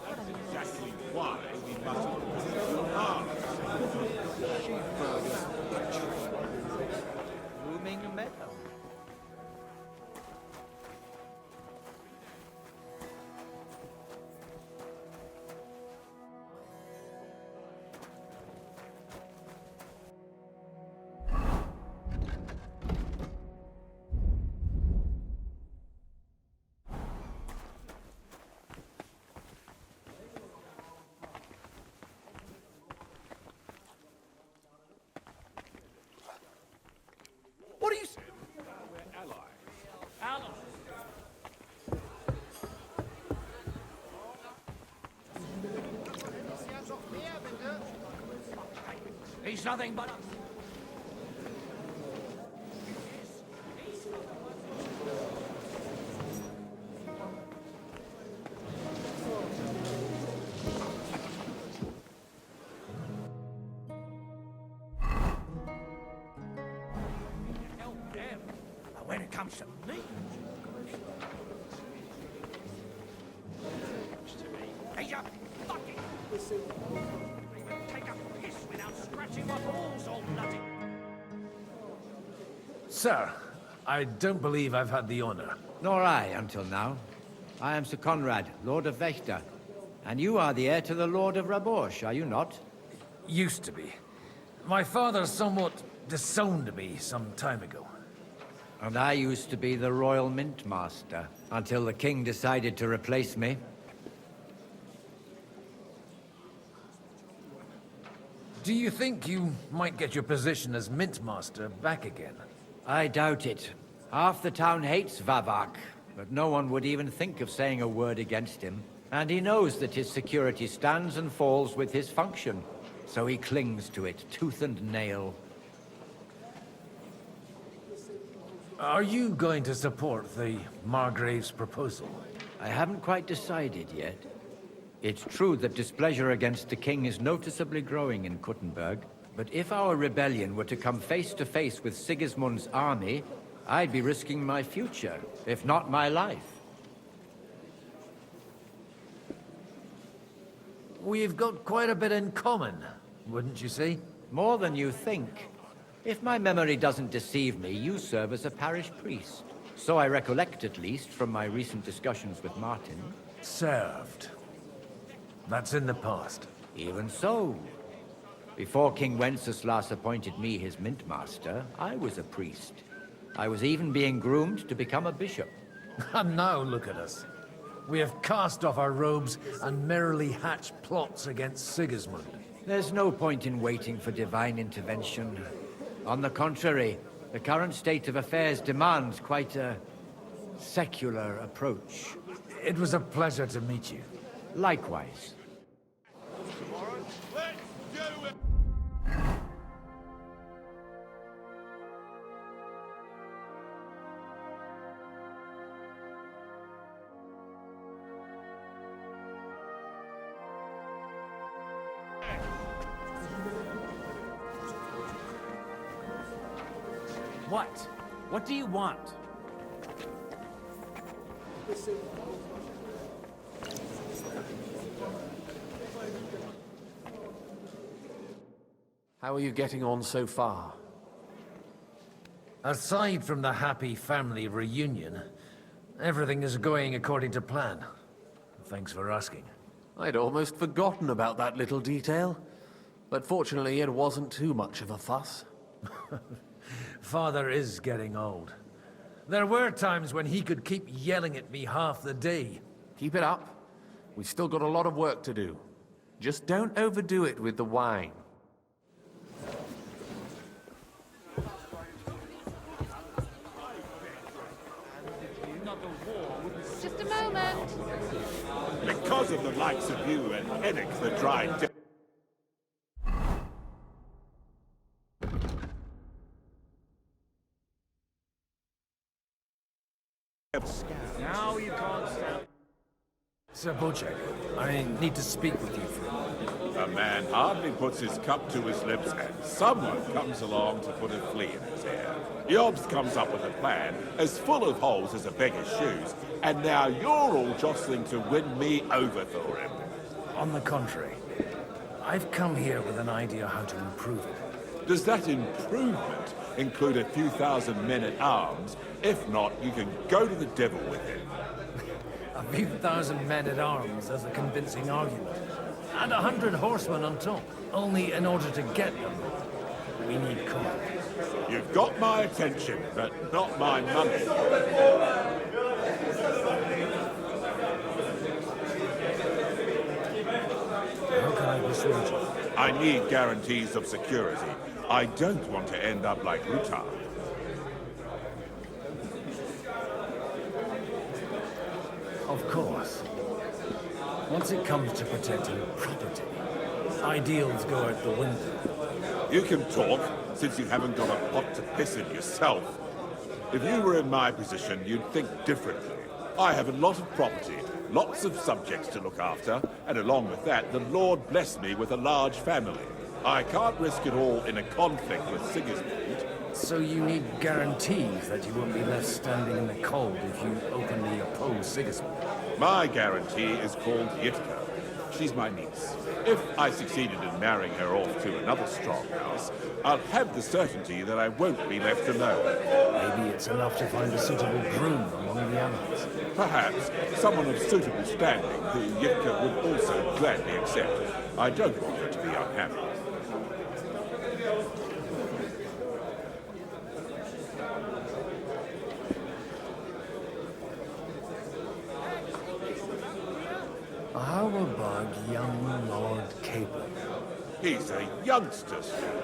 That's exactly why we must Blooming meadow. What are you... He's nothing but... When it comes to me... He's a fucking... Take a piss without scratching my balls all bloody... Sir, I don't believe I've had the honor. Nor I, until now. I am Sir Conrad, Lord of Wächter. And you are the heir to the Lord of Raborsch, are you not? Used to be. My father somewhat disowned me some time ago. And I used to be the Royal Mint Master, until the King decided to replace me. Do you think you might get your position as Mint Master back again? I doubt it. Half the town hates Vavak, but no one would even think of saying a word against him. And he knows that his security stands and falls with his function, so he clings to it, tooth and nail. Are you going to support the Margrave's proposal? I haven't quite decided yet. It's true that displeasure against the king is noticeably growing in Kuttenberg, but if our rebellion were to come face to face with Sigismund's army, I'd be risking my future, if not my life. We've got quite a bit in common, wouldn't you say? More than you think. If my memory doesn't deceive me, you serve as a parish priest. So I recollect, at least, from my recent discussions with Martin. Served. That's in the past. Even so. Before King Wenceslas appointed me his mint master, I was a priest. I was even being groomed to become a bishop. And now look at us. We have cast off our robes and merrily hatched plots against Sigismund. There's no point in waiting for divine intervention. On the contrary, the current state of affairs demands quite a secular approach. It was a pleasure to meet you. Likewise. What? What do you want? How are you getting on so far? Aside from the happy family reunion, everything is going according to plan. Thanks for asking. I'd almost forgotten about that little detail. But fortunately, it wasn't too much of a fuss. Father is getting old. There were times when he could keep yelling at me half the day. Keep it up. We've still got a lot of work to do. Just don't overdo it with the wine. Just a moment. Because of the likes of you and Hennick the Dried... Sir Bocek, I need to speak with you for a moment. A man hardly puts his cup to his lips, and someone comes along to put a flea in his ear. Yobs comes up with a plan as full of holes as a beggar's shoes, and now you're all jostling to win me over for him. On the contrary, I've come here with an idea how to improve it. Does that improvement include a few thousand men-at-arms? If not, you can go to the devil with him. A few thousand men-at-arms as a convincing argument. And 100 horsemen on top. Only in order to get them, we need coin. You've got my attention, but not my money. How can I persuade you? I need guarantees of security. I don't want to end up like Rutar. Of course. Once it comes to protecting property, ideals go out the window. You can talk, since you haven't got a pot to piss in yourself. If you were in my position, you'd think differently. I have a lot of property, lots of subjects to look after, and along with that, the Lord blessed me with a large family. I can't risk it all in a conflict with Sigismund. So you need guarantees that you won't be left standing in the cold if you openly oppose Sigismund? My guarantee is called Yitka. She's my niece. If I succeeded in marrying her off to another strong house, I'll have the certainty that I won't be left alone. Maybe it's enough to find a suitable groom among the allies. Perhaps someone of suitable standing who Yitka would also gladly accept. I don't want her to be unhappy. How about young Lord Capon? He's a youngster still.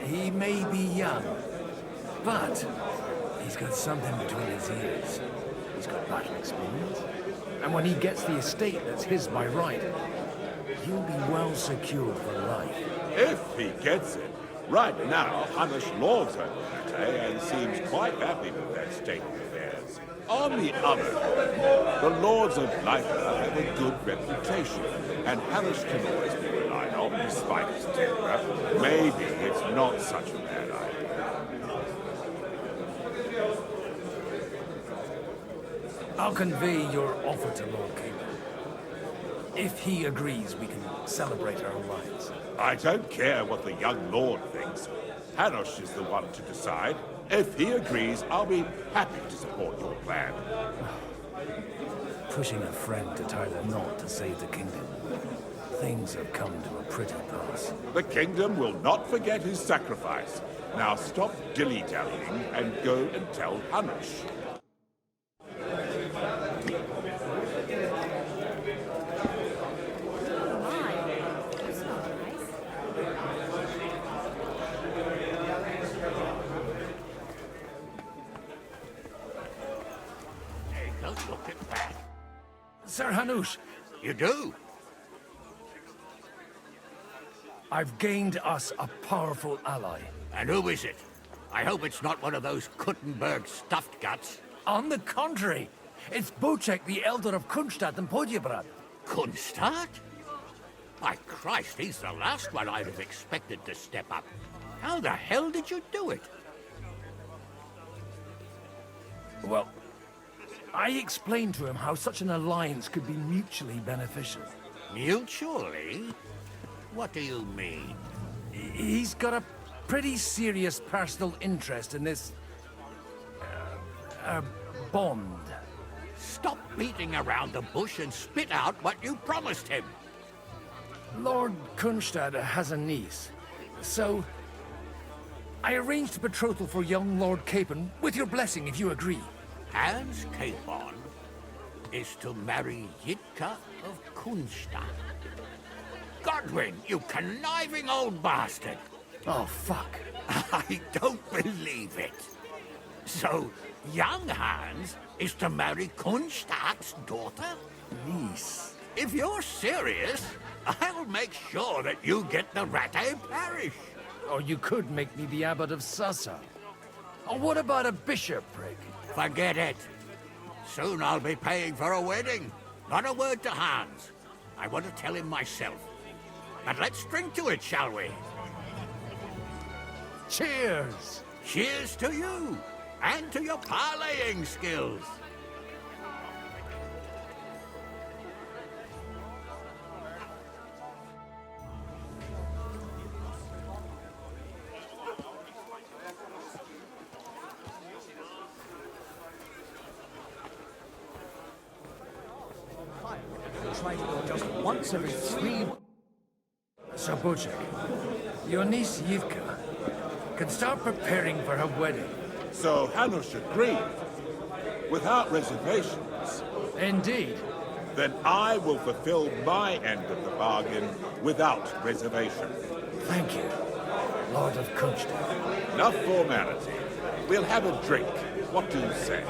He may be young, but he's got something between his ears. He's got battle experience. And when he gets the estate that's his by right, he'll be well secured for life. If he gets it. Right now, Hanish lords over that, and seems quite happy with that state of affairs. On the other hand, the lords of Lyca have a good reputation, and Hanish can always be relied on despite his temper. Maybe it's not such a bad idea. I'll convey your offer to Lord Capon. If he agrees, we can celebrate our alliance. I don't care what the young lord thinks. Hanosh is the one to decide. If he agrees, I'll be happy to support your plan. Pushing a friend to tie the knot to save the kingdom. Things have come to a pretty pass. The kingdom will not forget his sacrifice. Now stop dilly-dallying and go and tell Hanosh. Look at that. Sir Hanush! You do? I've gained us a powerful ally. And who is it? I hope it's not one of those Kuttenberg stuffed guts. On the contrary, it's Bocek, the Elder of Kunstadt and Podjebrad. Kunstadt? By Christ, he's the last one I'd have expected to step up. How the hell did you do it? Well, I explained to him how such an alliance could be mutually beneficial. Mutually? What do you mean? He's got a pretty serious personal interest in this... bond. Stop beating around the bush and spit out what you promised him. Lord Kunstad has a niece, so... I arranged a betrothal for young Lord Capon, with your blessing if you agree. Hans Capon is to marry Yitka of Kunstadt. Godwin, you conniving old bastard! Oh, fuck. I don't believe it. So, young Hans is to marry Kunstadt's daughter? Niece. If you're serious, I'll make sure that you get the Rattay parish. Or you could make me the abbot of Sassa. Or what about a bishopric? Forget it. Soon I'll be paying for a wedding. Not a word to Hans. I want to tell him myself. But let's drink to it, shall we? Cheers! Cheers to you! And to your parleying skills! Try to go just once every 3... Sabuchik, your niece Yivka can start preparing for her wedding. So Hanush agreed, without reservations. Indeed. Then I will fulfill my end of the bargain without reservation. Thank you, Lord of Kunstad. Enough formality. We'll have a drink. What do you say?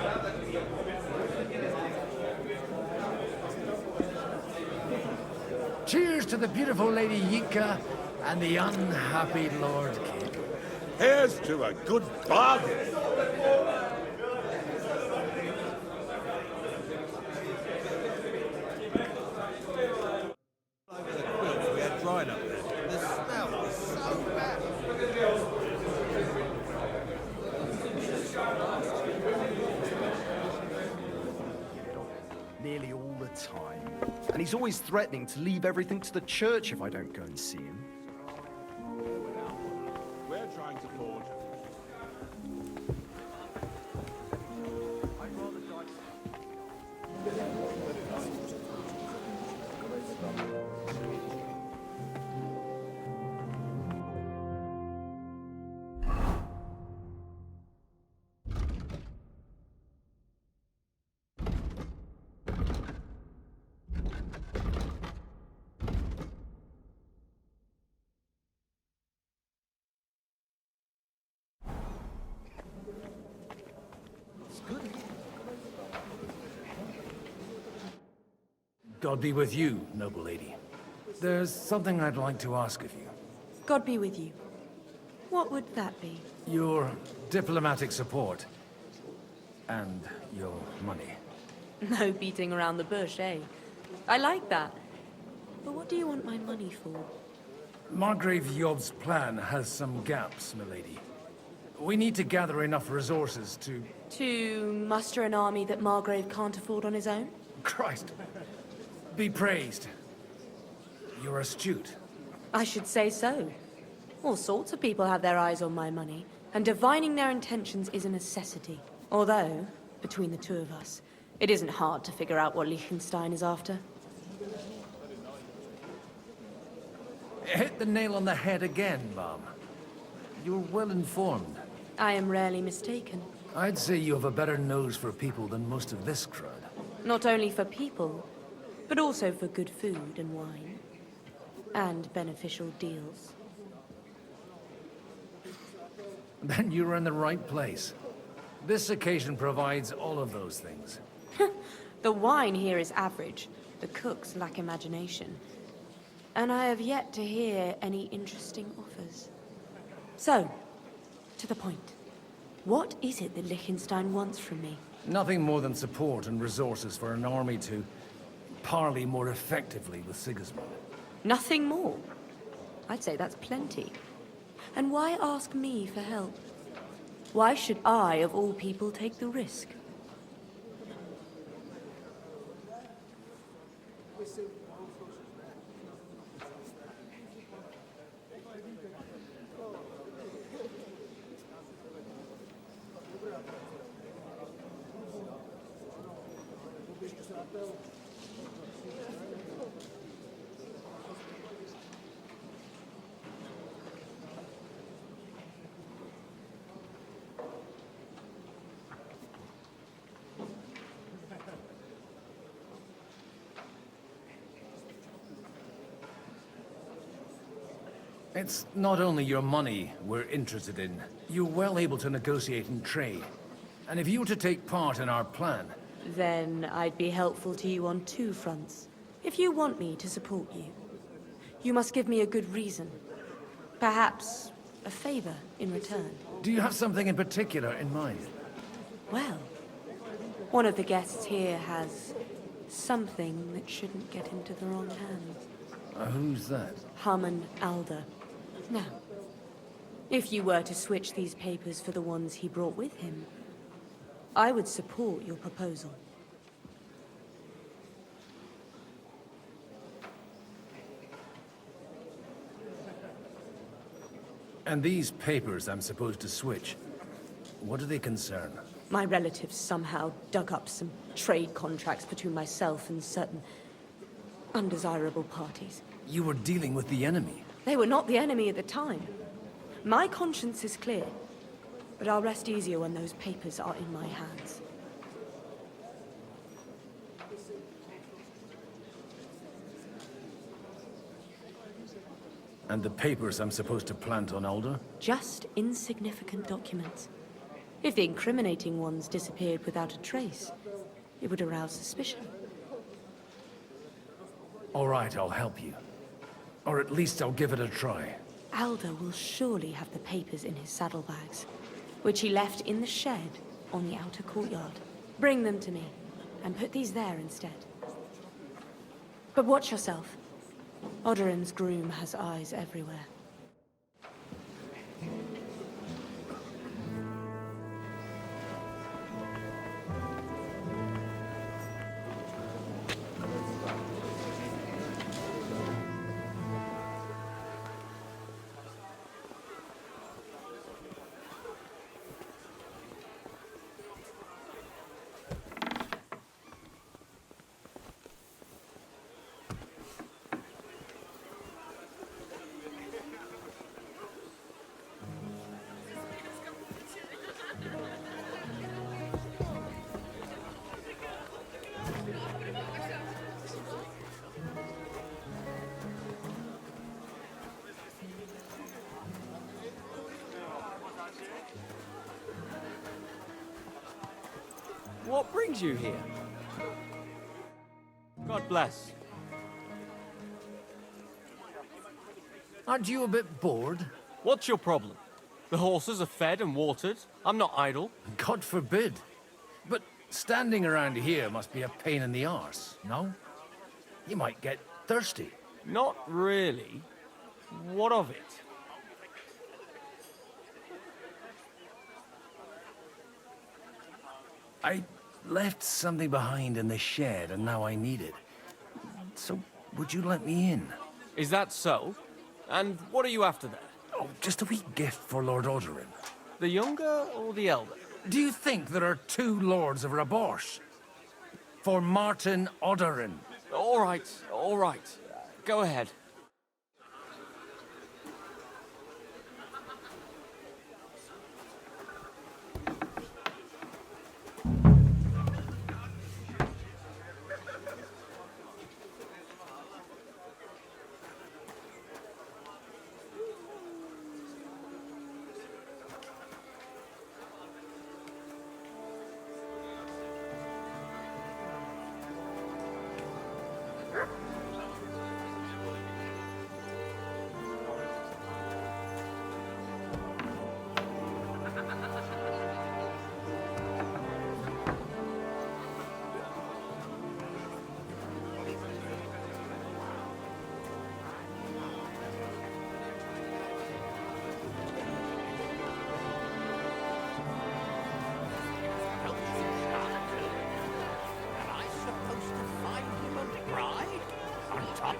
Cheers to the beautiful Lady Yika and the unhappy Lord King. Here's to a good bargain. We had drying up there. The smell was so bad. Nearly all the time. And he's always threatening to leave everything to the church if I don't go and see him. We're trying to forge. God be with you, noble lady. There's something I'd like to ask of you. God be with you. What would that be? Your diplomatic support. And your money. No beating around the bush, eh? I like that. But what do you want my money for? Margrave Yob's plan has some gaps, milady. We need to gather enough resources to... To muster an army that Margrave can't afford on his own? Christ. Be praised. You're astute. I should say so. All sorts of people have their eyes on my money, and divining their intentions is a necessity. Although, between the two of us, it isn't hard to figure out what Liechtenstein is after. Hit the nail on the head again, Mom. You're well informed. I am rarely mistaken. I'd say you have a better nose for people than most of this crowd. Not only for people, but also for good food and wine. And beneficial deals. Then you're in the right place. This occasion provides all of those things. The wine here is average. The cooks lack imagination. And I have yet to hear any interesting offers. So, to the point. What is it that Liechtenstein wants from me? Nothing more than support and resources for an army to parley more effectively with Sigismund. Nothing more? I'd say that's plenty. And why ask me for help? Why should I, of all people, take the risk? It's not only your money we're interested in. You're well able to negotiate and trade. And if you were to take part in our plan... Then I'd be helpful to you on two fronts. If you want me to support you, you must give me a good reason. Perhaps a favor in return. Do you have something in particular in mind? Well, one of the guests here has something that shouldn't get into the wrong hands. Who's that? Hammond Alder. Now, if you were to switch these papers for the ones he brought with him, I would support your proposal. And these papers I'm supposed to switch, what do they concern? My relatives somehow dug up some trade contracts between myself and certain undesirable parties. You were dealing with the enemy. They were not the enemy at the time. My conscience is clear, but I'll rest easier when those papers are in my hands. And the papers I'm supposed to plant on Alder? Just insignificant documents. If the incriminating ones disappeared without a trace, it would arouse suspicion. All right, I'll help you. Or at least I'll give it a try. Alder will surely have the papers in his saddlebags, which he left in the shed on the outer courtyard. Bring them to me, and put these there instead. But watch yourself. Odorin's groom has eyes everywhere. What brings you here? God bless. Aren't you a bit bored? What's your problem? The horses are fed and watered. I'm not idle. God forbid. But standing around here must be a pain in the arse, no? You might get thirsty. Not really. What of it? I left something behind in the shed, and now I need it. So, would you let me in? Is that so? And what are you after there? Oh, just a wee gift for Lord Odorin. The younger or the elder? Do you think there are two lords of Raborsh? For Martin Odorin. All right, all right. Go ahead.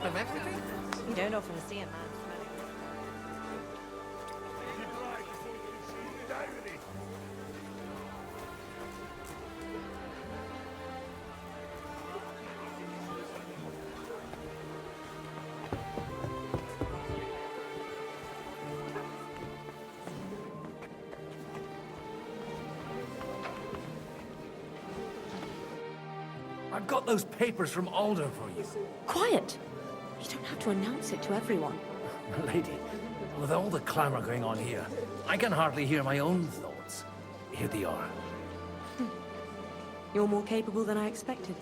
Of everything? You don't often see a man I've got those papers from Alder for you. Quiet! You don't have to announce it to everyone. Lady, with all the clamor going on here, I can hardly hear my own thoughts. Here they are. You're more capable than I expected.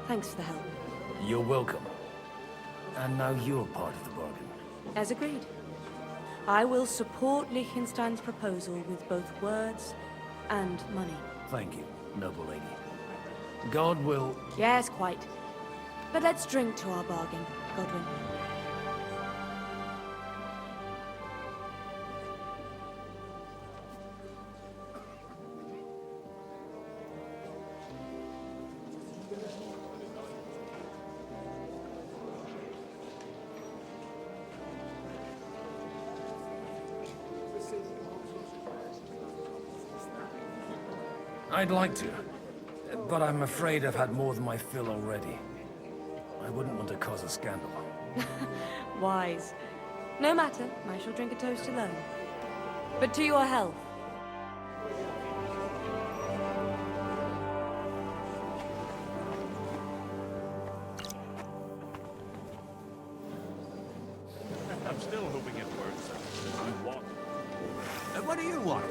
Thanks for the help. You're welcome. And now you're part of the bargain. As agreed. I will support Liechtenstein's proposal with both words and money. Thank you, noble lady. God will... Yes, quite. But let's drink to our bargain, Godwin. I'd like to, but I'm afraid I've had more than my fill already. I wouldn't want to cause a scandal. Wise. No matter, I shall drink a toast alone. But to your health. I'm still hoping it works out. You want... What do you want?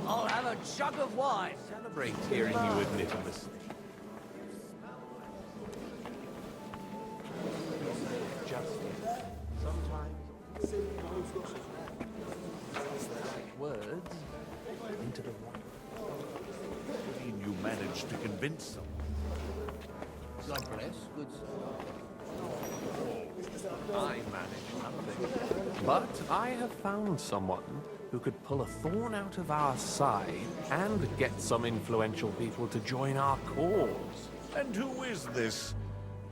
I'll have a jug of wine. Celebrate hearing you admit a mistake. Sometimes words into the right. mean you managed to convince someone? God bless, good sir. I manage nothing. But I have found someone who could pull a thorn out of our side and get some influential people to join our cause. And who is this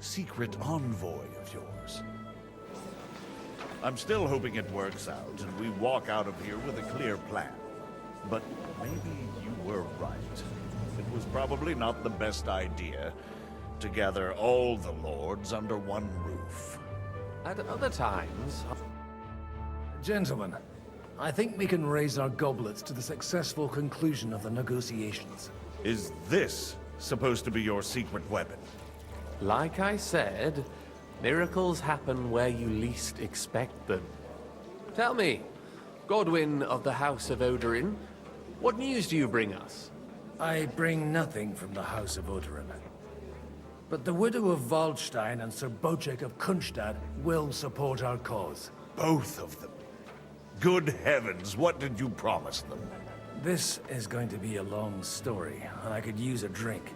secret envoy of yours? I'm still hoping it works out and we walk out of here with a clear plan. But maybe you were right. It was probably not the best idea to gather all the lords under one roof. At other times... Gentlemen, I think we can raise our goblets to the successful conclusion of the negotiations. Is this supposed to be your secret weapon? Like I said, miracles happen where you least expect them. Tell me, Godwin of the House of Odorin, what news do you bring us? I bring nothing from the House of Odorin. But the widow of Waldstein and Sir Bocek of Kunstad will support our cause. Both of them? Good heavens, what did you promise them? This is going to be a long story, and I could use a drink.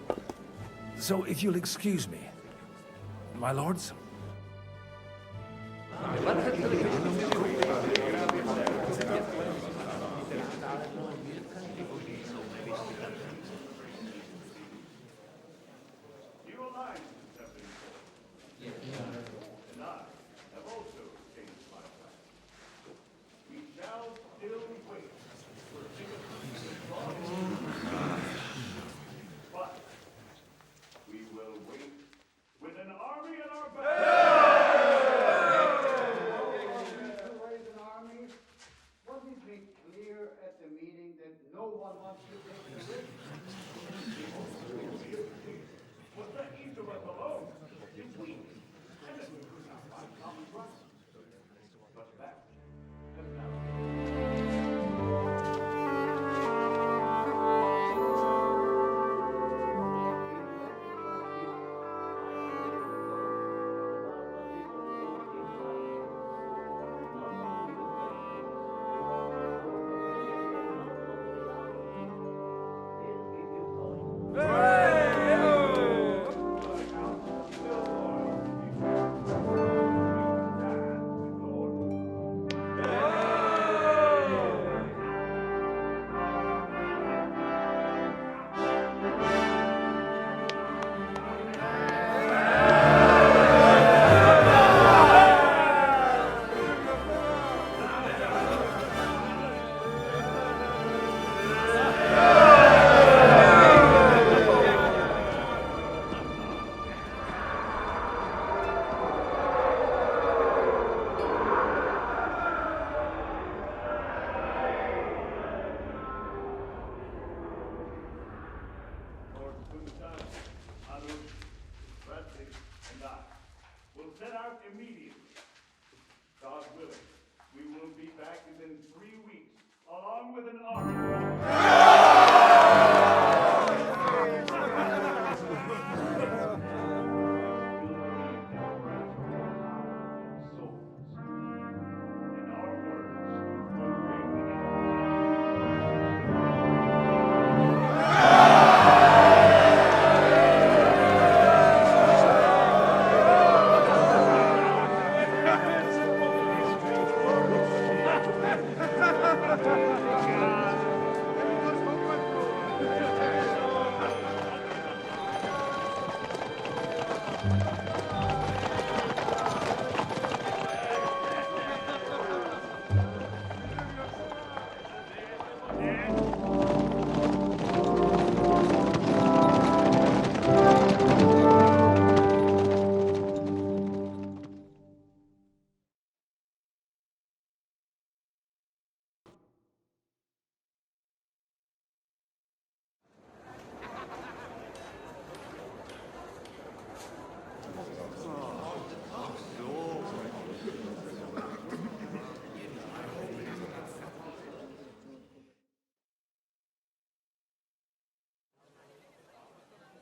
So if you'll excuse me, my lords?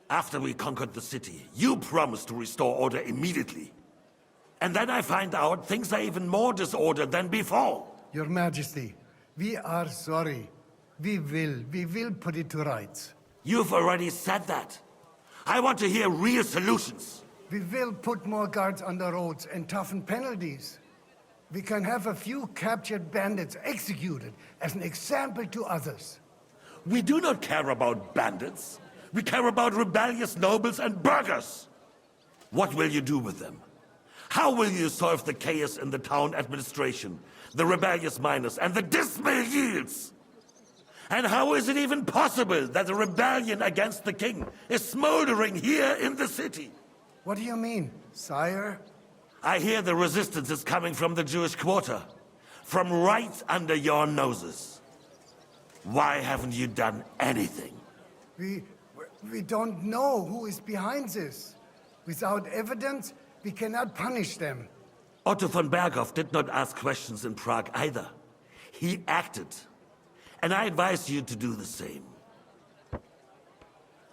After we conquered the city, you promised to restore order immediately. And then I find out things are even more disordered than before. Your Majesty, we are sorry. We will put it to rights. You've already said that. I want to hear real solutions. We will put more guards on the roads and toughen penalties. We can have a few captured bandits executed as an example to others. We do not care about bandits. We care about rebellious nobles and burghers. What will you do with them? How will you solve the chaos in the town administration, the rebellious miners, and the dismal yields? And how is it even possible that a rebellion against the king is smoldering here in the city? What do you mean, sire? I hear the resistance is coming from the Jewish quarter, from right under your noses. Why haven't you done anything? We don't know who is behind this. Without evidence, we cannot punish them. Otto von Berghoff did not ask questions in Prague either. He acted. And I advise you to do the same.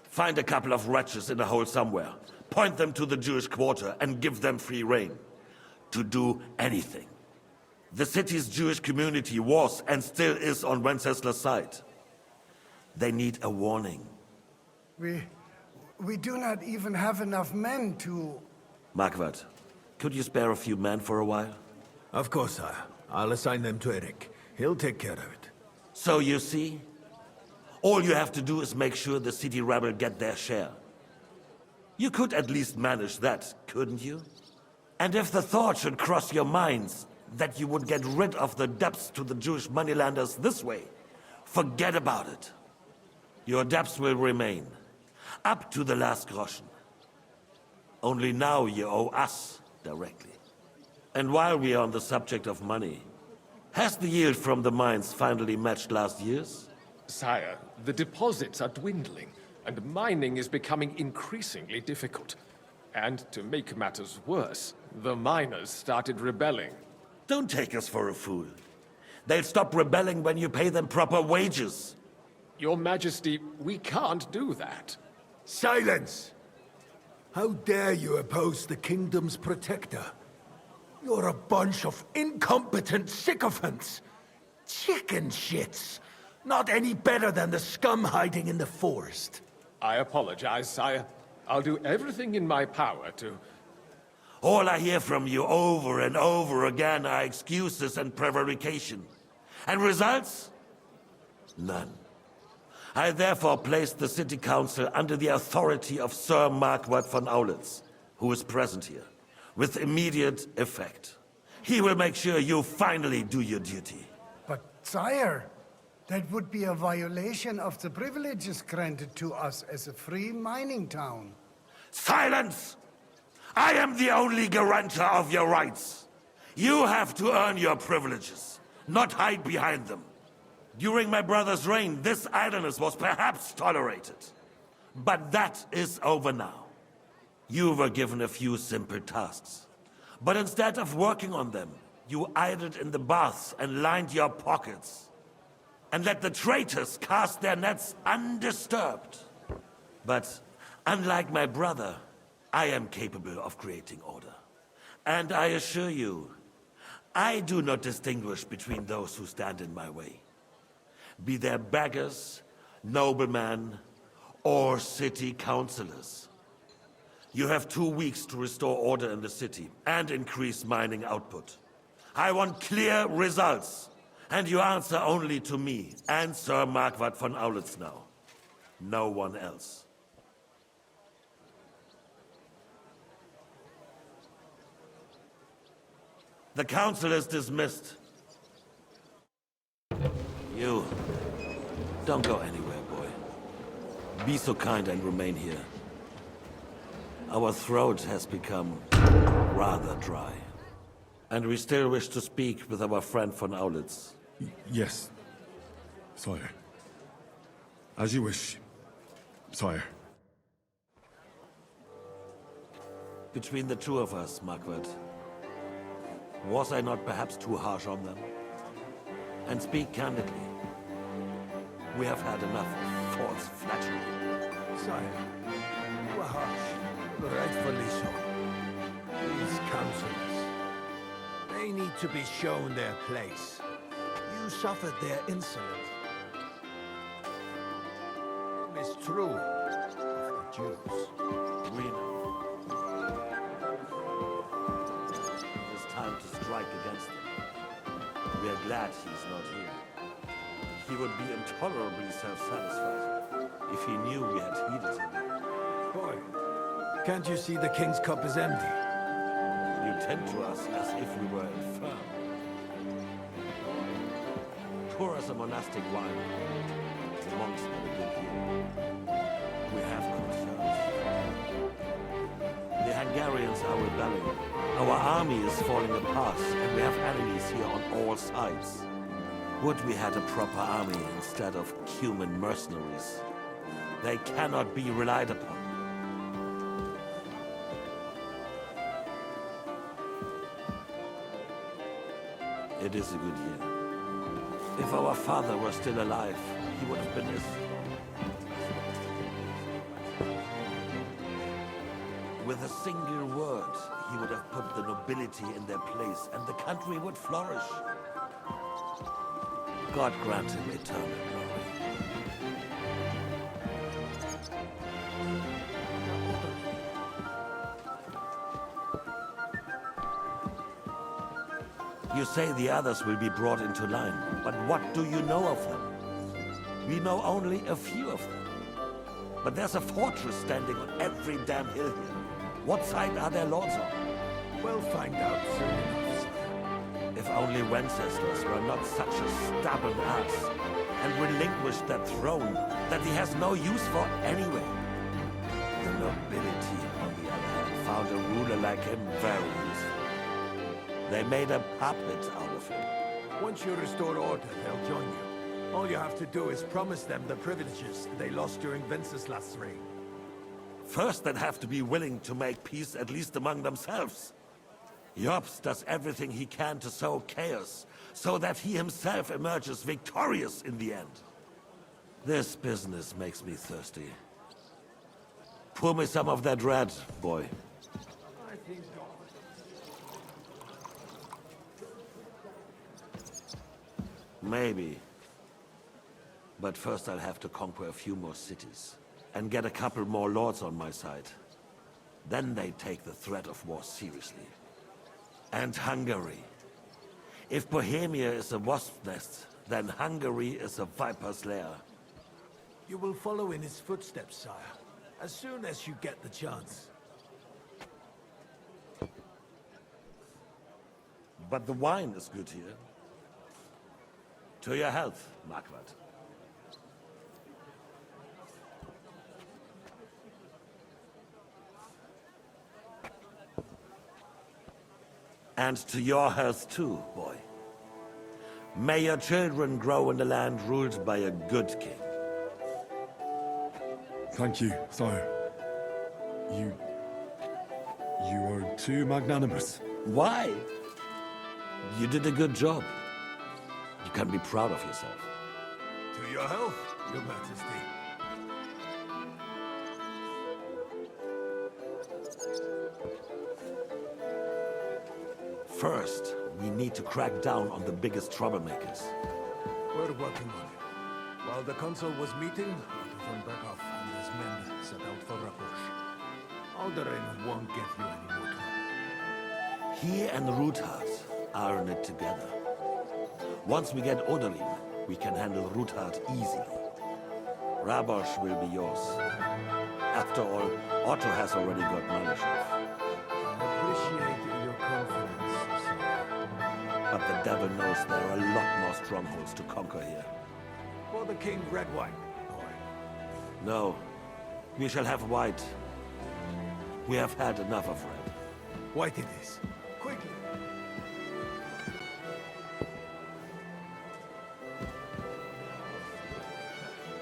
Find a couple of wretches in a hole somewhere, point them to the Jewish quarter, and give them free rein. To do anything. The city's Jewish community was and still is on Wencesla's side. They need a warning. We do not even have enough men to... Marquardt, could you spare a few men for a while? Of course, sire. I'll assign them to Eric. He'll take care of it. So you see? All you have to do is make sure the city rebel get their share. You could at least manage that, couldn't you? And if the thought should cross your minds that you would get rid of the debts to the Jewish moneylenders this way, forget about it. Your debts will remain, up to the last groschen. Only now you owe us directly. And while we are on the subject of money, has the yield from the mines finally matched last year's? Sire, the deposits are dwindling, and mining is becoming increasingly difficult. And to make matters worse, the miners started rebelling. Don't take us for a fool. They'll stop rebelling when you pay them proper wages. Your Majesty, we can't do that. Silence! How dare you oppose the kingdom's protector? You're a bunch of incompetent sycophants! Chicken shits! Not any better than the scum hiding in the forest. I apologize, sire. I'll do everything in my power to... All I hear from you over and over again are excuses and prevarication. And results? None. I therefore place the city council under the authority of Sir Marquardt von Aulitz, who is present here, with immediate effect. He will make sure you finally do your duty. But, sire, that would be a violation of the privileges granted to us as a free mining town. Silence! I am the only guarantor of your rights. You have to earn your privileges, not hide behind them. During my brother's reign, this idleness was perhaps tolerated. But that is over now. You were given a few simple tasks. But instead of working on them, you idled in the baths and lined your pockets. And let the traitors cast their nets undisturbed. But unlike my brother, I am capable of creating order. And I assure you, I do not distinguish between those who stand in my way. Be they beggars, noblemen, or city councillors. You have 2 weeks to restore order in the city and increase mining output. I want clear results, and you answer only to me and Sir Marquardt von Aulitz now. No one else. The council is dismissed. You, don't go anywhere, boy. Be so kind and remain here. Our throat has become rather dry. And we still wish to speak with our friend von Aulitz. Yes, sire. As you wish, sire. Between the two of us, Marquardt, was I not perhaps too harsh on them? And speak candidly. We have had enough of false flattery. Sire, Rightfully so. These councillors, they need to be shown their place. You suffered their insolence. It's true of the Jews. We know. It is time to strike against them. We are glad he's not here. He would be intolerably self-satisfied if he knew we had heeded him. Boy, can't you see the king's cup is empty? You tend to us as if we were infirm. Pour us a monastic wine. The monks had a good year. We have concerns. The Hungarians are rebelling. Our army is falling apart, and we have enemies here on all sides. Would we had a proper army instead of human mercenaries? They cannot be relied upon. It is a good year. If our father were still alive, he would have been his. With a single word, he would have put the nobility in their place, and the country would flourish. God grant him eternal glory. You say the others will be brought into line, but what do you know of them? We know only a few of them. But there's a fortress standing on every damn hill here. What side are their lords on? We'll find out soon enough. If only Wenceslas were not such a stubborn ass and relinquished that throne that he has no use for anyway. The nobility, on the other hand, found a ruler like him very useful. They made a puppet out of him. Once you restore order, they'll join you. All you have to do is promise them the privileges they lost during Wenceslas' reign. First, they'd have to be willing to make peace at least among themselves. Jobst does everything he can to sow chaos, so that he himself emerges victorious in the end. This business makes me thirsty. Pour me some of that red, boy. Maybe. But first I'll have to conquer a few more cities, and get a couple more lords on my side. Then they take the threat of war seriously. And Hungary. If Bohemia is a wasp's nest, then Hungary is a viper's lair. You will follow in his footsteps, sire, as soon as you get the chance. But the wine is good here. To your health, Marquardt. And to your health too, boy. May your children grow in a land ruled by a good king. Thank you, sire. You are too magnanimous. Why? You did a good job. You can be proud of yourself. To your health, your majesty. First, we need to crack down on the biggest troublemakers. We're working on it. While the consul was meeting, Otto von Berghoff and his men set out for Raposh. Alderin won't give you any more trouble. He and Ruthard are in it together. Once we get Oderin, we can handle Ruthard easily. Rabosh will be yours. After all, Otto has already got Malyshev. I appreciate your confidence, sir. But the devil knows there are a lot more strongholds to conquer here. For the king, red wine, boy. No, we shall have white. We have had enough of red. White it is. Quickly.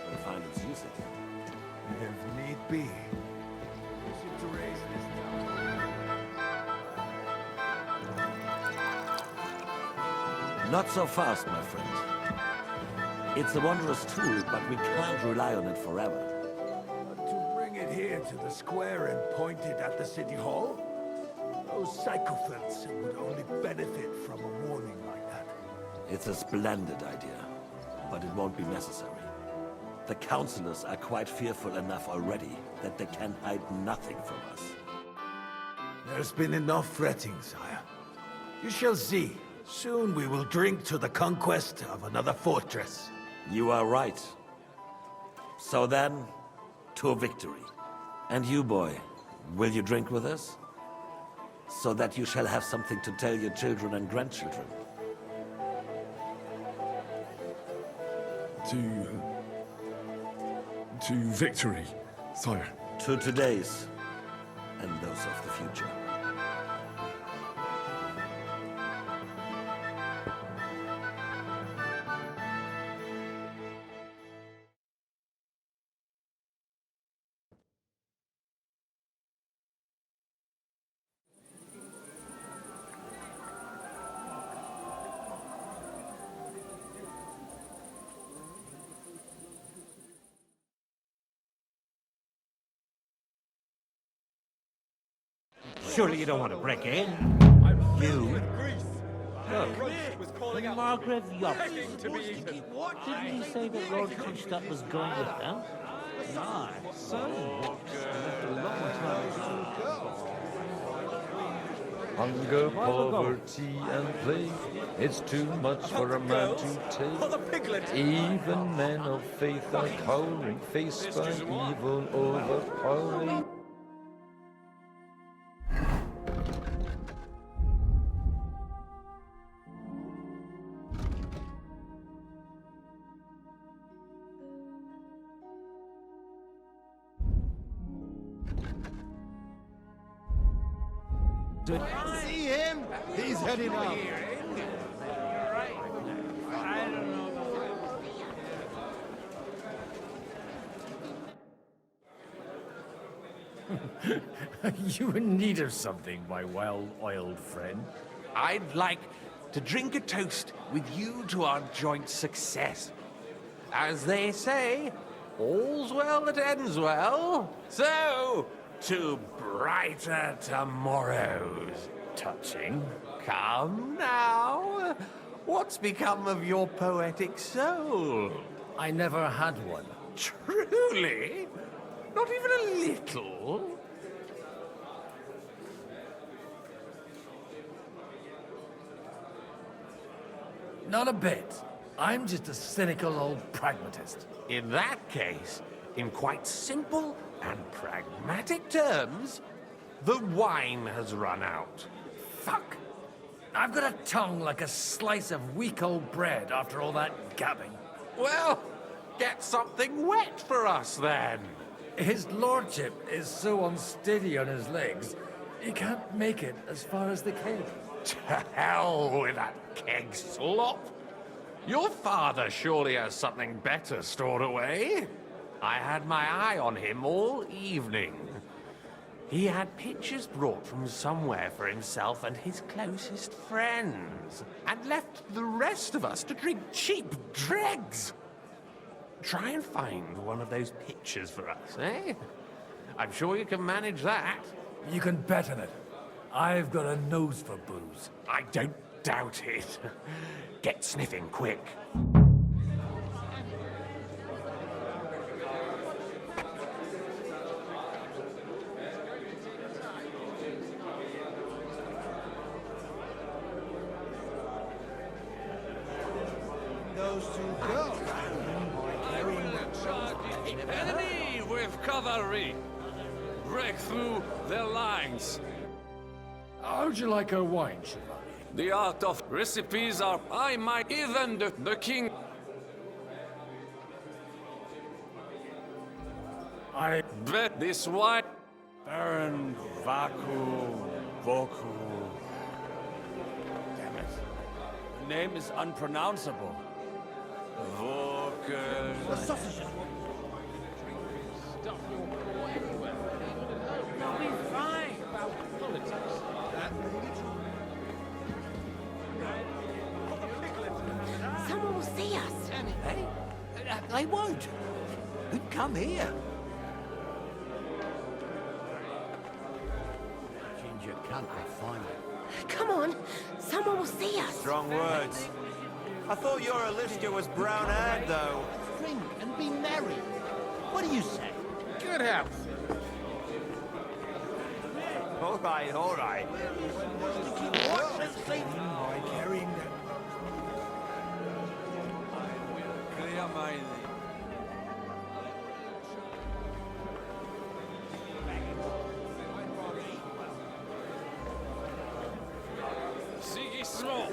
We'll find its use again. If need be. Use it to raise this town. Not so fast, my friend. It's a wondrous tool, but we can't rely on it forever. But to bring it here to the square and pointed at the city hall? Those psychophants would only benefit from a warning like that. It's a splendid idea, but it won't be necessary. The councillors are quite fearful enough already that they can hide nothing from us. There's been enough fretting, sire. You shall see. Soon we will drink to the conquest of another fortress. You are right. So then, to victory. And you, boy, will you drink with us? So that you shall have something to tell your children and grandchildren. To victory, sire. To today's, and those of the future. Surely you don't want to break in? You? Look, the Margrave yacht. Didn't he say that Lord Kronstadt was going with them? Aye, so what? Left a long time ago. Hunger, poverty, and plague, it's too much for a man to take. Even men of faith are cowering, faced by evil overpowering. See him? He's heading up. You in need of something, my well-oiled friend? I'd like to drink a toast with you to our joint success. As they say, all's well that ends well. So, to brighter tomorrows. Touching. Come now. What's become of your poetic soul? I never had one. Truly? Not even a little? Not a bit. I'm just a cynical old pragmatist. In that case, in quite simple and pragmatic terms, the wine has run out. Fuck. I've got a tongue like a slice of weak old bread after all that gabbing. Well, get something wet for us then. His lordship is so unsteady on his legs, he can't make it as far as the keg. To hell with that keg slop. Your father surely has something better stored away. I had my eye on him all evening. He had pictures brought from somewhere for himself and his closest friends, and left the rest of us to drink cheap dregs. Try and find one of those pictures for us, eh? I'm sure you can manage that. You can bet on it. I've got a nose for booze. I don't doubt it. Get sniffing quick. Those two go. Enemy with cavalry! Break through their lines. How'd you like our wine, Chevalier? The art of recipes are I might even the king. I bet this wine. Baron Vaku Voku. Damn it. The name is unpronounceable. Voker. The sausages. Stuff your core everywhere. You'll be fine about politics. Someone will see us. Hey, they won't. Who'd come here? you can't go find it. Come on, someone will see us. Strong words. I thought your Alicia was brown-haired, though. Drink and be merry. What do you say? Good health. All right, all right. By carrying that. Clear mind. Sigue slow.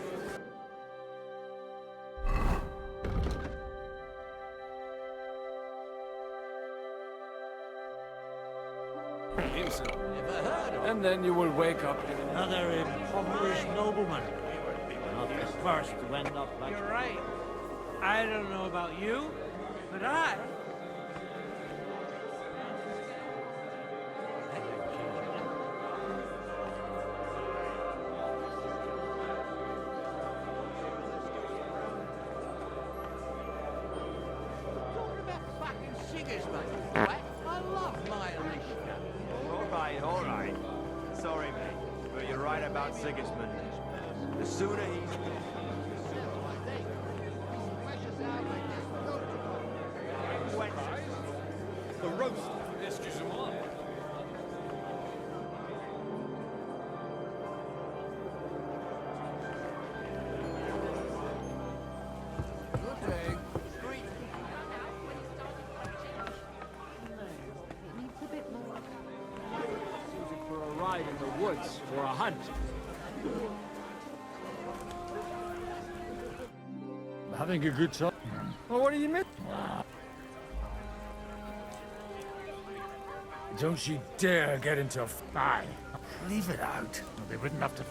And then you will wake up. Another impoverished nobleman. Not the first to end up like... You're right. I don't know about you, but I... Talking about fucking singers, mate. Right? I love my Alicia. All right. Sorry, mate, but you're right about Sigismund. The sooner he's... The roast. Excusez-moi. Good day. Suited for a ride in the woods or a hunt. Having a good time. Well, what do you mean? Don't you dare get into a fight. Leave it out. They wouldn't have to.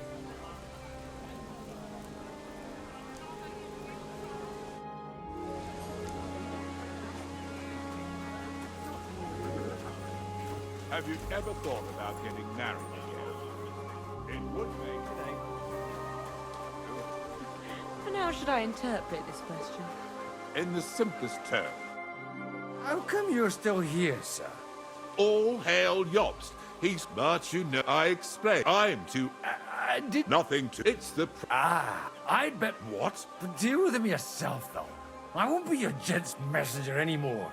Have you ever thought about getting married again? It would make... And how should I interpret this question? In the simplest term. How come you're still here, sir? All hail Jobst. He's but you know. I explained. I'm too... I did... Nothing to... It's the... I'd bet... What? But deal with him yourself, though. I won't be your gent's messenger anymore.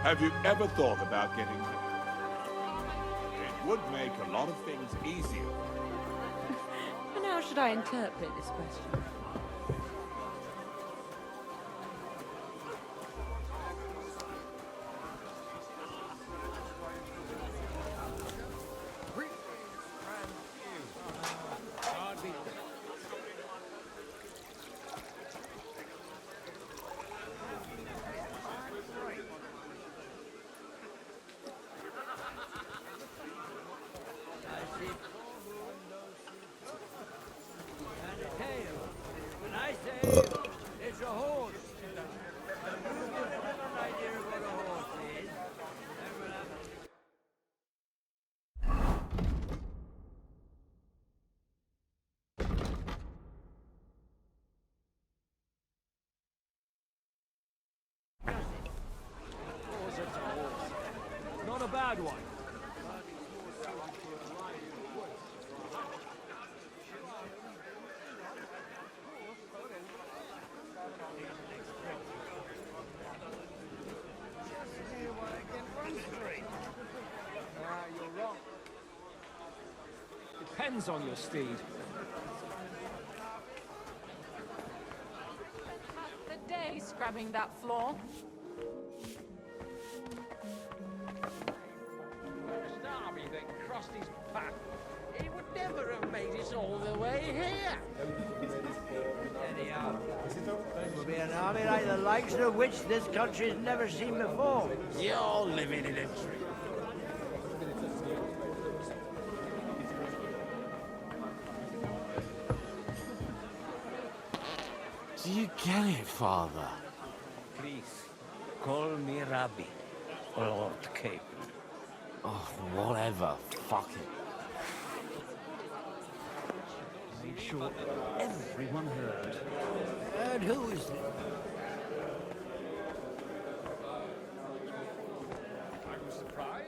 Have you ever thought about getting married? It would make a lot of things easier. And how should I interpret this question? It's a horse. Not a bad one. You're wrong. Depends on your steed. The day scrubbing that floor. Army that crossed his path, he would never have made it all the way here. Anyhow, it will be an army like the likes of which this country's never seen before. You're living in a dream. Do you get it, Father? Please, call me Rabbi, or Lord Cape. Oh, whatever. Fuck it. Make sure everyone heard. And who is it? I was surprised.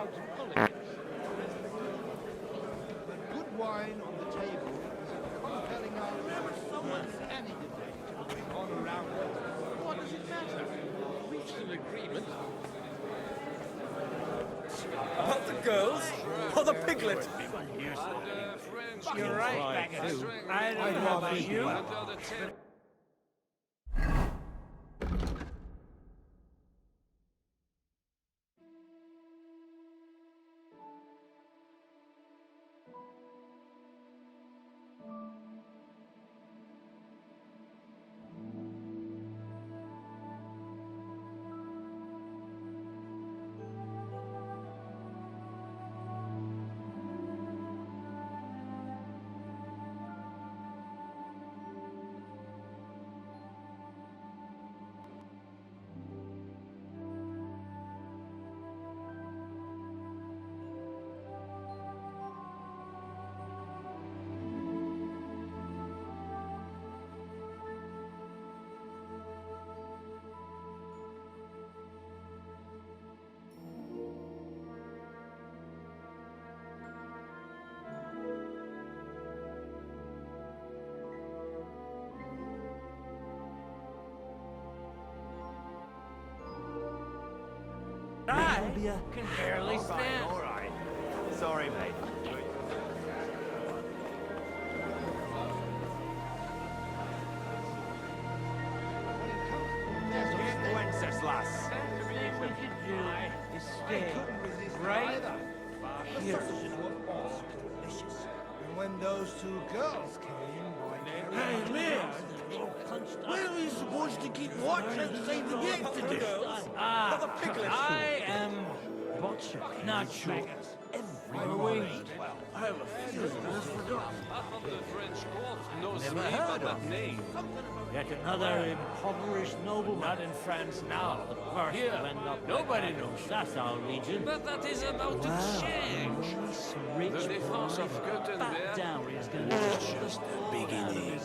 crowds of hooligans. Good wine on the table is a compelling argument. Someone's any debate going on around it. What does it matter? Reached an agreement. About the girls? Or the piglet? You're right, Baggers. I don't know about you. I can barely stand. All right. Sorry, mate. Wenceslas. What you do is stay right here. And when those two girls came, Hey, man! Where are we supposed to keep watch and save the gates today? I am Butcher, not Baggers. Every morning. I have a feeling I forgot. Never heard of name. Yet another impoverished nobleman. Not in France now. The first to end up. Nobody knows. That's our region. But that is about to change. This rich boy, fat dowry is going to be just the beginning.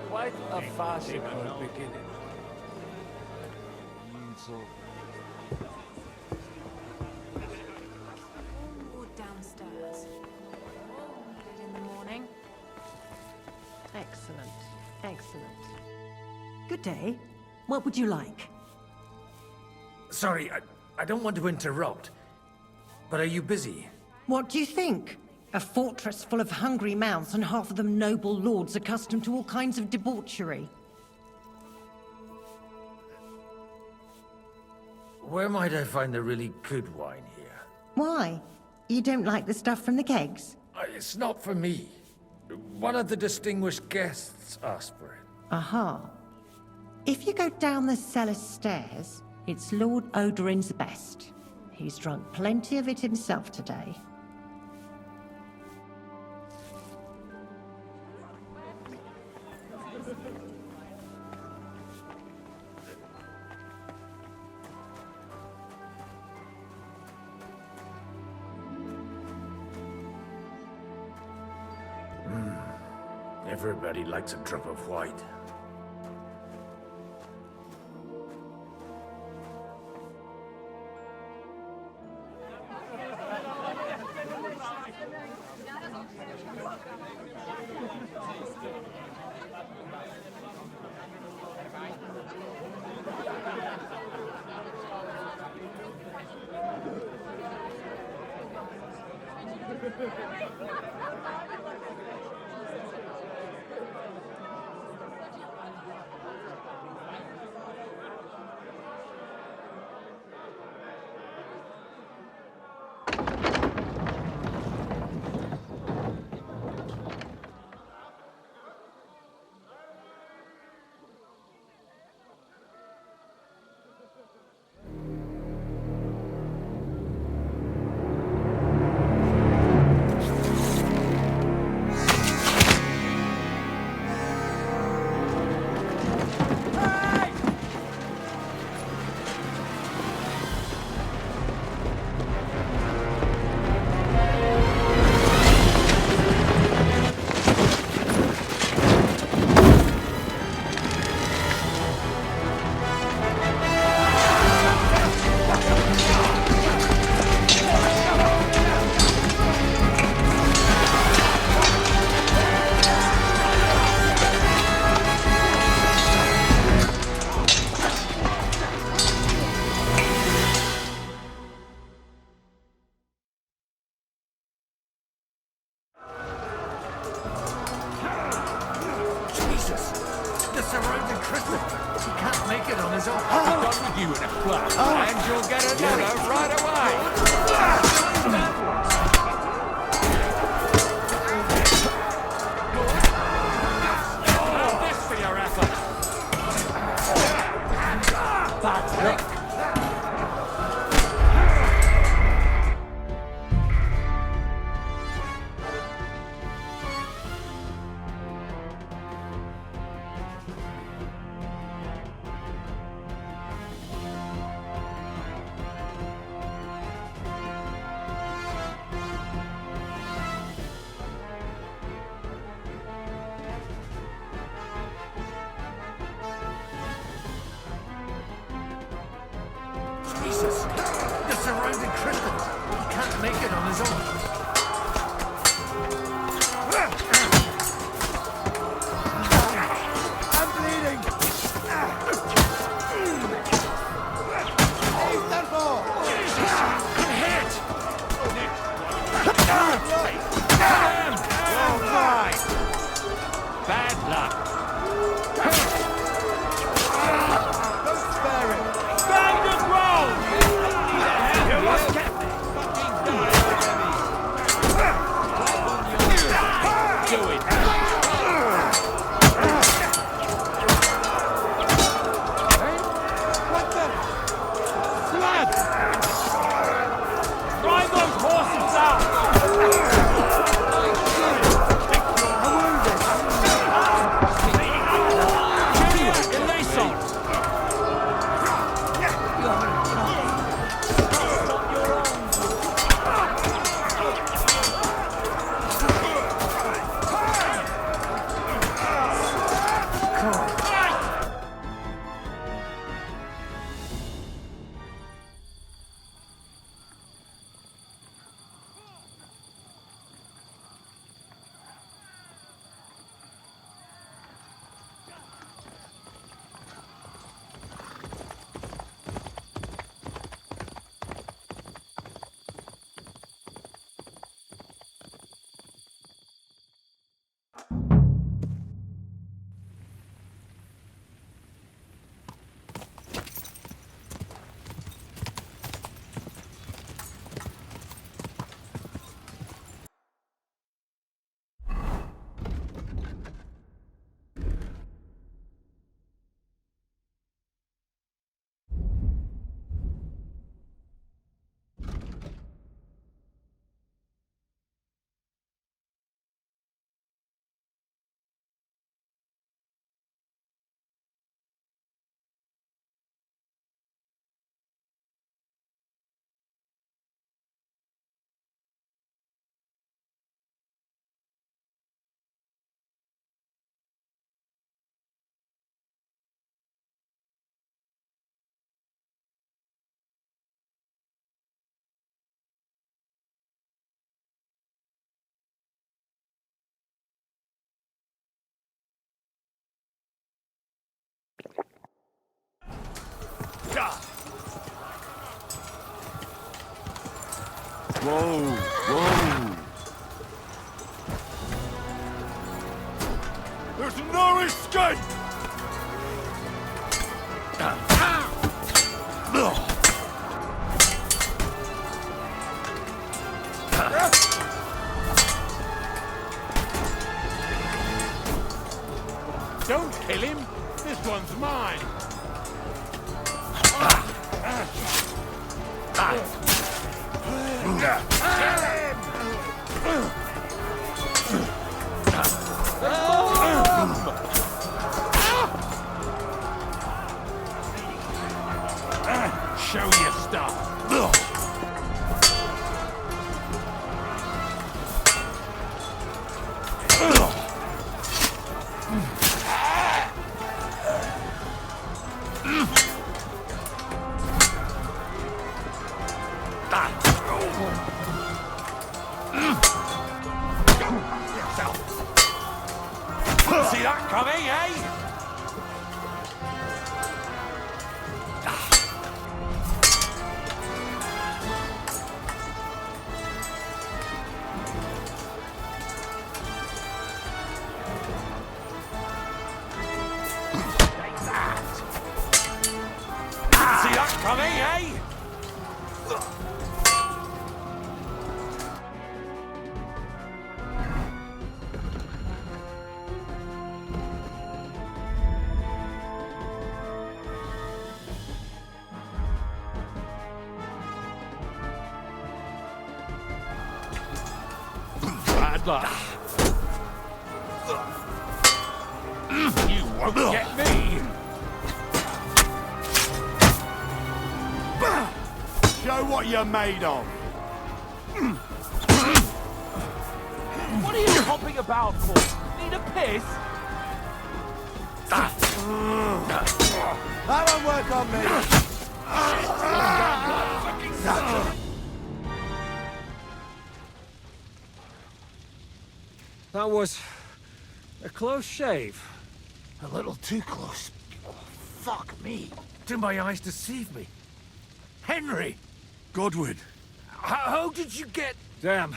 Quite a farcical beginning. Or downstairs. Needed in the morning. Excellent. Excellent. Good day. What would you like? Sorry, I don't want to interrupt. But are you busy? What do you think? A fortress full of hungry mouths and half of them noble lords accustomed to all kinds of debauchery. Where might I find the really good wine here? Why? You don't like the stuff from the kegs? It's not for me. One of the distinguished guests asked for it. Aha. If you go down the cellar stairs, it's Lord Odorin's best. He's drunk plenty of it himself today. Everybody likes a drop of white. And you'll get another right away. Have this for your effort. Bad luck. Jesus! They're surrounding Tristan! He can't make it on his own! I'm bleeding! Ethan! Hit! All right. Bad luck. Don't spare it! Stand your ground! You must get do it. What the? Blood! Drive those horses out! Whoa, whoa. There's no escape! Don't kill him. This one's mine. Show your stuff. See that coming, eh? See that coming, eh? way! Bad luck. You won't get me! Show what you're made of. What are you hopping about for? Need a piss? That won't work on me. That was a close shave. A little too close. Fuck me. Do my eyes deceive me? Henry! Godwin! How did you get... Damn.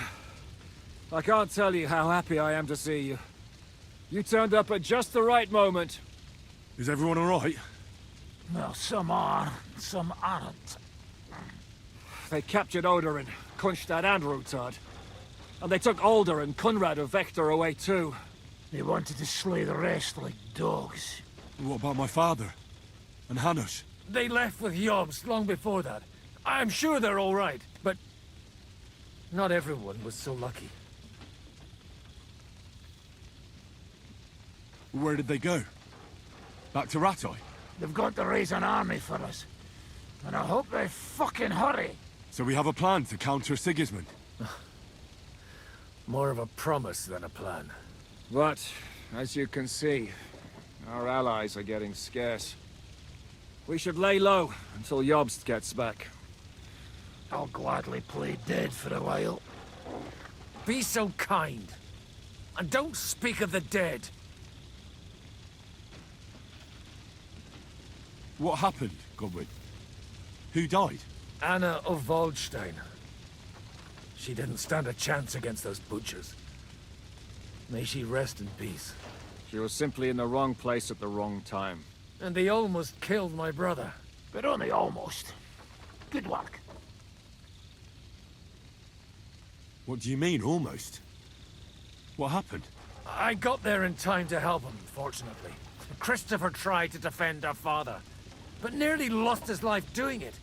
I can't tell you how happy I am to see you. You turned up at just the right moment. Is everyone alright? Well, some are, some aren't. They captured Odorin, Kunstad and Rutard. And they took Alder and Kunrad of Vector away too. They wanted to slay the rest like dogs. What about my father? And Hanush? They left with Yobs long before that. I'm sure they're all right, but... not everyone was so lucky. Where did they go? Back to Rattay? They've got to raise an army for us. And I hope they fucking hurry. So we have a plan to counter Sigismund? More of a promise than a plan. But, as you can see, our allies are getting scarce. We should lay low until Jobst gets back. I'll gladly play dead for a while. Be so kind. And don't speak of the dead. What happened, Godwin? Who died? Anna of Waldstein. She didn't stand a chance against those butchers. May she rest in peace. She was simply in the wrong place at the wrong time. And they almost killed my brother. But only almost. Good work. What do you mean, almost? What happened? I got there in time to help him, fortunately. Christopher tried to defend our father, but nearly lost his life doing it.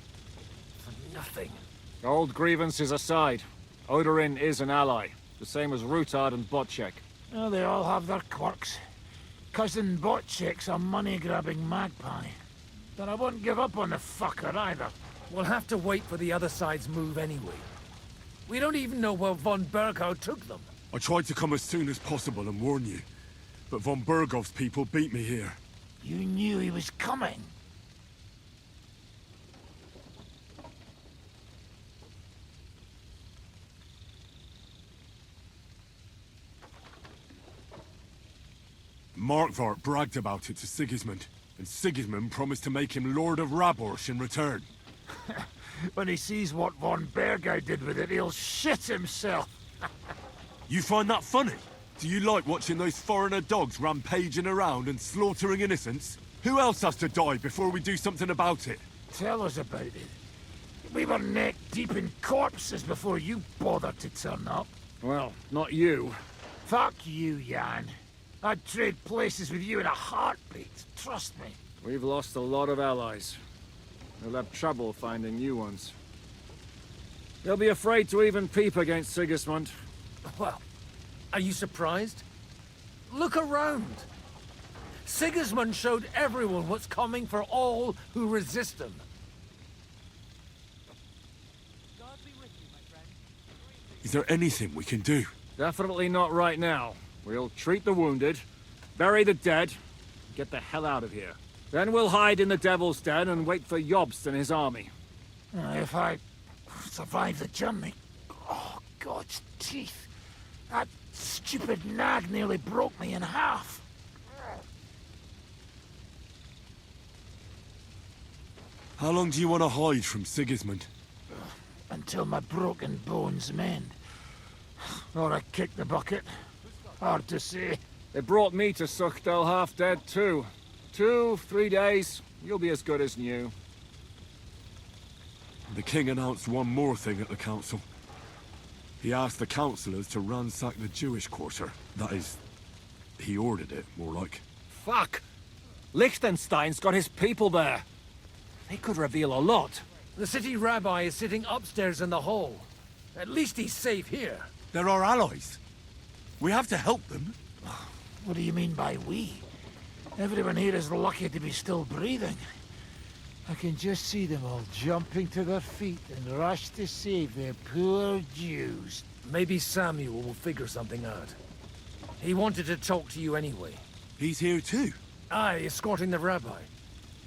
For nothing. Old grievances aside, Odorin is an ally, the same as Rutard and Botchek. Oh, they all have their quirks. Cousin Botchek's a money-grabbing magpie. But I won't give up on the fucker either. We'll have to wait for the other side's move anyway. We don't even know where von Berghow took them. I tried to come as soon as possible and warn you, but von Bergov's people beat me here. You knew he was coming. Markvart bragged about it to Sigismund, and Sigismund promised to make him Lord of Raborsh in return. When he sees what von Berghow did with it, he'll shit himself. You find that funny? Do you like watching those foreigner dogs rampaging around and slaughtering innocents? Who else has to die before we do something about it? Tell us about it. We were neck deep in corpses before you bothered to turn up. Well, not you. Fuck you, Jan. I'd trade places with you in a heartbeat, trust me. We've lost a lot of allies. We'll have trouble finding new ones. They'll be afraid to even peep against Sigismund. Well, are you surprised? Look around. Sigismund showed everyone what's coming for all who resist him. Is there anything we can do? Definitely not right now. We'll treat the wounded, bury the dead, get the hell out of here. Then we'll hide in the Devil's Den and wait for Jobst and his army. If I survive the journey... Oh, God's teeth. That stupid nag nearly broke me in half. How long do you want to hide from Sigismund? Until my broken bones mend. Or I kick the bucket. Hard to say. They brought me to Suchdale half dead too. 2, 3 days, you'll be as good as new. The king announced one more thing at the council. He asked the councillors to ransack the Jewish quarter. That is, he ordered it, more like. Fuck! Liechtenstein's got his people there. They could reveal a lot. The city rabbi is sitting upstairs in the hall. At least he's safe here. They're our allies. We have to help them. What do you mean by we? Everyone here is lucky to be still breathing. I can just see them all jumping to their feet and rush to save their poor Jews. Maybe Samuel will figure something out. He wanted to talk to you anyway. He's here too? Aye, escorting the rabbi.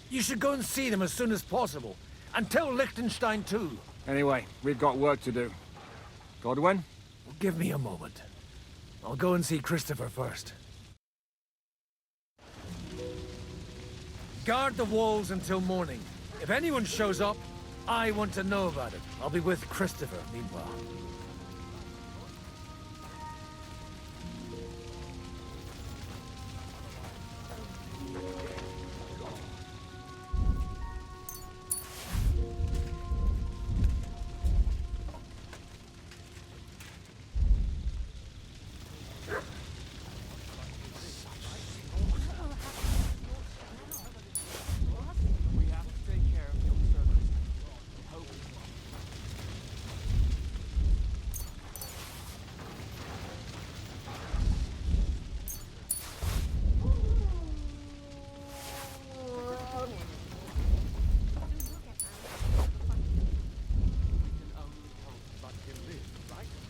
You should go and see them as soon as possible. And tell Liechtenstein too. Anyway, we've got work to do. Godwin? Well, give me a moment. I'll go and see Christopher first. Guard the walls until morning. If anyone shows up, I want to know about it. I'll be with Christopher meanwhile.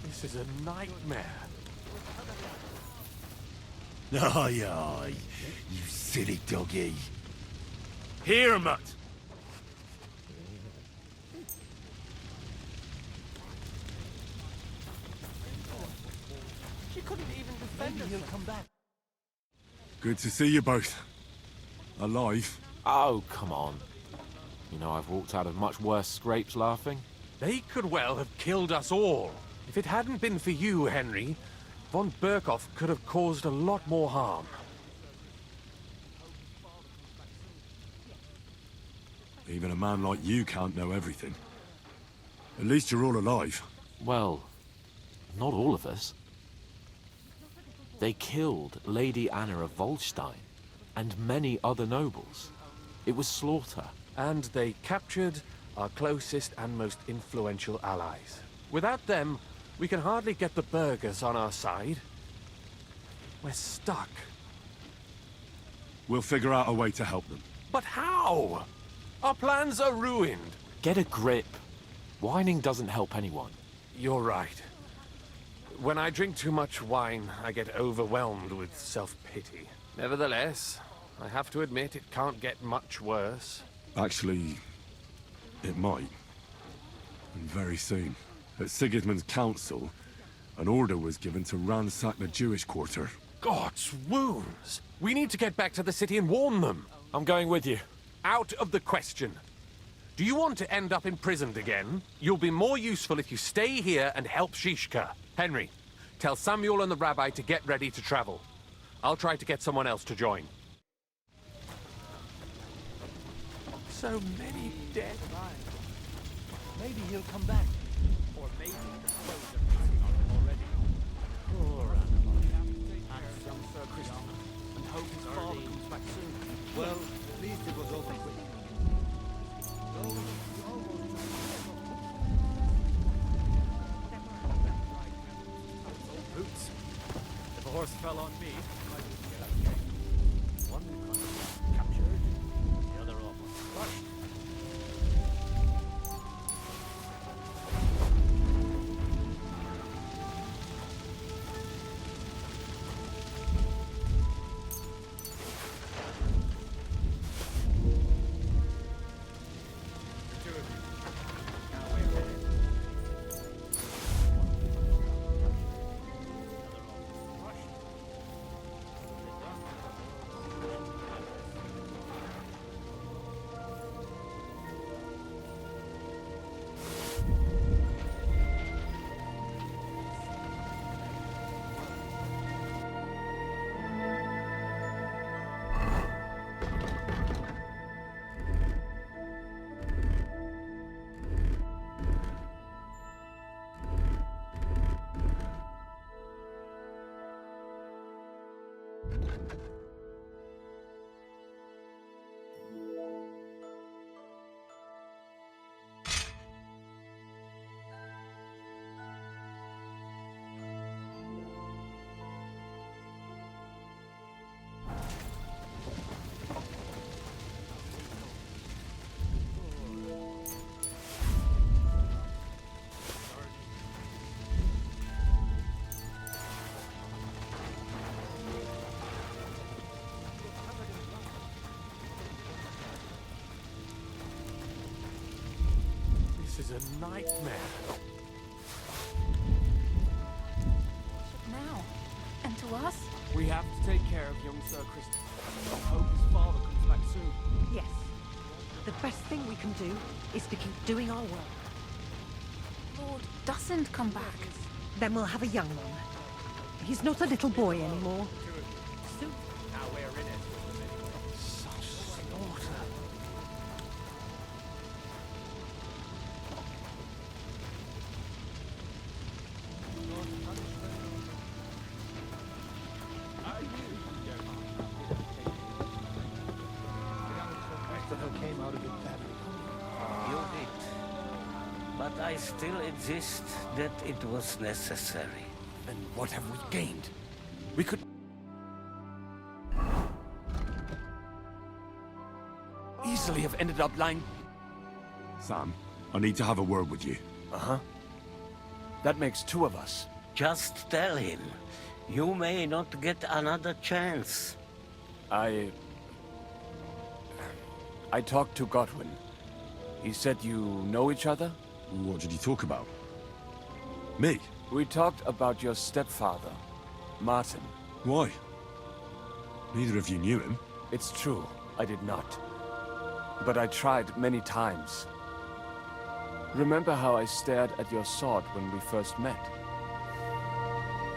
This is a nightmare. Aye, aye, you silly doggy. Here, Mutt. She couldn't even defend herself. He'll come back. Good to see you both. Alive. Oh, come on. You know, I've walked out of much worse scrapes laughing. They could well have killed us all. If it hadn't been for you, Henry, von Berkhoff could have caused a lot more harm. Even a man like you can't know everything. At least you're all alive. Well, not all of us. They killed Lady Anna of Volstein and many other nobles. It was slaughter. And they captured our closest and most influential allies. Without them, we can hardly get the burghers on our side. We're stuck. We'll figure out a way to help them. But how? Our plans are ruined. Get a grip. Whining doesn't help anyone. You're right. When I drink too much wine, I get overwhelmed with self-pity. Nevertheless, I have to admit it can't get much worse. Actually, it might. And very soon. At Sigismund's council, an order was given to ransack the Jewish quarter. God's wounds! We need to get back to the city and warn them. I'm going with you. Out of the question. Do you want to end up imprisoned again? You'll be more useful if you stay here and help Shishka. Henry, tell Samuel and the rabbi to get ready to travel. I'll try to get someone else to join. So many dead. Maybe he'll come back. Or maybe the clothes are missing on him already. Poor animal. Handsome Sir Christopher. And hope his father comes back soon. Well, at least it was over quick. Boots. If a horse fell on me, I would get out. One captured, the other almost crushed. is a nightmare. Now? And to us? We have to take care of young Sir Christopher. I hope his father comes back soon. Yes. The best thing we can do is to keep doing our work. Lord doesn't come back. Then we'll have a young one. He's not a little boy anymore. Soon. Now we're in it. Such slaughter. Christopher came out of it badly. You did. But I still insist that it was necessary. Then what have we gained? We could easily have ended up lying. Sam, I need to have a word with you. Uh-huh. That makes two of us. Just tell him. You may not get another chance. I talked to Godwin. He said you know each other? What did you talk about? Me? We talked about your stepfather, Martin. Why? Neither of you knew him. It's true, I did not. But I tried many times. Remember how I stared at your sword when we first met?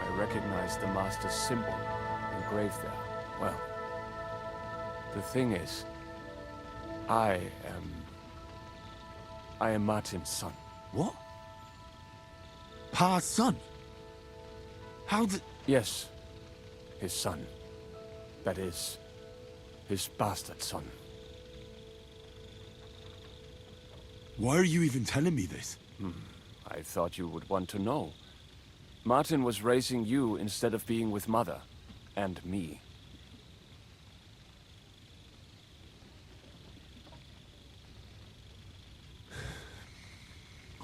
I recognized the Master's symbol engraved there. Well, the thing is, I am Martin's son. What? Pa's son? How did... Yes, his son. That is, his bastard son. Why are you even telling me this? I thought you would want to know. Martin was raising you instead of being with Mother. And me.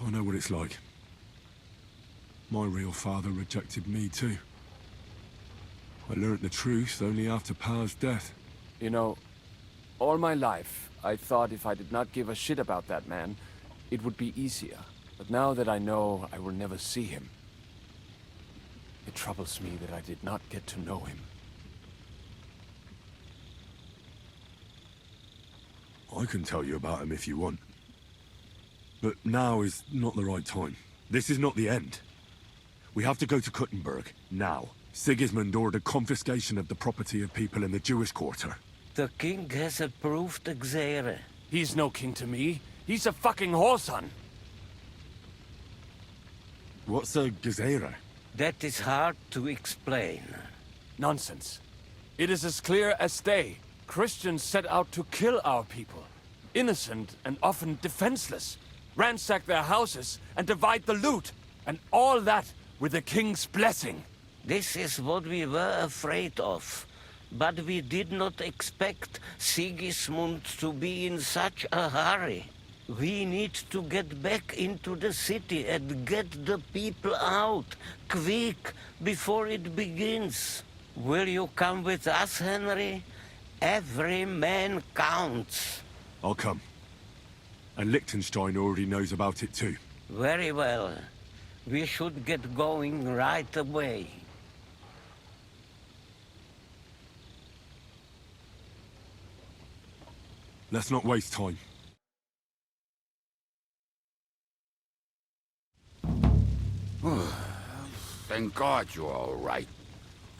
I know what it's like. My real father rejected me too. I learnt the truth only after Pa's death. You know, all my life, I thought if I did not give a shit about that man, it would be easier. But now that I know I will never see him, it troubles me that I did not get to know him. I can tell you about him if you want. But now is not the right time. This is not the end. We have to go to Kuttenberg, now. Sigismund ordered confiscation of the property of people in the Jewish quarter. The king has approved Xere. He's no king to me. He's a fucking whoreson. What's a Gezerah? That is hard to explain. Nonsense. It is as clear as day. Christians set out to kill our people. Innocent and often defenseless. Ransack their houses and divide the loot. And all that with the king's blessing. This is what we were afraid of. But we did not expect Sigismund to be in such a hurry. We need to get back into the city and get the people out, quick, before it begins. Will you come with us, Henry? Every man counts. I'll come. And Liechtenstein already knows about it too. Very well. We should get going right away. Let's not waste time. Thank God you're all right.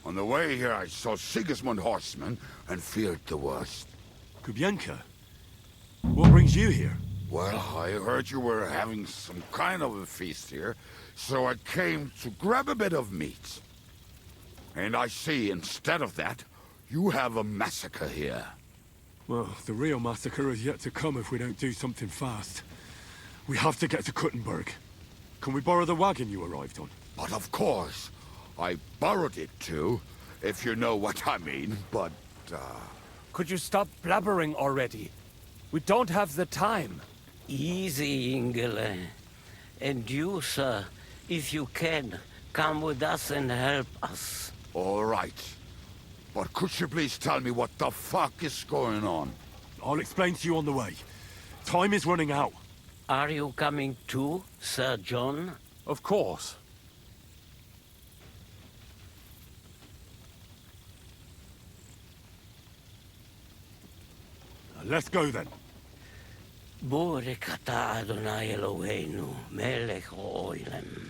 On the way here, I saw Sigismund horsemen and feared the worst. Kubienka? What brings you here? Well, I heard you were having some kind of a feast here, so I came to grab a bit of meat. And I see, instead of that, you have a massacre here. Well, the real massacre is yet to come if we don't do something fast. We have to get to Kuttenberg. Can we borrow the wagon you arrived on? But of course. I borrowed it too, if you know what I mean, but, Could you stop blabbering already? We don't have the time. Easy, Ingele. And you, sir, if you can, come with us and help us. All right. But could you please tell me what the fuck is going on? I'll explain to you on the way. Time is running out. Are you coming too, Sir John? Of course. Let's go then. Borekata Adonai Eloheinu, melech ha'olam.